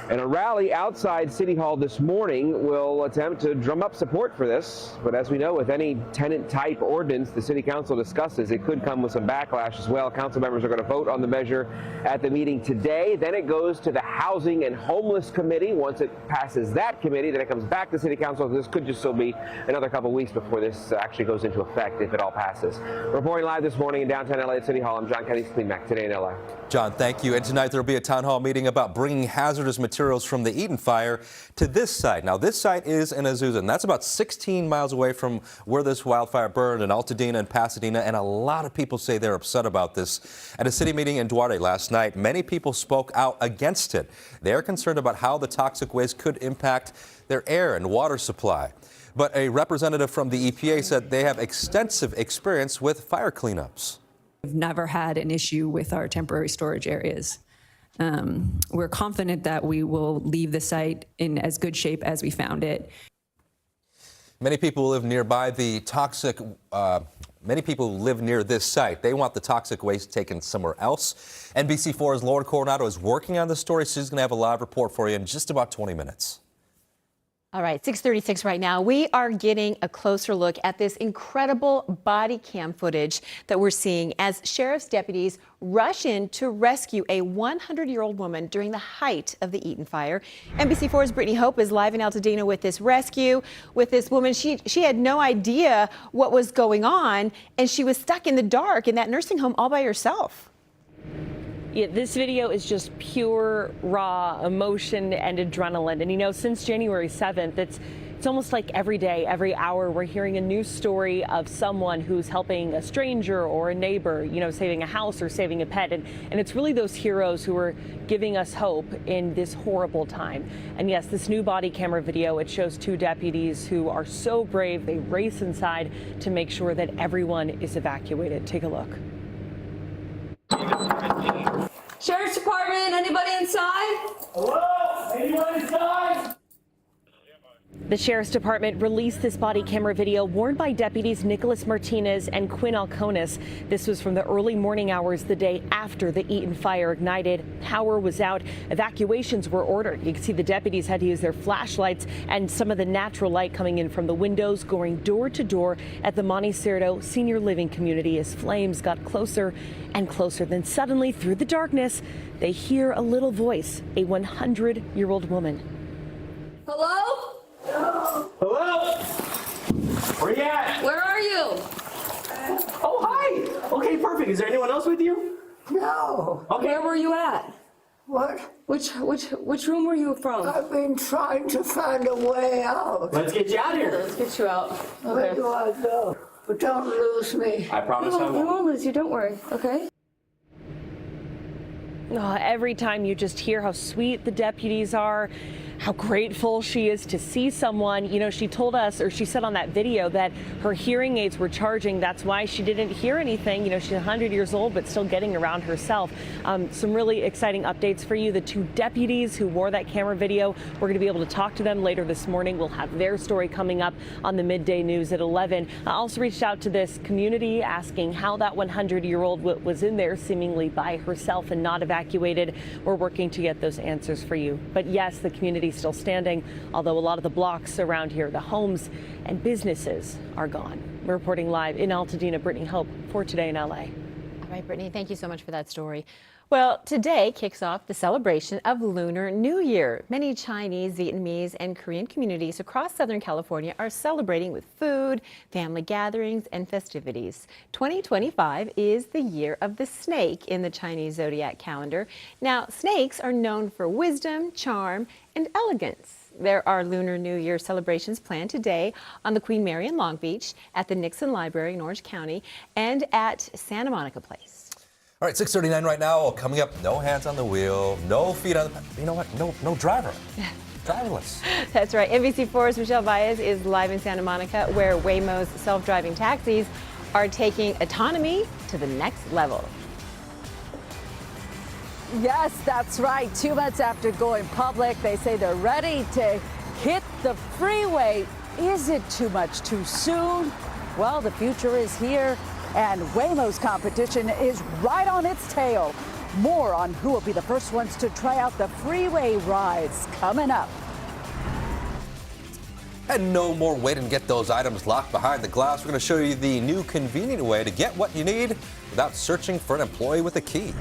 And a rally outside City Hall this morning will attempt to drum up support for this. But as we know, with any tenant-type ordinance the City Council discusses, it could come with some backlash as well. Council members are going to vote on the measure at the meeting today. Then it goes to the Housing and Homeless Committee. Once it passes that committee, then it comes back to City Council. This could just still be another couple weeks before this actually goes into effect, if it all passes. Reporting live this morning in downtown LA at City Hall, I'm John Kenny's Climac today in LA. John, thank you. And tonight there will be a town hall meeting about bringing hazardous materials from the Eden fire to this site. Now, this site is in Azusa, and that's about 16 miles away from where this wildfire burned in Altadena and Pasadena, and a lot of people say they're upset about this. At a city meeting in Duarte last night, many people spoke out against it. They're concerned about how the toxic waste could impact their air and water supply. But a representative from the EPA said they have extensive experience with fire cleanups. We've never had an issue with our temporary storage areas. We're confident that we will leave the site in as good shape as we found it. Many people live nearby the toxic. Many people live near this site. They want the toxic waste taken somewhere else. NBC4's Lauren Coronado is working on the story. She's going to have a live report for you in just about 20 minutes. All right, 6:36 right now. We are getting a closer look at this incredible body cam footage that we're seeing as sheriff's deputies rush in to rescue a 100-year-old woman during the height of the Eden fire. NBC4's Brittany Hope is live in Altadena with this rescue with this woman. She had no idea what was going on, and she was stuck in the dark in that nursing home all by herself. Yeah, this video is just pure, raw emotion and adrenaline. And you know, since January 7th, it's almost like every day, every hour, we're hearing a new story of someone who's helping a stranger or a neighbor, you know, saving a house or saving a pet. And it's really those heroes who are giving us hope in this horrible time. And yes, this new body camera video, it shows two deputies who are so brave. They race inside to make sure that everyone is evacuated. Take a look. Sheriff's Department, anybody inside? Hello? Anyone inside? The Sheriff's Department released this body camera video worn by deputies Nicholas Martinez and Quinn Alconis. This was from the early morning hours the day after the Eaton fire ignited. Power was out. Evacuations were ordered. You can see the deputies had to use their flashlights and some of the natural light coming in from the windows, going door to door at the Monte Cerdo Senior Living Community as flames got closer and closer. Then suddenly, through the darkness, they hear a little voice, a 100-year-old woman. Hello? Hello? Where you at? Where are you? Oh, hi. Okay, perfect. Is there anyone else with you? No. Okay. Where were you at? What? Which room were you from? I've been trying to find a way out. Let's get you out of here. Let's get you out. Where Okay. do I go? But don't lose me. I promise I We won't. won't lose you, don't worry, okay? Oh, every time you just hear how sweet the deputies are, how grateful she is to see someone. You know, she told us, or she said on that video, that her hearing aids were charging. That's why she didn't hear anything. You know, she's 100 years old, but still getting around herself. Some really exciting updates for you. The two deputies who wore that camera video, we're going to be able to talk to them later this morning. We'll have their story coming up on the midday news at 11. I also reached out to this community asking how that 100-year-old was in there seemingly by herself and not evacuated. We're working to get those answers for you. But yes, the community still standing, although a lot of the blocks around here, the homes and businesses are gone. We're reporting live in Altadena. Brittany Hope for Today in LA. All right, Brittany, thank you so much for that story. Well, today kicks off the celebration of Lunar New Year. Many Chinese, Vietnamese, and Korean communities across Southern California are celebrating with food, family gatherings, and festivities. 2025 is the year of the snake in the Chinese zodiac calendar. Now, snakes are known for wisdom, charm, and elegance. There are Lunar New Year celebrations planned today on the Queen Mary in Long Beach, at the Nixon Library in Orange County, and at Santa Monica Place. All right, 6:39 right now. Coming up, no hands on the wheel, no feet on the, you know what? No driver. Driverless. That's right. NBC4's Michelle Baez is live in Santa Monica, where Waymo's self-driving taxis are taking autonomy to the next level. Yes, that's right. 2 months after going public, they say they're ready to hit the freeway. Is it too much too soon? Well, the future is here, and Waymo's competition is right on its tail. More on who will be the first ones to try out the freeway rides coming up. And no more waiting to get those items locked behind the glass. We're going to show you the new convenient way to get what you need without searching for an employee with a key.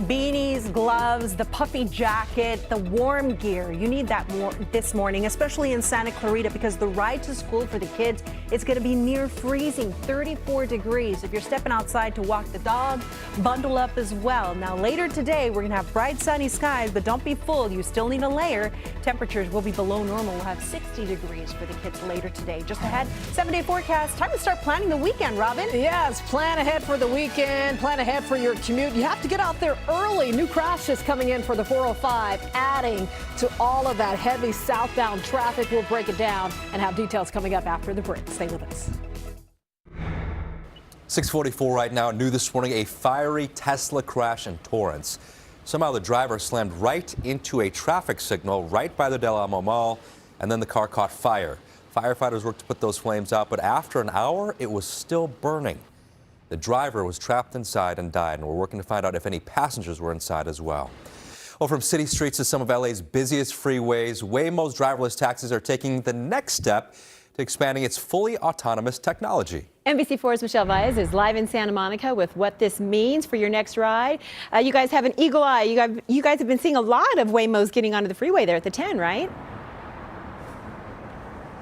Beanies, gloves, the puffy jacket, the warm gear. You need that this morning, especially in Santa Clarita, because the ride to school for the kids is going to be near freezing, 34 degrees. If you're stepping outside to walk the dog, bundle up as well. Now, later today, we're going to have bright sunny skies, but don't be fooled. You still need a layer. Temperatures will be below normal. We'll have 60 degrees for the kids later today. Just ahead, 7-day forecast. Time to start planning the weekend, Robin. Yes, plan ahead for the weekend, plan ahead for your commute. You have to get out there early. New crashes coming in for the 405, adding to all of that heavy southbound traffic. We'll break it down and have details coming up after the break. Stay with us. 6:44 right now. New this morning, a fiery Tesla crash in Torrance. Somehow the driver slammed right into a traffic signal right by the Del Amo Mall, and then the car caught fire. Firefighters worked to put those flames out, but after an hour, it was still burning. The driver was trapped inside and died, and we're working to find out if any passengers were inside as well. Well, from city streets to some of LA's busiest freeways, Waymo's driverless taxis are taking the next step to expanding its fully autonomous technology. NBC4's Michelle Baez is live in Santa Monica with what this means for your next ride. You guys have an eagle eye. You guys have been seeing a lot of Waymos getting onto the freeway there at the 10, right?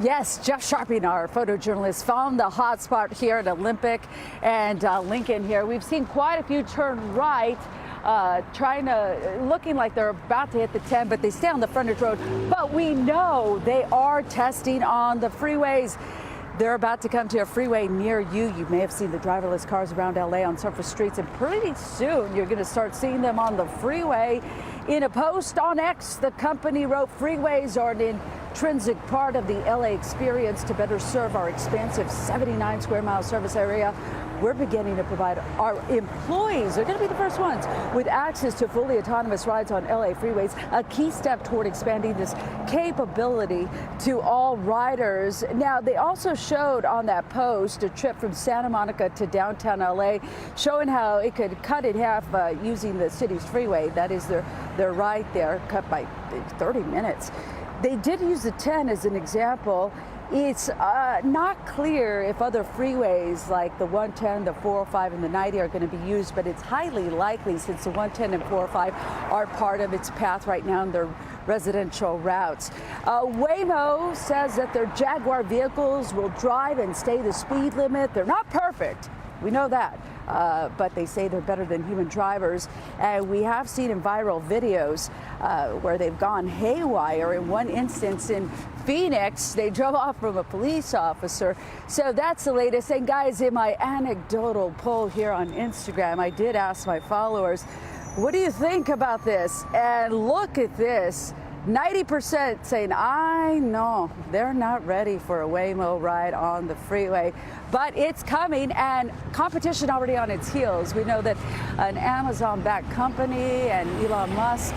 Yes, Jeff Sharping, our photojournalist, found the hot spot here at Olympic and Lincoln here. We've seen quite a few turn right. looking like they're about to hit the 10, but they stay on the frontage road. But we know they are testing on the freeways. They're about to come to a freeway near you. You may have seen the driverless cars around LA on surface streets, and pretty soon you're going to start seeing them on the freeway. In a post on X, the company wrote, "Freeways are an intrinsic part of the LA experience to better serve our expansive 79 square mile service area. We're beginning to provide our employees, they're going to be the first ones, with access to fully autonomous rides on LA freeways, a key step toward expanding this capability to all riders." Now, they also showed on that post a trip from Santa Monica to downtown LA, showing how it could cut in half using the city's freeway. That is their ride there, cut by 30 minutes. They did use the 10 as an example. It's not clear if other freeways like the 110, the 405, and the 90 are going to be used, but it's highly likely since the 110 and 405 are part of its path right now in their residential routes. Waymo says that their Jaguar vehicles will drive and stay the speed limit. They're not perfect. We know that. But they say they're better than human drivers. And we have seen in viral videos where they've gone haywire. In one instance in Phoenix, they drove off from a police officer. So that's the latest. And guys, in my anecdotal poll here on Instagram, I did ask my followers, what do you think about this? And look at this. 90% saying, I know they're not ready for a Waymo ride on the freeway, but it's coming, and competition already on its heels. We know that an Amazon-backed company and Elon Musk,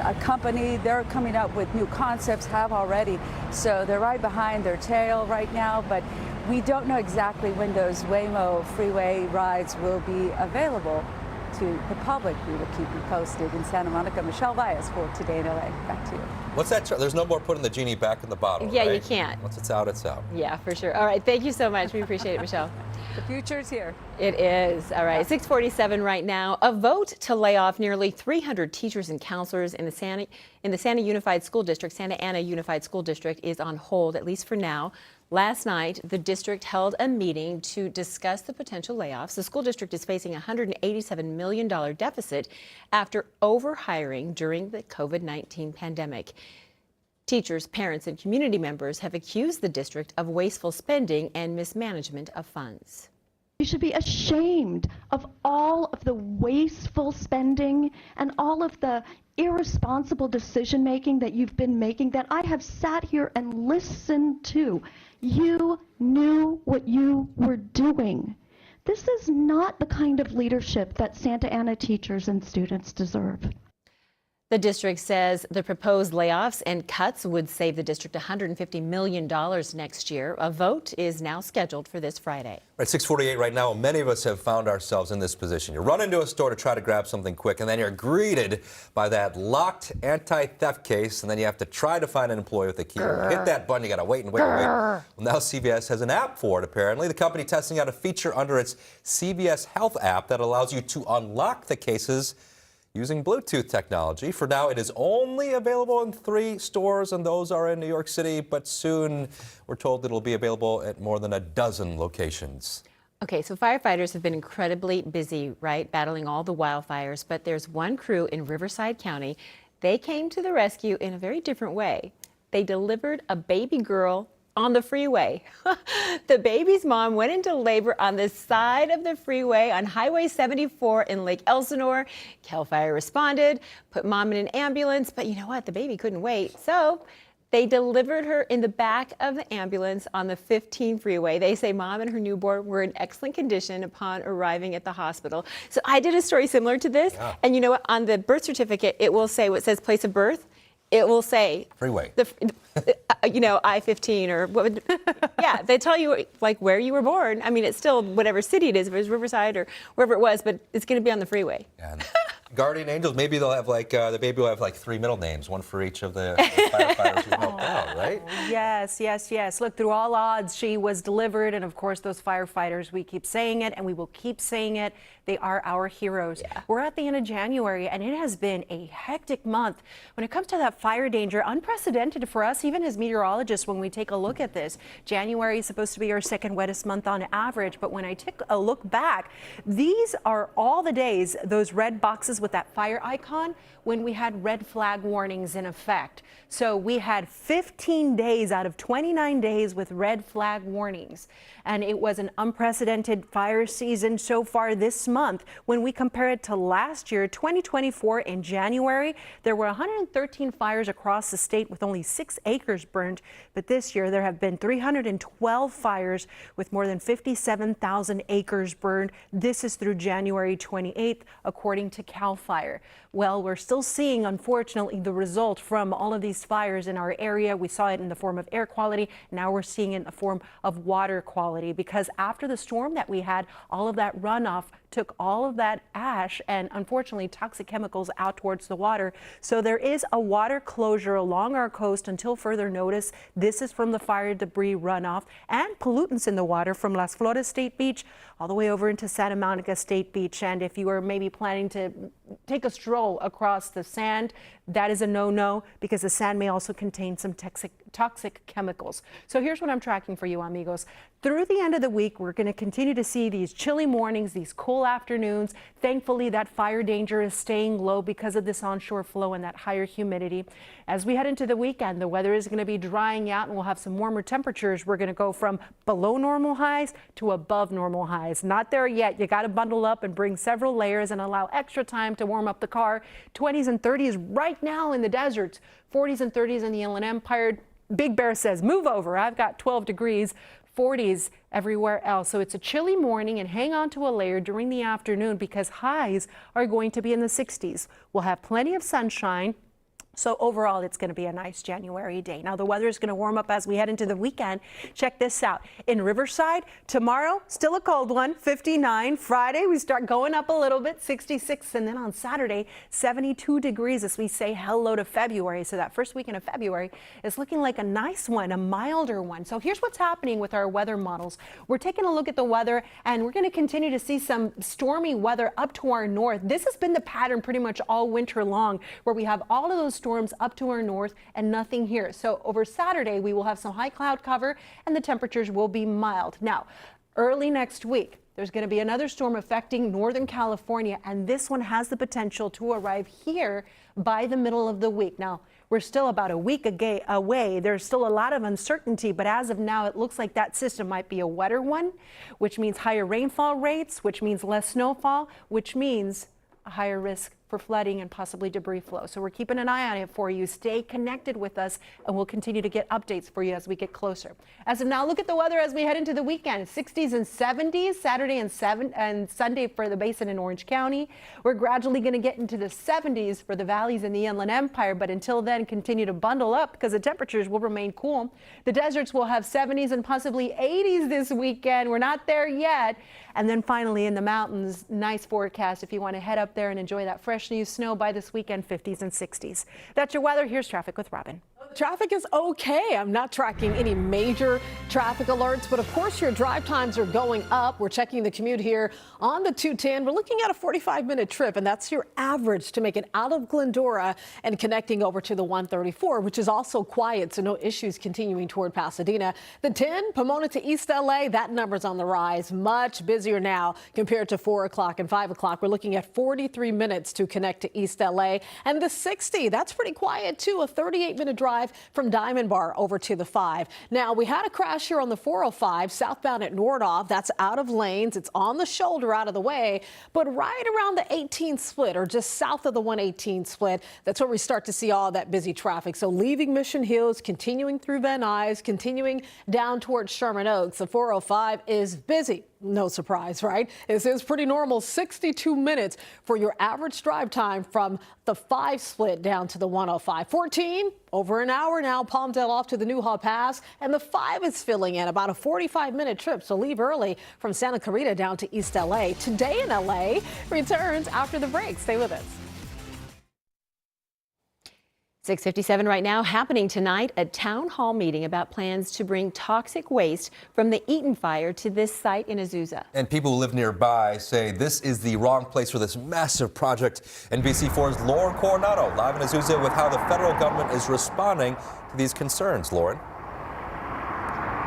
a company, they're coming up with new concepts, have already. So they're right behind their tail right now, but we don't know exactly when those Waymo freeway rides will be available to the public. We will keep you posted. In Santa Monica, Michelle Valles for Today in LA. Back to you. What's that? There's no more putting the genie back in the bottle. Yeah, right? you can't. Once it's out, it's out. Yeah, for sure. All right, thank you so much. We appreciate it, Michelle. The future's here. It is. All right, 6:47 right now. A vote to lay off nearly 300 teachers and counselors in the Santa Ana Unified School District is on hold, at least for now. Last night, the district held a meeting to discuss the potential layoffs. The school district is facing a $187 million deficit after overhiring during the COVID-19 pandemic. Teachers, parents, and community members have accused the district of wasteful spending and mismanagement of funds. You should be ashamed of all of the wasteful spending and all of the irresponsible decision-making that you've been making, that I have sat here and listened to. You knew what you were doing. This is not the kind of leadership that Santa Ana teachers and students deserve. The district says the proposed layoffs and cuts would save the district $150 million next year. A vote is now scheduled for this Friday. Right, 6:48 right now. Many of us have found ourselves in this position. You run into a store to try to grab something quick, and then you're greeted by that locked anti-theft case, and then you have to try to find an employee with a key. Hit that button, you got to wait and wait and wait. Well, now CVS has an app for it, apparently. The company testing out a feature under its CVS Health app that allows you to unlock the cases using Bluetooth technology. For now, it is only available in 3 stores, and those are in New York City, but soon we're told it'll be available at more than a dozen locations. Okay, so firefighters have been incredibly busy, right, battling all the wildfires, but there's one crew in Riverside County. They came to the rescue in a very different way. They delivered a baby girl on the freeway. The baby's mom went into labor on the side of the freeway on Highway 74 in Lake Elsinore. CAL FIRE responded, put mom in an ambulance, but you know what? The baby couldn't wait. So they delivered her in the back of the ambulance on the 15 freeway. They say mom and her newborn were in excellent condition upon arriving at the hospital. So I did a story similar to this. Yeah. And you know what? On the birth certificate, it will say what says place of birth. It will say freeway. I-15 or what would, yeah, they tell you like where you were born. I mean, it's still whatever city it is, if it was Riverside or wherever it was, but it's going to be on the freeway. And guardian angels, maybe they'll have like, the baby will have like 3 middle names, one for each of the firefighters who helped out, right? Yes, yes, yes. Look, through all odds, she was delivered. And of course, those firefighters, we keep saying it and we will keep saying it. They are our heroes. We're at the end of January, and it has been a hectic month. When it comes to that fire danger, unprecedented for us, even as meteorologists, when we take a look at this. January is supposed to be our second wettest month on average, but when I take a look back, these are all the days, those red boxes with that fire icon, when we had red flag warnings in effect. So we had 15 days out of 29 days with red flag warnings. And it was an unprecedented fire season so far this month. When we compare it to last year, 2024, in January, there were 113 fires across the state with only 6 acres burned. But this year, there have been 312 fires with more than 57,000 acres burned. This is through January 28th, according to CAL FIRE. Well, we're still seeing, unfortunately, the result from all of these fires in our area. We saw it in the form of air quality. Now we're seeing it in the form of water quality, because after the storm that we had, all of that runoff took all of that ash and, unfortunately, toxic chemicals out towards the water. So there is a water closure along our coast until further notice. This is from the fire debris runoff and pollutants in the water from Las Flores State Beach all the way over into Santa Monica State Beach. And if you are maybe planning to take a stroll across the sand, that is a no-no, because the sand may also contain some toxic chemicals. So here's what I'm tracking for you, amigos. Through the end of the week, we're going to continue to see these chilly mornings, these cool afternoons. Thankfully, that fire danger is staying low because of this onshore flow and that higher humidity. As we head into the weekend, the weather is going to be drying out and we'll have some warmer temperatures. We're going to go from below normal highs to above normal highs. Not there yet. You got to bundle up and bring several layers and allow extra time to warm up the car. 20s and 30s right now in the deserts, 40s and 30s in the Inland Empire. Big Bear says, move over. I've got 12 degrees. 40s everywhere else. So it's a chilly morning, and hang on to a layer during the afternoon because highs are going to be in the 60s. We'll have plenty of sunshine. So overall, it's going to be a nice January day. Now, the weather is going to warm up as we head into the weekend. Check this out. In Riverside, tomorrow, still a cold one, 59. Friday, we start going up a little bit, 66. And then on Saturday, 72 degrees as we say hello to February. So that first weekend of February is looking like a nice one, a milder one. So here's what's happening with our weather models. We're taking a look at the weather, and we're going to continue to see some stormy weather up to our north. This has been the pattern pretty much all winter long, where we have all of those storms up to our north and nothing here. So over Saturday, we will have some high cloud cover and the temperatures will be mild. Now, early next week, there's going to be another storm affecting Northern California, and this one has the potential to arrive here by the middle of the week. Now, we're still about a week away. There's still a lot of uncertainty, but as of now, it looks like that system might be a wetter one, which means higher rainfall rates, which means less snowfall, which means a higher risk for flooding and possibly debris flow. So we're keeping an eye on it for you. Stay connected with us, and we'll continue to get updates for you as we get closer. As of now, look at the weather as we head into the weekend. 60s and 70s Saturday and Sunday for the Basin in Orange County. We're gradually going to get into the 70s for the valleys in the Inland Empire, but until then, continue to bundle up because the temperatures will remain cool. The deserts will have 70s and possibly 80s this weekend. We're not there yet. And then finally in the mountains, nice forecast if you want to head up there and enjoy that fresh new snow by this weekend, 50s and 60s. That's your weather. Here's traffic with Robin. Traffic is okay. I'm not tracking any major traffic alerts, but of course your drive times are going up. We're checking the commute here on the 210. We're looking at a 45-minute trip, and that's your average to make it out of Glendora and connecting over to the 134, which is also quiet, so no issues continuing toward Pasadena. The 10, Pomona to East LA, that number's on the rise. Much busier now compared to 4 o'clock and 5 o'clock. We're looking at 43 minutes to connect to East LA. And the 60, that's pretty quiet too, a 38-minute drive from Diamond Bar over to the 5. Now, we had a crash here on the 405 southbound at Nordhoff. That's out of lanes. It's on the shoulder out of the way, but right around the 18 split or just south of the 118 split, that's where we start to see all that busy traffic. So leaving Mission Hills, continuing through Van Nuys, continuing down towards Sherman Oaks. The 405 is busy. No surprise, right? This is pretty normal. 62 minutes for your average drive time from the 5 split down to the 105. 14, over an hour now, Palmdale off to the Newhall Pass, and the 5 is filling in about a 45-minute trip. So leave early from Santa Clarita down to East LA. Today in LA returns after the break. Stay with us. 6:57 right now. Happening tonight, a town hall meeting about plans to bring toxic waste from the Eaton fire to this site in Azusa. And people who live nearby say this is the wrong place for this massive project. NBC4's Lauren Coronado live in Azusa with how the federal government is responding to these concerns. Lauren.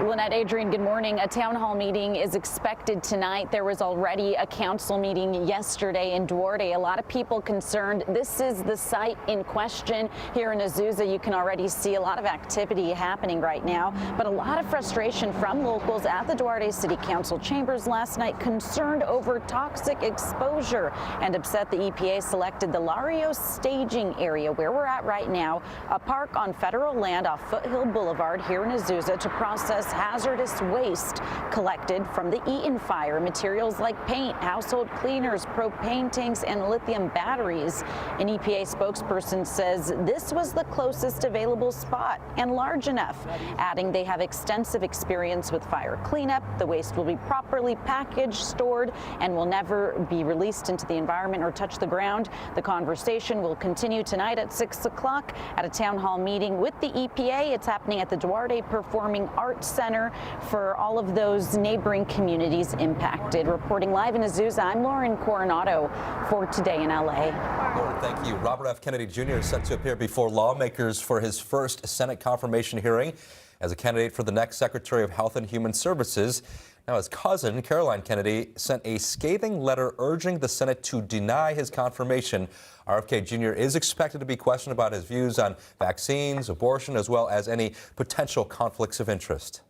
Lynette, Adrian, good morning. A town hall meeting is expected tonight. There was already a council meeting yesterday in Duarte. A lot of people concerned. This is the site in question here in Azusa. You can already see a lot of activity happening right now, but a lot of frustration from locals at the Duarte City Council chambers last night, concerned over toxic exposure and upset the EPA selected the Lario staging area where we're at right now, a park on federal land off Foothill Boulevard here in Azusa, to process hazardous waste collected from the Eaton fire. Materials like paint, household cleaners, propane tanks, and lithium batteries. An EPA spokesperson says this was the closest available spot and large enough, adding they have extensive experience with fire cleanup. The waste will be properly packaged, stored, and will never be released into the environment or touch the ground. The conversation will continue tonight at 6 o'clock at a town hall meeting with the EPA. It's happening at the Duarte Performing Arts Center for all of those neighboring communities impacted. Reporting live in Azusa, I'm Lauren Coronado for Today in LA. Lauren, thank you. Robert F. Kennedy Jr. is set to appear before lawmakers for his first Senate confirmation hearing as a candidate for the next Secretary of Health and Human Services. Now, his cousin, Caroline Kennedy, sent a scathing letter urging the Senate to deny his confirmation. RFK Jr. is expected to be questioned about his views on vaccines, abortion, as well as any potential conflicts of interest.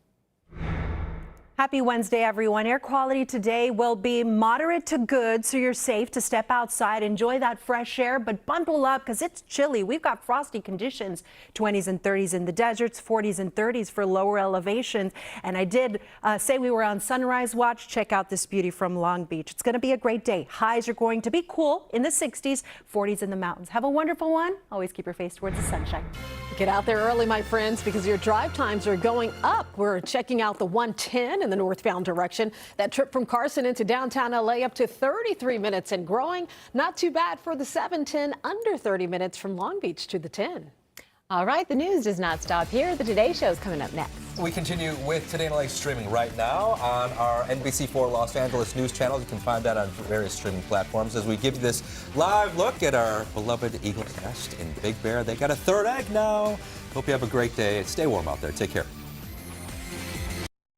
Happy Wednesday, everyone. Air quality today will be moderate to good, so you're safe to step outside, enjoy that fresh air, but bundle up because it's chilly. We've got frosty conditions, 20s and 30s in the deserts, 40s and 30s for lower elevations. And I did say we were on sunrise watch. Check out this beauty from Long Beach. It's going to be a great day. Highs are going to be cool in the 60s, 40s in the mountains. Have a wonderful one. Always keep your face towards the sunshine. Get out there early, my friends, because your drive times are going up. We're checking out the 110 in the northbound direction. That trip from Carson into downtown LA up to 33 minutes and growing. Not too bad for the 710, under 30 minutes from Long Beach to the 10. All right, the news does not stop here. The Today Show is coming up next. We continue with Today in LA streaming right now on our NBC4 Los Angeles news channels. You can find that on various streaming platforms as we give you this live look at our beloved Eagles nest in Big Bear. They got a third egg now. Hope you have a great day. Stay warm out there. Take care.